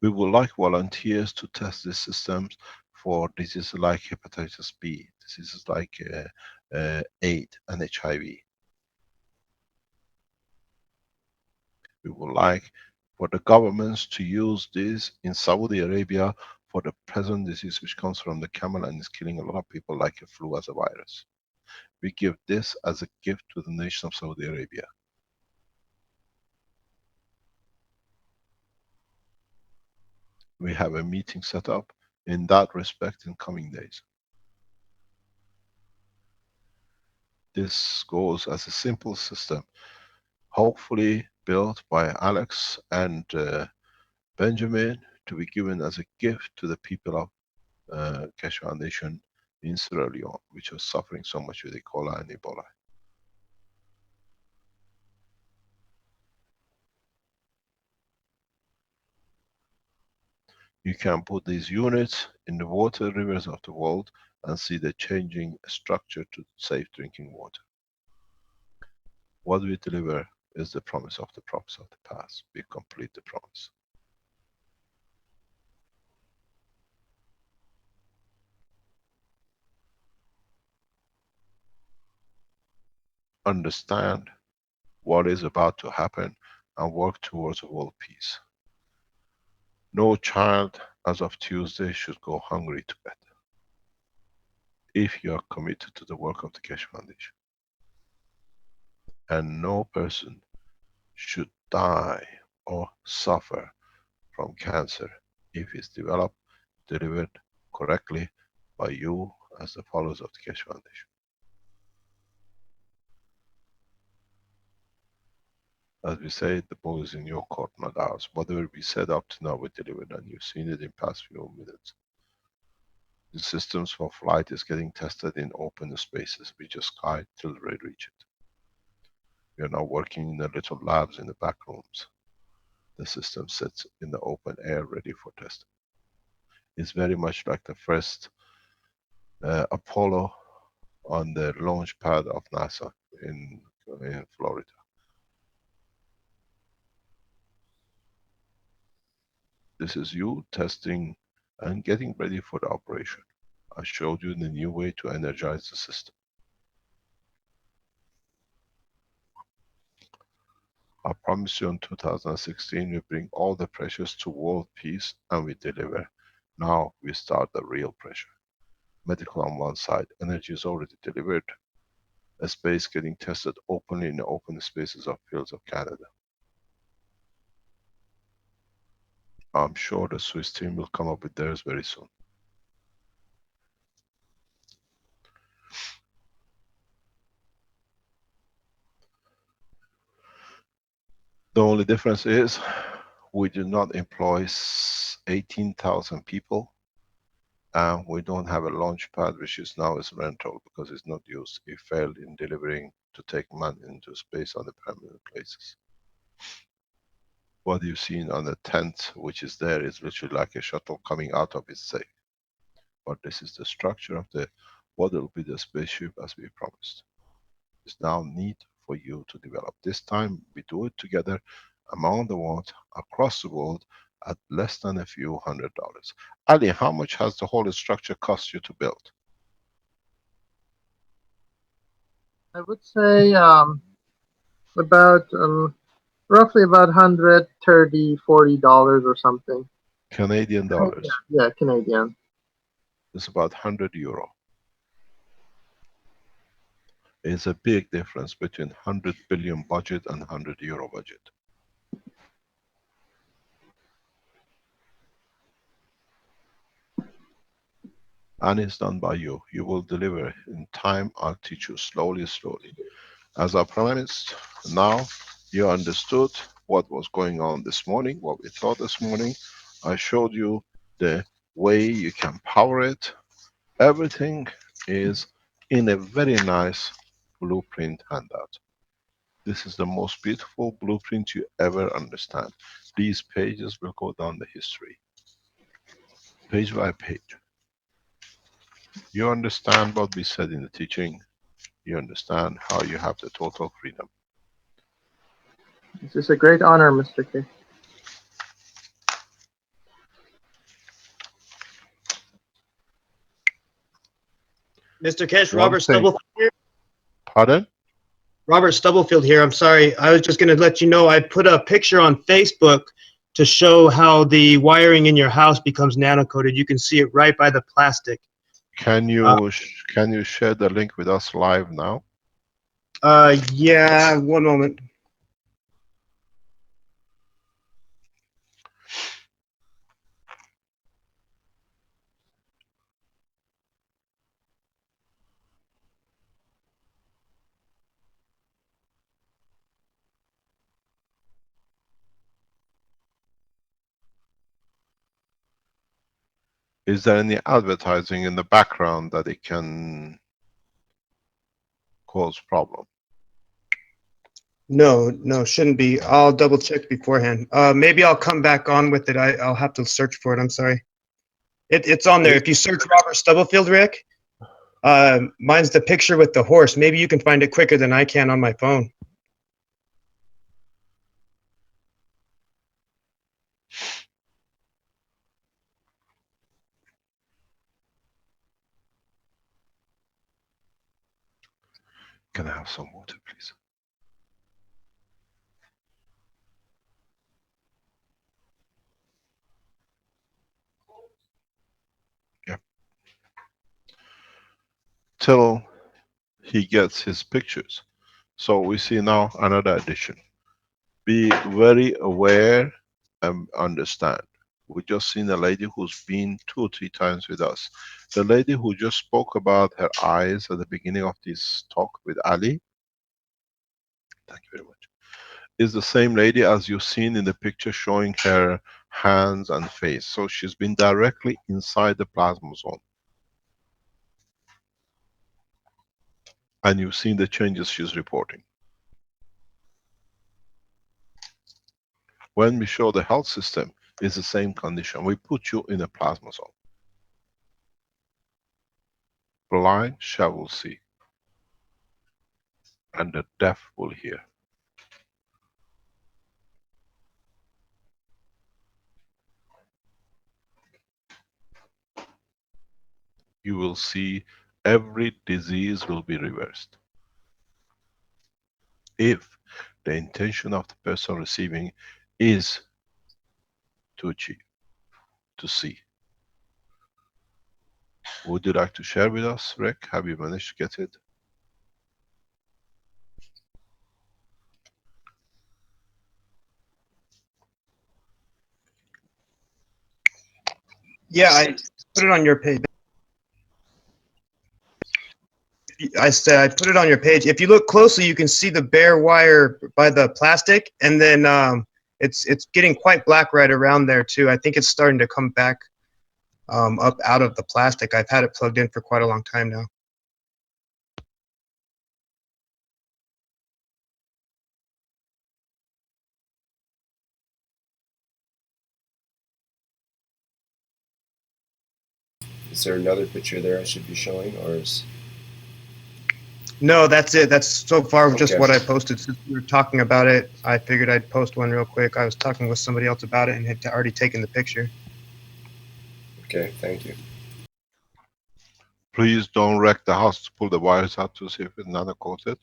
We would like volunteers to test these systems for diseases like hepatitis B, diseases like AIDS and HIV. We would like for the governments to use this in Saudi Arabia for the present disease which comes from the camel and is killing a lot of people like a flu as a virus. We give this as a gift to the nation of Saudi Arabia. We have a meeting set up in that respect in coming days. This goes as a simple system, hopefully built by Alex and Benjamin, to be given as a gift to the people of Keshe Foundation in Sierra Leone, which are suffering so much with Ebola and Ebola. You can put these units in the water rivers of the world and see the changing structure to safe drinking water. What we deliver is the promise of the prophets of the past. We complete the promise. Understand what is about to happen and work towards a world peace. No child as of Tuesday should go hungry to bed, if you are committed to the work of the Keshe Foundation. And no person should die or suffer from cancer if it's developed, delivered correctly by you as the followers of the Keshe Foundation. As we say, the ball is in your court, not ours. Whatever we said up to now, we delivered, and you've seen it in past few minutes. The systems for flight is getting tested in open spaces. We just guide till we reach it. We are now working in the little labs in the back rooms. The system sits in the open air ready for testing. It's very much like the first Apollo on the launch pad of NASA in Florida. This is you testing and getting ready for the operation. I showed you the new way to energize the system. I promised you in 2016 we bring all the pressures to world peace, and we deliver. Now we start the real pressure. Medical on one side, energy is already delivered. A space getting tested openly in the open spaces of fields of Canada. I'm sure the Swiss team will come up with theirs very soon. The only difference is we do not employ 18,000 people, and we don't have a launch pad, which is now is rental because it's not used. It failed in delivering to take man into space on the permanent places. What you've seen on the tent, which is there, is literally like a shuttle coming out of its safe. But this is the structure of the what will be the spaceship as we promised. It's now need for you to develop. This time we do it together among the world, across the world, at less than a few $100s. Ali, how much has the whole structure cost you to build? I would say about roughly about 130, $40 or something. Canadian dollars. Yeah, Canadian. It's about €100. It's a big difference between 100 billion budget and €100 budget. And it's done by you. You will deliver in time. I'll teach you slowly, slowly. As I promised, now you understood what was going on this morning, what we thought this morning. I showed you the way you can power it. Everything is in a very nice blueprint handout. This is the most beautiful blueprint you ever understand. These pages will go down the history, page by page. You understand what we said in the teaching. You understand how you have the total freedom. This is a great honor, Mr. K. Mr. Keshe, One Robert thing, Stubblefield here. pardon? Robert Stubblefield here. I'm sorry. I was just going to let you know I put a picture on Facebook to show how the wiring in your house becomes nano-coated. You can see it right by the plastic. Can you share the link with us live now? Yeah, one moment. Is there any advertising in the background that it can cause problem? No, shouldn't be. I'll double check beforehand. Maybe I'll come back on with it. I'll have to search for it. I'm sorry. It's on there. If you search Robert Stubblefield, Rick, mine's the picture with the horse. Maybe you can find it quicker than I can on my phone. Can I have some water, please? Yeah. Till he gets his pictures. So we see now another addition. Be very aware and understand. We just seen a lady who's been 2 or 3 times with us. The lady who just spoke about her eyes at the beginning of this talk with Ali, thank you very much, is the same lady as you've seen in the picture showing her hands and face. So she's been directly inside the plasma zone. And you've seen the changes she's reporting. When we show the health system, it's the same condition. We put you in a plasma zone. Blind shall see, and the deaf will hear. You will see every disease will be reversed. If the intention of the person receiving is to achieve, to see. Would you like to share with us, Rick? Have you managed to get it? Yeah, I put it on your page. I said I put it on your page. If you look closely, you can see the bare wire by the plastic, and then it's getting quite black right around there too. I think it's starting to come back up out of the plastic. I've had it plugged in for quite a long time now. Is there another picture there I should be showing, or is? No, that's it. That's so far just Okay. what I posted. Since we were talking about it, I figured I'd post one real quick. I was talking with somebody else about it and had already taken the picture. Okay, thank you. Please don't wreck the house to pull the wires out to see if it's nano coated.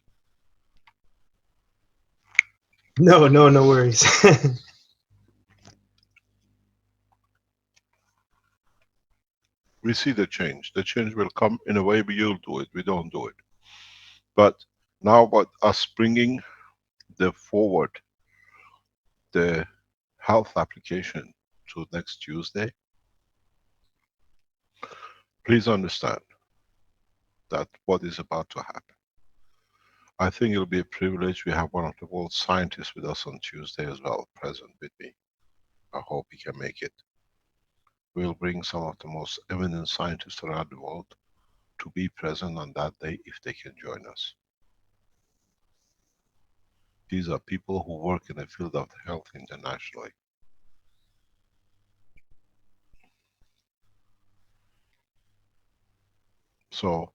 No, no worries. We see the change. The change will come in a way you'll do it. We don't do it. But now about us bringing the forward, the health application to next Tuesday, please understand that what is about to happen. I think it'll be a privilege. We have one of the world's scientists with us on Tuesday as well, present with me. I hope he can make it. We'll bring some of the most eminent scientists around the world to be present on that day if they can join us. These are people who work in the field of health internationally. So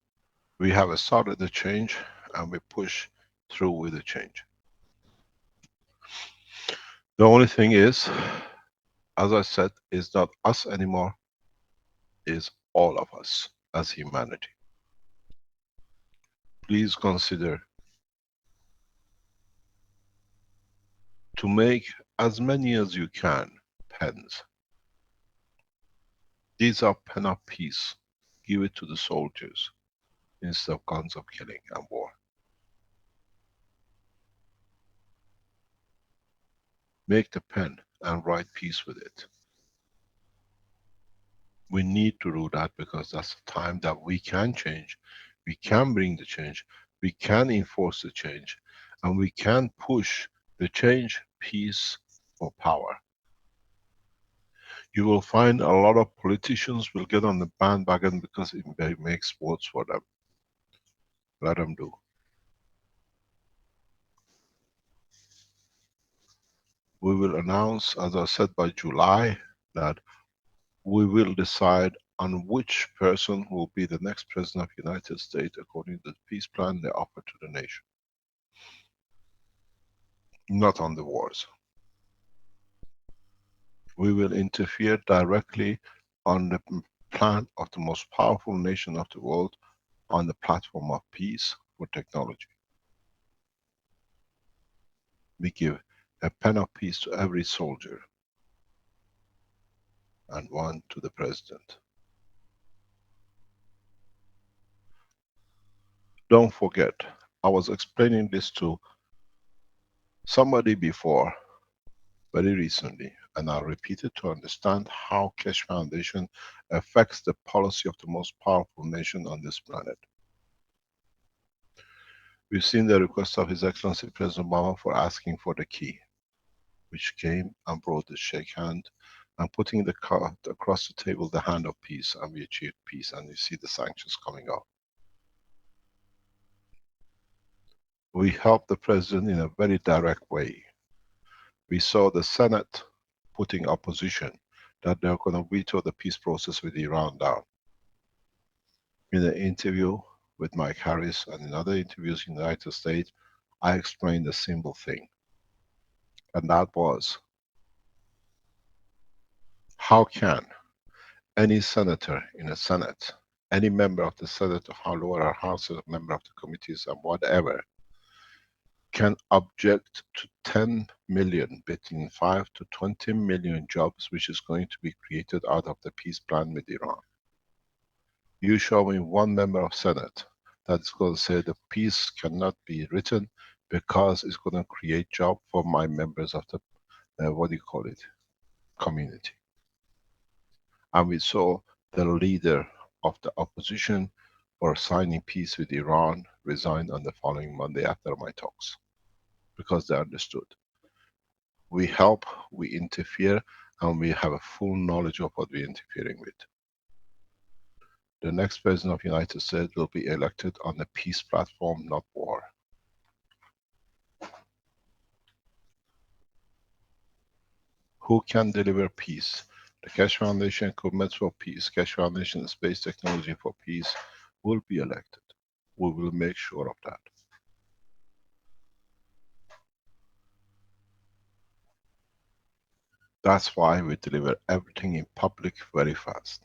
we have started the change and we push through with the change. The only thing is, as I said, it's not us anymore, it's all of us as humanity. Please consider to make as many as you can pens. These are pen of peace. Give it to the soldiers instead of guns of killing and war. Make the pen and write peace with it. We need to do that because that's the time that we can change. We can bring the change. We can enforce the change. And we can push the change, peace, or power. You will find a lot of politicians will get on the bandwagon because it makes votes for them. Let them do. We will announce, as I said, by July, that we will decide on which person will be the next president of the United States according to the peace plan they offer to the nation. Not on the wars. We will interfere directly on the plan of the most powerful nation of the world on the platform of peace for technology. We give a pen of peace to every soldier and one to the president. Don't forget, I was explaining this to somebody before, very recently, and I'll repeat it to understand how Keshe Foundation affects the policy of the most powerful nation on this planet. We've seen the request of His Excellency President Obama for asking for the key, which came and brought the shake hand and putting the card across the table, the hand of peace, and we achieved peace, and you see the sanctions coming out. We helped the President in a very direct way. We saw the Senate putting opposition that they're going to veto the peace process with Iran down. In an interview with Mike Harris and in other interviews in the United States, I explained a simple thing. And that was, how can any senator in the Senate, any member of the Senate or lower house, a member of the committees and whatever, can object to 10 million, between 5 to 20 million jobs which is going to be created out of the peace plan with Iran. You show me one member of Senate that's going to say the peace cannot be written because it's going to create job for my members of the, what do you call it, community. And we saw the leader of the opposition for signing peace with Iran resigned on the following Monday after my talks, because they understood. We help, we interfere, and we have a full knowledge of what we're interfering with. The next president of the United States will be elected on a peace platform, not war. Who can deliver peace? The Keshe Foundation Commits for Peace, Keshe Foundation Space Technology for Peace will be elected. We will make sure of that. That's why we deliver everything in public very fast.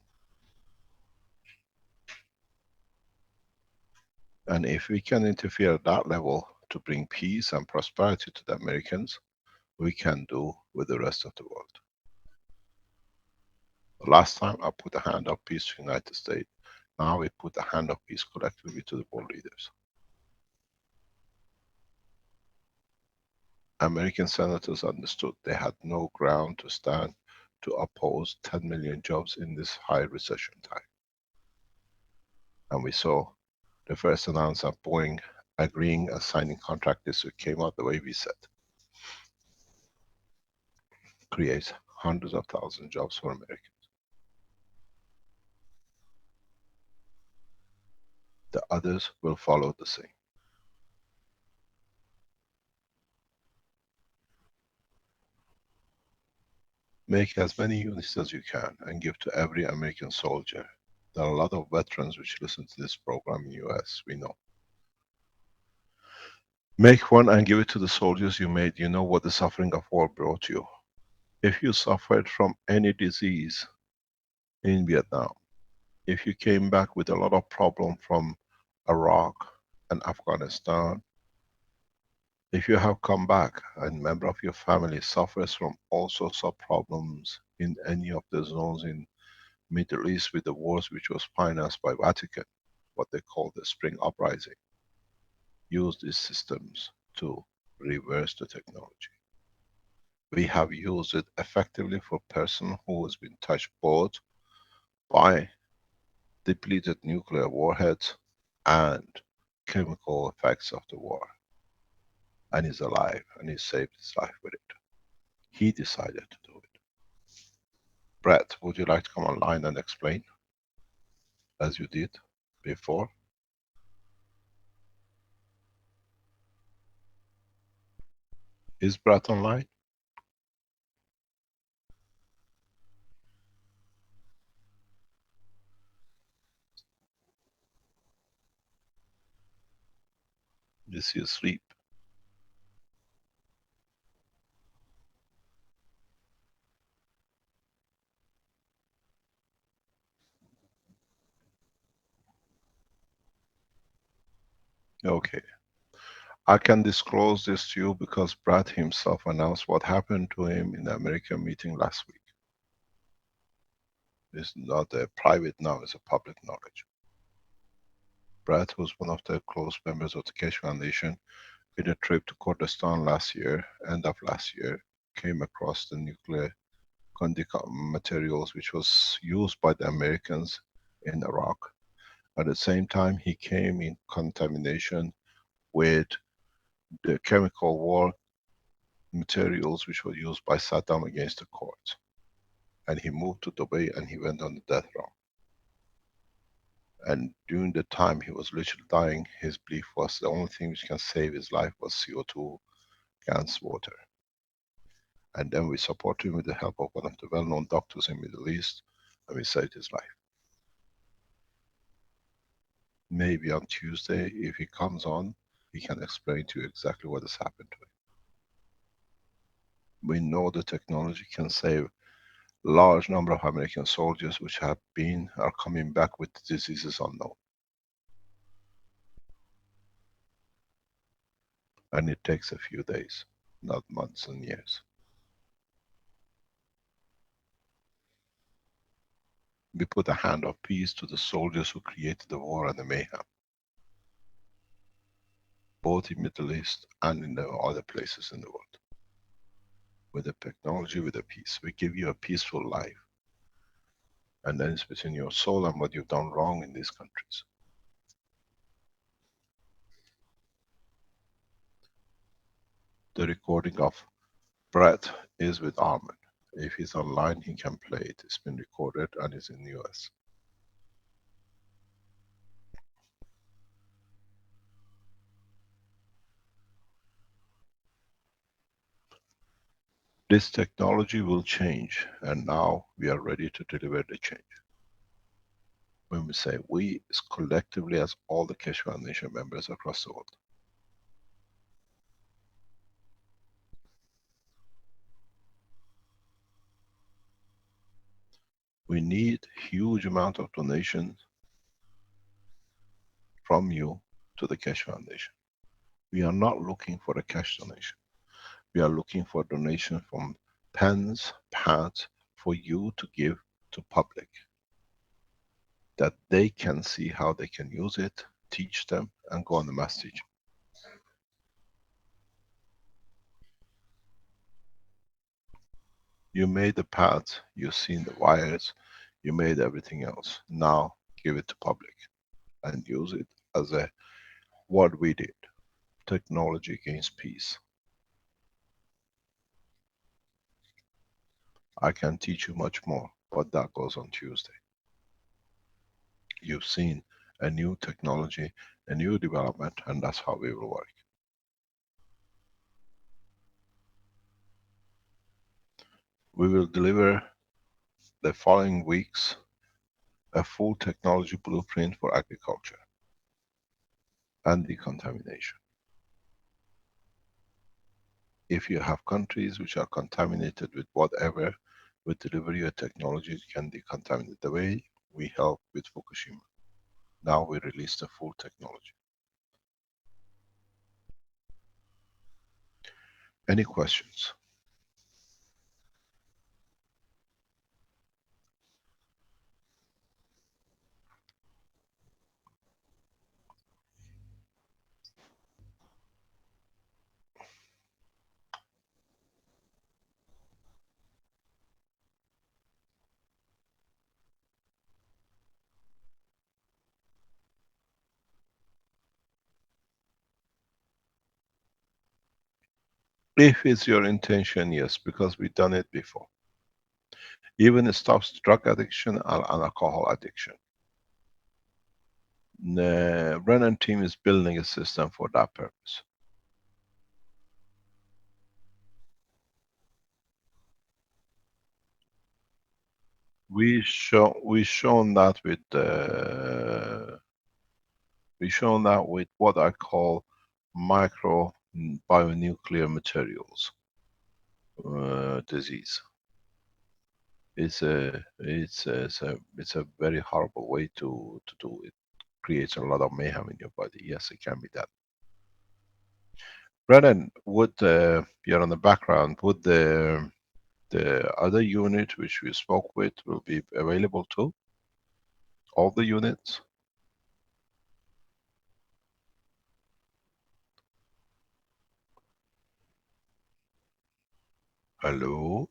And if we can interfere at that level to bring peace and prosperity to the Americans, we can do with the rest of the world. The last time I put a hand of peace to the United States, now we put a hand of peace collectively to the world leaders. American senators understood they had no ground to stand to oppose 10 million jobs in this high recession time. And we saw the first announcement of Boeing agreeing and signing contract this week came out the way we said. Creates hundreds of thousands of jobs for Americans. The others will follow the same. Make as many units as you can and give to every American soldier. There are a lot of veterans which listen to this program in the US, we know. Make one and give it to the soldiers you made. You know what the suffering of war brought you. If you suffered from any disease in Vietnam, if you came back with a lot of problem from Iraq and Afghanistan, if you have come back and a member of your family suffers from all sorts of problems in any of the zones in Middle East with the wars which was financed by Vatican, what they call the Spring Uprising, use these systems to reverse the technology. We have used it effectively for a person who has been touched both by depleted nuclear warheads and chemical effects of the war. And he's alive and he saved his life with it. He decided to do it. Brett, would you like to come online and explain as you did before? Is Brett online? Is he asleep? Okay. I can disclose this to you because Brad himself announced what happened to him in the American meeting last week. It's not a private now, it's a public knowledge. Brad was one of the close members of the Keshe Foundation in a trip to Kurdistan last year, end of last year, came across the nuclear materials which was used by the Americans in Iraq. At the same time, he came in contamination with the chemical war materials which were used by Saddam against the Kurds. And he moved to Dubai and he went on the death row. And during the time he was literally dying, his belief was the only thing which can save his life was CO2 gas water. And then we supported him with the help of one of the well-known doctors in Middle East, and we saved his life. Maybe on Tuesday, if he comes on, he can explain to you exactly what has happened to him. We know the technology can save large number of American soldiers which have been, are coming back with diseases unknown. And it takes a few days, not months and years. We put a hand of peace to the soldiers who created the war and the mayhem, both in Middle East and in the other places in the world. With the technology, with the peace. We give you a peaceful life. And then it's between your soul and what you've done wrong in these countries. The recording of Brett is with Armin. If he's online, he can play it. It's been recorded and it's in the US. This technology will change, and now we are ready to deliver the change. When we say we, it's collectively as all the Keshe Foundation members across the world. We need huge amount of donations from you to the Keshe Foundation. We are not looking for a cash donation. We are looking for donation from pens, pads, for you to give to public, that they can see how they can use it, teach them, and go on the mass teaching. You made the pads, you've seen the wires, you made everything else. Now give it to public and use it as a, what we did, technology against peace. I can teach you much more, but that goes on Tuesday. You've seen a new technology, a new development, and that's how we will work. We will deliver the following weeks a full technology blueprint for agriculture and decontamination. If you have countries which are contaminated with whatever, we deliver you a technology that can decontaminate, the way we help with Fukushima. Now we release the full technology. Any questions? If it's your intention, yes, because we've done it before. Even it stops drug addiction and alcohol addiction. The Brennan team is building a system for that purpose. We've shown that with what I call micro bionuclear materials disease. It's a very horrible way to do it. Creates a lot of mayhem in your body. Yes, it can be that. Brennan, would you're on the background, would the other unit which we spoke with will be available too? All the units? Hello?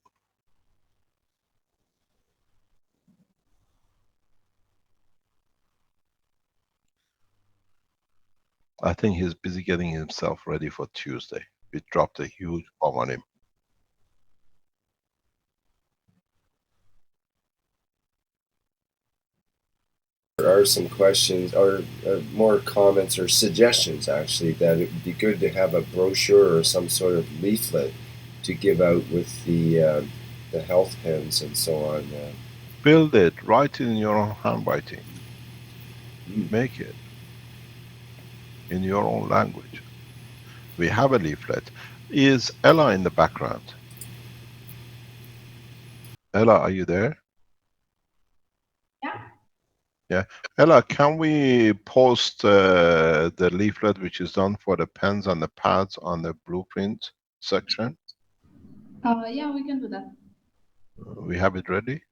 I think he's busy getting himself ready for Tuesday. We dropped a huge bomb on him. There are some questions or more comments or suggestions actually that it would be good to have a brochure or some sort of leaflet to give out with the health pens and so on. Build it, write it in your own handwriting. Make it in your own language. We have a leaflet. Is Ella in the background? Ella, are you there? Yeah. Yeah. Ella, can we post the leaflet which is done for the pens and the pads on the blueprint section? Yeah, we can do that. We have it ready?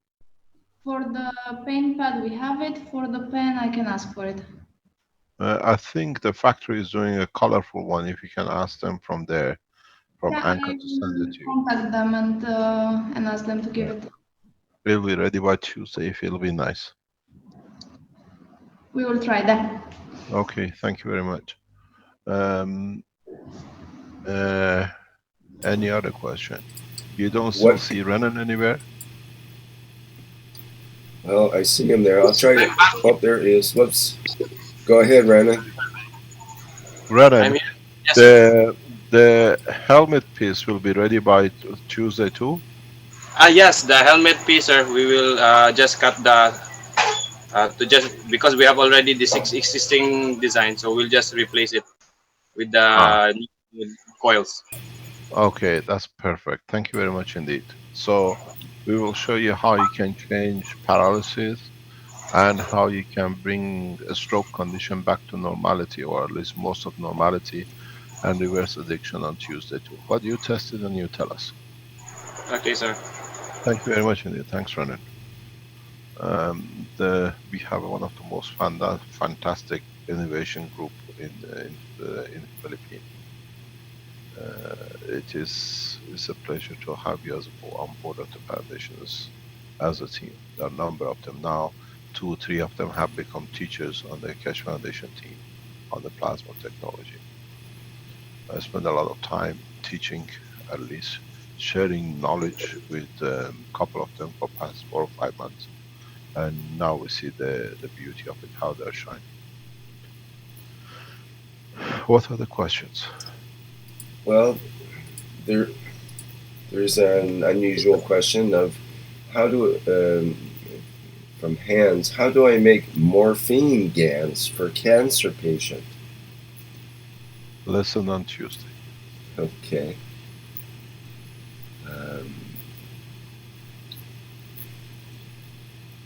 For the pen pad, we have it. For the pen, I can ask for it. I think the factory is doing a colorful one. If you can ask them from there, from Yeah, Anchor I to send it will to you. contact them and ask them to give it. It'll be ready by Tuesday if it'll be nice. We will try that. Okay, thank you very much. Um, uh, any other question? You don't still What? see Renan anywhere? Well, I see him there. I'll try to. Oh, there he is. Whoops. Go ahead, Rana. I'm Renan, here. Yes, sir. the helmet piece will be ready by Tuesday too? Yes, the helmet piece, sir. We will just cut the to just because we have already the six existing design, so we'll just replace it with Ah, the new coils. okay, that's perfect. Thank you very much indeed. So we will show you how you can change paralysis and how you can bring a stroke condition back to normality, or at least most of normality, and reverse addiction on Tuesday too. But you test it and you tell us. Okay, sir. Thank you very much indeed. Thanks, Renan. We have one of the most fantastic innovation group in Philippines. It's a pleasure to have you as on board of the foundations as a team. There are a number of them now. 2 or 3 of them have become teachers on the Keshe Foundation team on the plasma technology. I spend a lot of time teaching, at least sharing knowledge with a couple of them for past 4 or 5 months, and now we see the beauty of it, how they're shining. What are the questions? Well, there there's an unusual question of how do from Hans. How do I make morphine gans for cancer patient? Lesson on Tuesday. Okay. Um,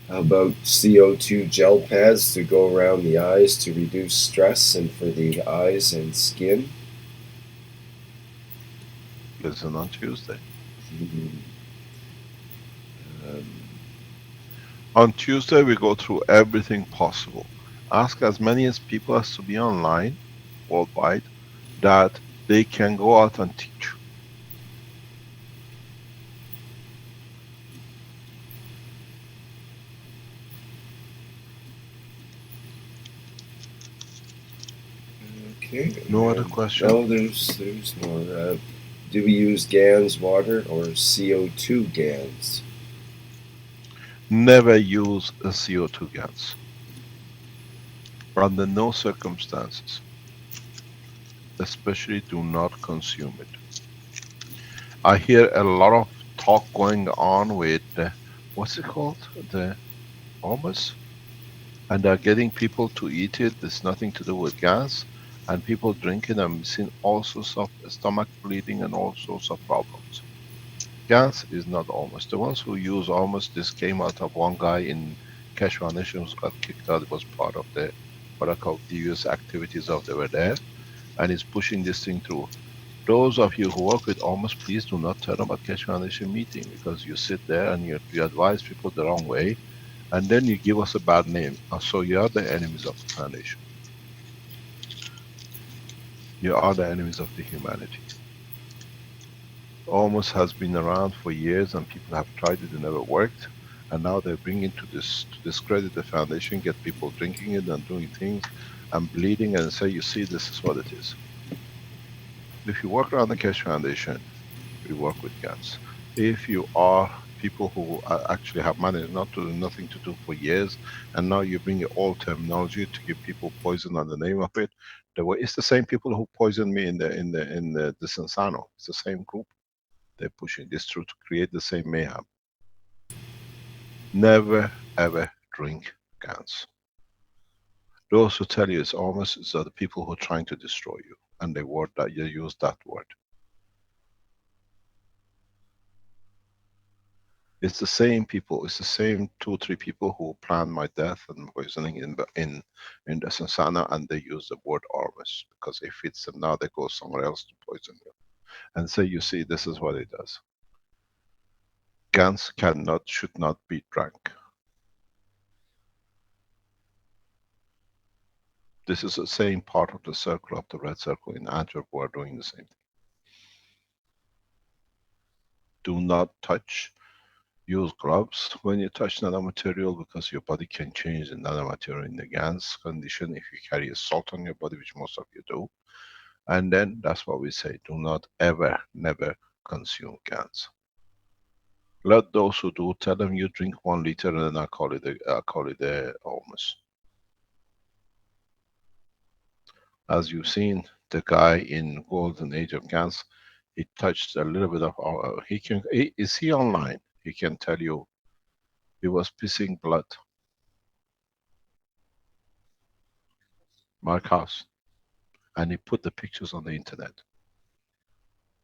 how about CO2 gel pads to go around the eyes to reduce stress and for the eyes and skin? Lesson on Tuesday. Mhm. Um, On Tuesday, we go through everything possible. Ask as many as people as to be online worldwide that they can go out and teach. okay. No other question? No, there's more. Do we use GANs water or CO2 GANs? Never use a CO2 gas. Under no circumstances. Especially do not consume it. I hear a lot of talk going on with what's it called? The hummus? And they're getting people to eat it. There's nothing to do with gas. And people drink it and seeing all sorts of stomach bleeding and all sorts of problems. Gas is not almost. The ones who use almost, this came out of one guy in Keshe Foundation who got kicked out. It was part of the what I call devious activities of they were there, and is pushing this thing through. Those of you who work with almost, please do not turn up at Keshe Foundation meeting, because you sit there and you advise people the wrong way, and then you give us a bad name. So you are the enemies of the foundation. You are the enemies of the humanity. Almost has been around for years and people have tried it, it never worked. And now they're bringing to this to discredit the foundation, get people drinking it and doing things and bleeding, and say, you see, this is what it is. If you work around the Keshe Foundation, we work with GANs. If you are people who actually have managed not to do nothing to do for years, and now you bring all terminology to give people poison on the name of it, the way it's the same people who poisoned me in the Sensano. It's the same group. They're pushing this through to create the same mayhem. Never ever drink GANs. Those who tell you it's almost are the people who are trying to destroy you, and they word that you use that word. It's the same people. It's the same 2 or 3 people who planned my death and poisoning in the Sansana, and they use the word Ormus because it fits them. Now they go somewhere else to poison you and say, "You see, this is what it does." Gans cannot, should not be drank. This is the same part of the circle of the red circle in Antwerp who are doing the same thing. Do not touch. Use gloves when you touch nanomaterial, because your body can change the nanomaterial in the GANS condition if you carry a salt on your body, which most of you do. And then that's what we say, do not ever, never consume GANS. Let those who do, tell them you drink 1 liter, and then I call it almost. As you've seen, the guy in golden age of GANS, he touched a little bit of our, is he online? He can tell you he was pissing blood. Mark House. And he put the pictures on the internet.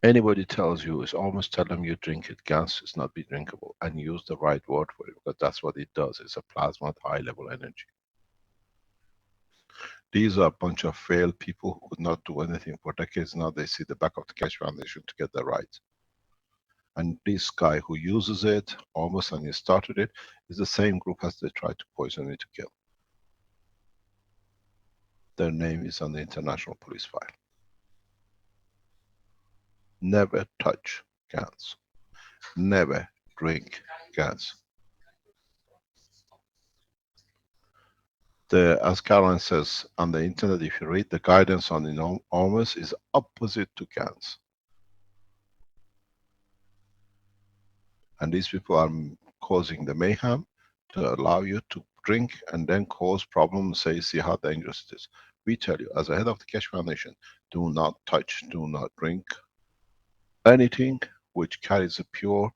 Anybody tells you, it's almost tell them you drink it, GANS is not be drinkable, and use the right word for it, because that's what it does. It's a plasma at high level energy. These are a bunch of failed people who could not do anything for decades. Now they see the back of the Keshe Foundation to get that right. And this guy who uses it, almost, and he started it, is the same group as they tried to poison it to kill. Their name is on the international police file. Never touch GANS. Never drink GANS. As Caroline says, on the internet, if you read the guidance on enormous, is opposite to GANS. And these people are causing the mayhem to allow you to drink and then cause problems, say, see how dangerous it is. We tell you, as a head of the Keshe Foundation, do not touch, do not drink anything which carries a pure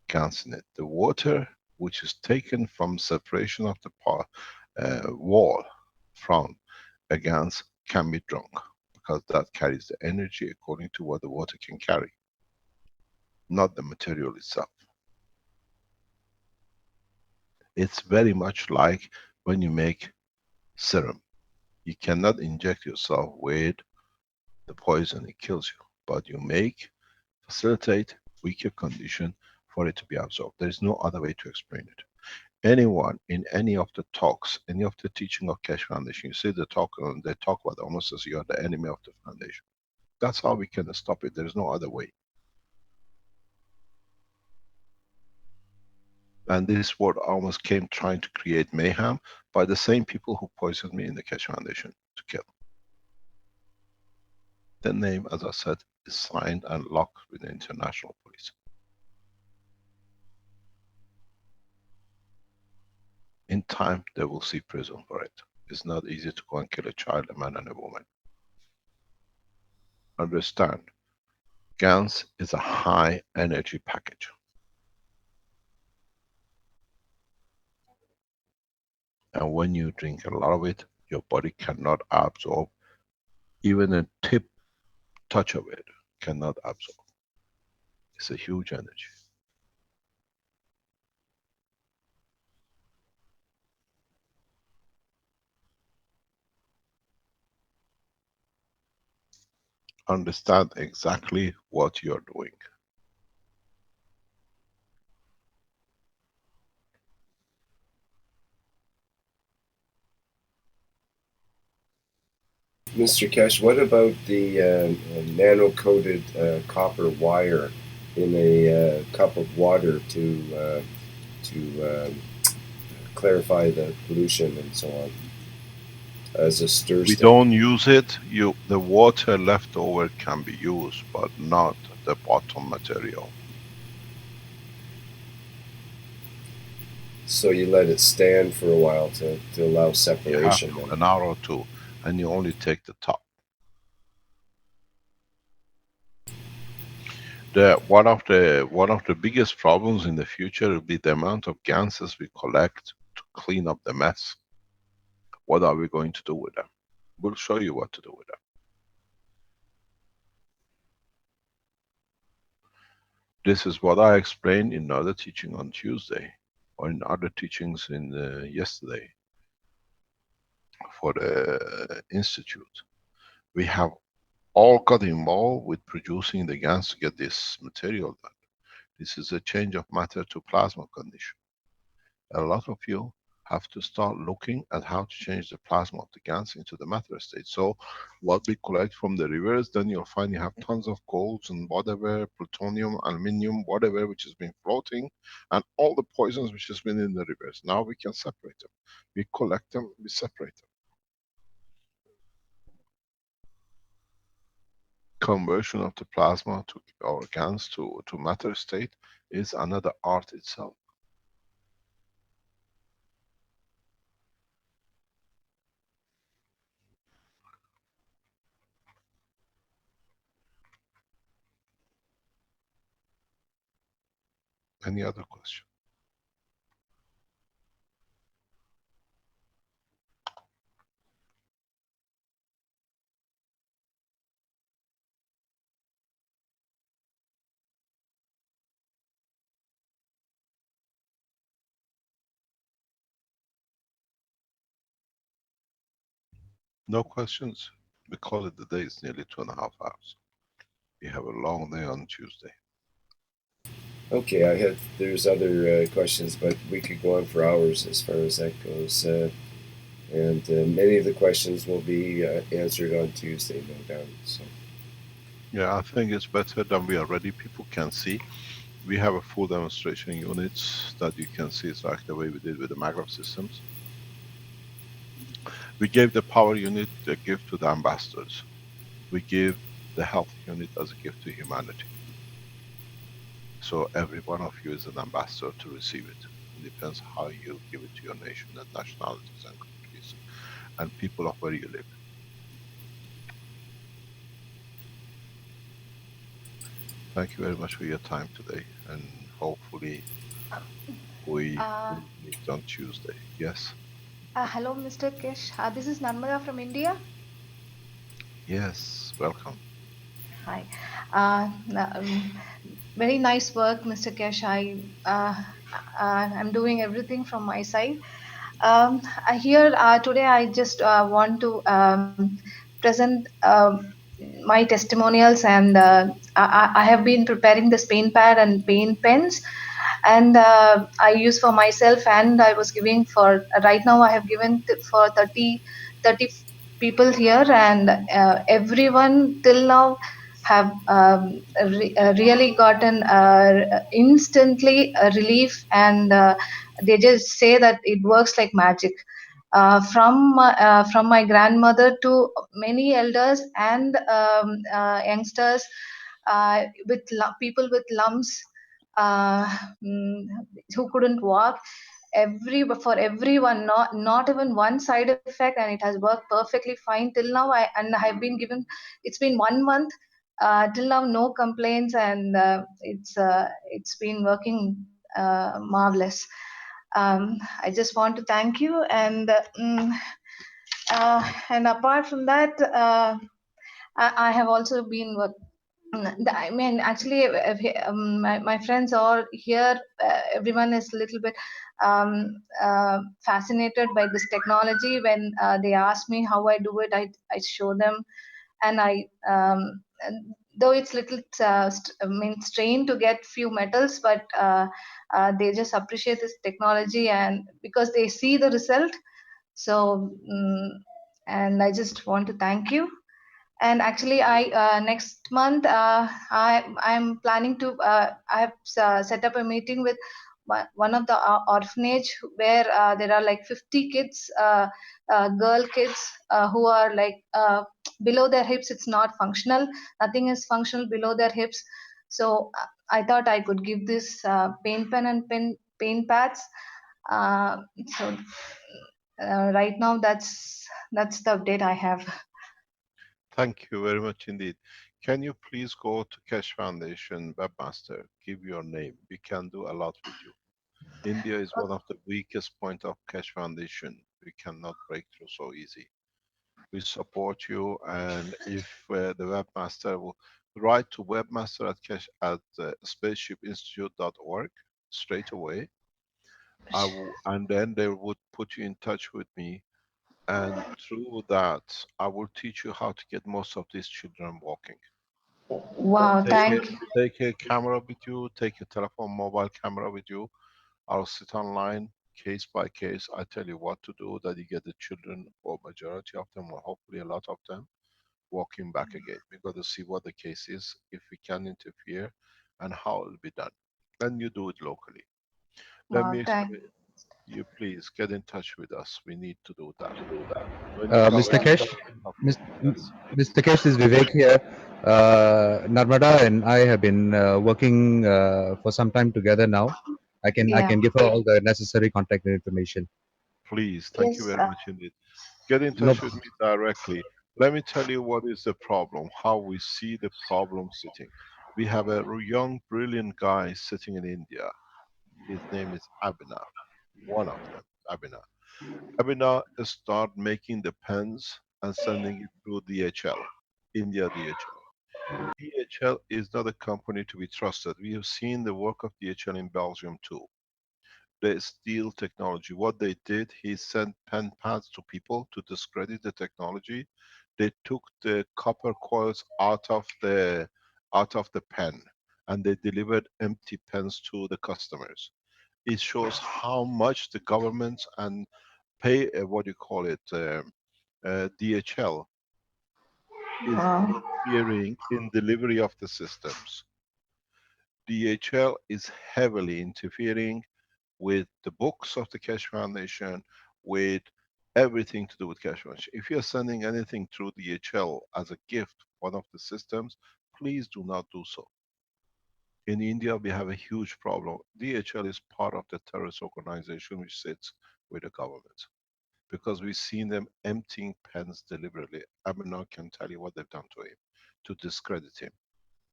GANS in it. The water which is taken from separation of the wall from a GANS can be drunk, because that carries the energy according to what the water can carry, not the material itself. It's very much like when you make serum. You cannot inject yourself with the poison, it kills you. But you facilitate weaker condition for it to be absorbed. There is no other way to explain it. Anyone in any of the talks, any of the teaching of Keshe Foundation, you see the talk, and they talk about almost as you are the enemy of the foundation. That's how we can stop it. There is no other way. And this word almost came trying to create mayhem by the same people who poisoned me in the Keshe Foundation to kill. The name, as I said, is signed and locked with the international police. In time, they will see prison for it. It's not easy to go and kill a child, a man and a woman. Understand, GANS is a high energy package. And when you drink a lot of it, your body cannot absorb. Even a touch of it cannot absorb. It's a huge energy. Understand exactly what you're doing. Mr. Keshe, what about the nano-coated copper wire in a cup of water to clarify the pollution and so on, as a stir We stick? don't use it. The water left over can be used, but not the bottom material. So you let it stand for a while to allow separation. You have an hour or two, and you only take the top. One of the biggest problems in the future will be the amount of ganses we collect to clean up the mess. What are we going to do with them? We'll show you what to do with them. This is what I explained in other teaching on Tuesday, or in other teachings in yesterday for the Institute. We have all got involved with producing the GANs to get this material done. This is a change of matter to plasma condition. A lot of you have to start looking at how to change the plasma of the gans into the matter state. So what we collect from the rivers, then you'll find you have tons of golds and whatever, plutonium, aluminium, whatever, which has been floating, and all the poisons which has been in the rivers. Now we can separate them. We collect them, we separate them. Conversion of the plasma to organs to matter state is another art itself. Any other question? No questions? We call it the day. It's nearly 2.5 hours. We have a long day on Tuesday. Okay, there's other questions, but we could go on for hours as far as that goes. And many of the questions will be answered on Tuesday, no doubt. So. Yeah, I think it's better than we are ready. People can see. We have a full demonstration units that you can see. It's like the way we did with the maglev systems. We gave the power unit a gift to the ambassadors. We give the health unit as a gift to humanity. So every one of you is an ambassador to receive it. It depends how you give it to your nation and nationalities and countries and people of where you live. Thank you very much for your time today, and hopefully we Uh, will meet on Tuesday. Yes? Hello, Mr. Kesh. This is Narmada from India. Yes, welcome. Hi. Very nice work, Mr. Kesh. I'm doing everything from my side. Here today, I just want to present my testimonials, and I have been preparing this paint pad and paint pens, and I use for myself, and I was giving for right now. I have given for 30 people here, and everyone till now have really gotten instantly a relief, and they just say that it works like magic. From my grandmother to many elders and youngsters with people with lumps, uh, mm, who couldn't walk, for everyone, not even one side effect, and it has worked perfectly fine till now. I've been given, it's been 1 month, till now no complaints, and it's been working marvelous. I just want to thank you, and apart from that, I have also been I mean, actually, my friends are here. Everyone is a little bit fascinated by this technology. When they ask me how I do it, I show them, and though it's little I mean, strained to get few metals, but they just appreciate this technology, and because they see the result. So, and I just want to thank you. And actually, I next month, I'm planning to I have set up a meeting with one of the orphanage, where there are like 50 kids, girl kids, who are like below their hips. It's not functional. Nothing is functional below their hips. So I thought I could give this paint pen and paint pads. So right now, that's the update I have. Thank you very much indeed. Can you please go to Keshe Foundation Webmaster, give your name. We can do a lot with you. India is one of the weakest point of Keshe Foundation. We cannot break through so easy. We support you, and if the webmaster will write to webmaster at spaceshipinstitute.org straight away, and then they would put you in touch with me, and through that I will teach you how to get most of these children walking. Wow, thank you. Take a camera with you, take a telephone mobile camera with you. I'll sit online, case by case. I tell you what to do, that you get the children, or majority of them, or hopefully a lot of them, walking back again. We got to see what the case is, if we can interfere, and how it will be done. Then you do it locally. Let me Thank. explain. You please get in touch with us. We need to do that. When you come Mr. in, Kesh, yes. Mr. Kesh, this is Vivek here. Narmada and I have been working for some time together now. I Yeah. can give her all the necessary contact information. Please, thank you Yes. very much indeed. Get in No, touch with me directly. Let me tell you what is the problem, how we see the problem sitting. We have a young, brilliant guy sitting in India. His name is Abhinav. One of them, Abhinav. Abhinav start making the pens and sending it through DHL, India DHL. DHL is not a company to be trusted. We have seen the work of DHL in Belgium too. The steel technology. What they did, he sent pen pads to people to discredit the technology. They took the copper coils out of the pen, and they delivered empty pens to the customers. It shows how much the governments and pay what do you call it, DHL is Wow. interfering in delivery of the systems. DHL is heavily interfering with the books of the Keshe Foundation, with everything to do with Keshe Foundation. If you're sending anything through DHL as a gift, one of the systems, please do not do so. In India, we have a huge problem. DHL is part of the terrorist organization which sits with the government. Because we've seen them emptying pens deliberately. Abhinav can tell you what they've done to him, to discredit him,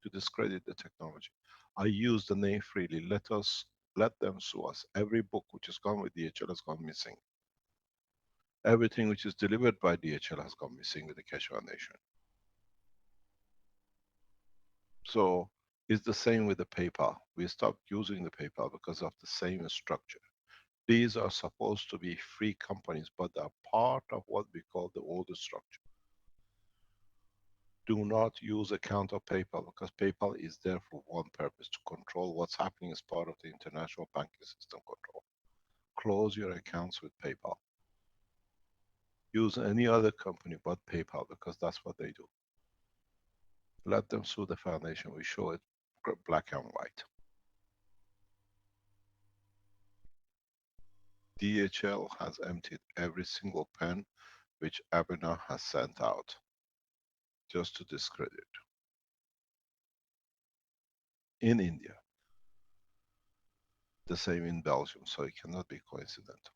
to discredit the technology. I use the name freely. Let them sue us. Every book which has gone with DHL has gone missing. Everything which is delivered by DHL has gone missing with the Keshe Foundation. So it's the same with the PayPal. We stopped using the PayPal because of the same structure. These are supposed to be free companies, but they are part of what we call the older structure. Do not use account of PayPal, because PayPal is there for one purpose, to control what's happening as part of the international banking system control. Close your accounts with PayPal. Use any other company but PayPal, because that's what they do. Let them sue the foundation. We show it black and white. DHL has emptied every single pen which Abhinav has sent out, just to discredit. In India. The same in Belgium, so it cannot be coincidental.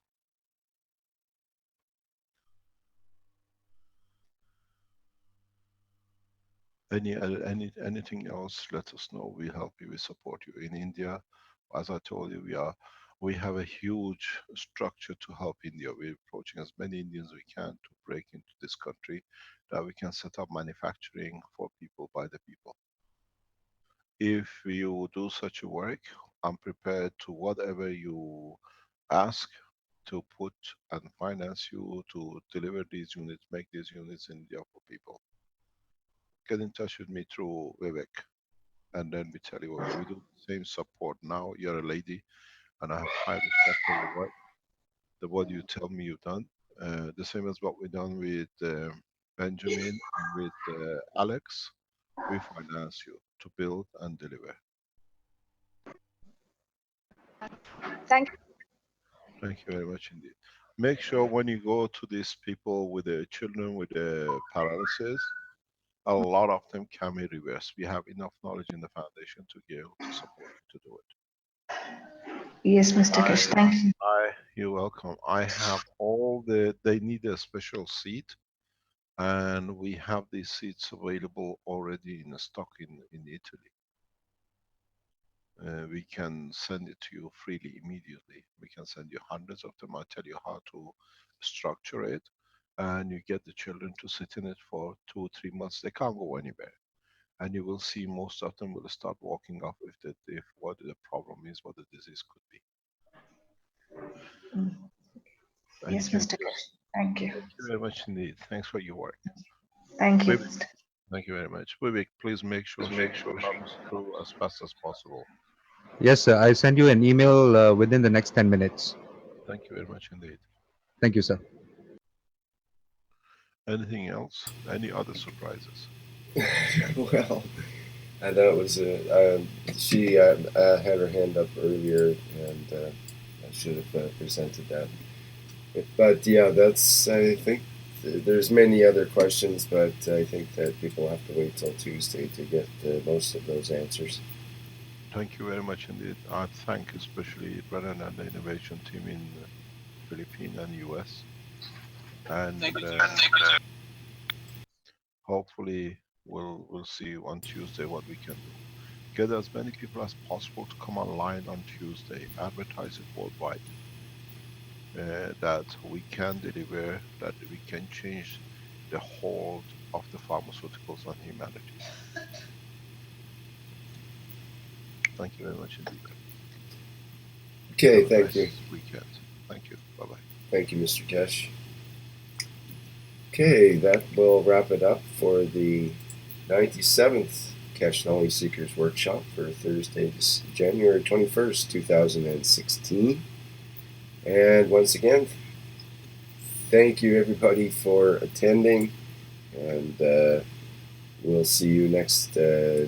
Anything else, let us know. We help you, we support you. In India, as I told you, we have a huge structure to help India. We're approaching as many Indians we can to break into this country, that we can set up manufacturing for people, by the people. If you do such a work, I'm prepared to whatever you ask, to put and finance you to deliver these units, make these units in India for people. Get in touch with me through Vivek, and then we tell you what we do. The same support. Now you're a lady, and I have high respect for your work. What you tell me you've done, the same as what we've done with Benjamin and with Alex. We finance you to build and deliver. Thank you. Thank you very much indeed. Make sure when you go to these people with the children with the paralysis, a lot of them can be reversed. We have enough knowledge in the foundation to be able to support you to do it. Yes, Mr. Kesh, thank you. You're welcome. I have all they need a special seat, and we have these seats available already in stock in Italy. We can send it to you freely immediately. We can send you hundreds of them. I'll tell you how to structure it, and you get the children to sit in it for 2 or 3 months. They can't go anywhere, and you will see most of them will start walking off if what the problem is, what the disease could be. Yes, Mr. Kesh. Thank you. Thank you very much indeed. Thanks for your work. Thank you. Thank you very much. Vivek, please make sure she comes through as fast as possible. yes, sir. I send you an email within the next 10 minutes. Thank you very much indeed. Thank you, sir. Anything else? Any other surprises? Well, that was she had her hand up earlier, and I should have presented that. But yeah, that's, I think there's many other questions, but I think that people have to wait till Tuesday to get most of those answers. Thank you very much indeed. I thank especially Brennan and the innovation team in Philippines and US. And hopefully we'll see on Tuesday what we can do. Get as many people as possible to come online on Tuesday. Advertise it worldwide. That we can deliver, that we can change the hold of the pharmaceuticals on humanity. Thank you very much indeed. Okay, thank you. Weekend. Thank you. Bye-bye. Thank you, Mr. Keshe. Okay, that will wrap it up for the 97th Keshe Knowledge Seekers Workshop for Thursday, January 21st, 2016. And once again, thank you everybody for attending, and we'll see you next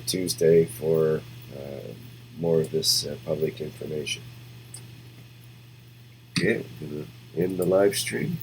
Tuesday for more of this public information. Okay, in the live stream.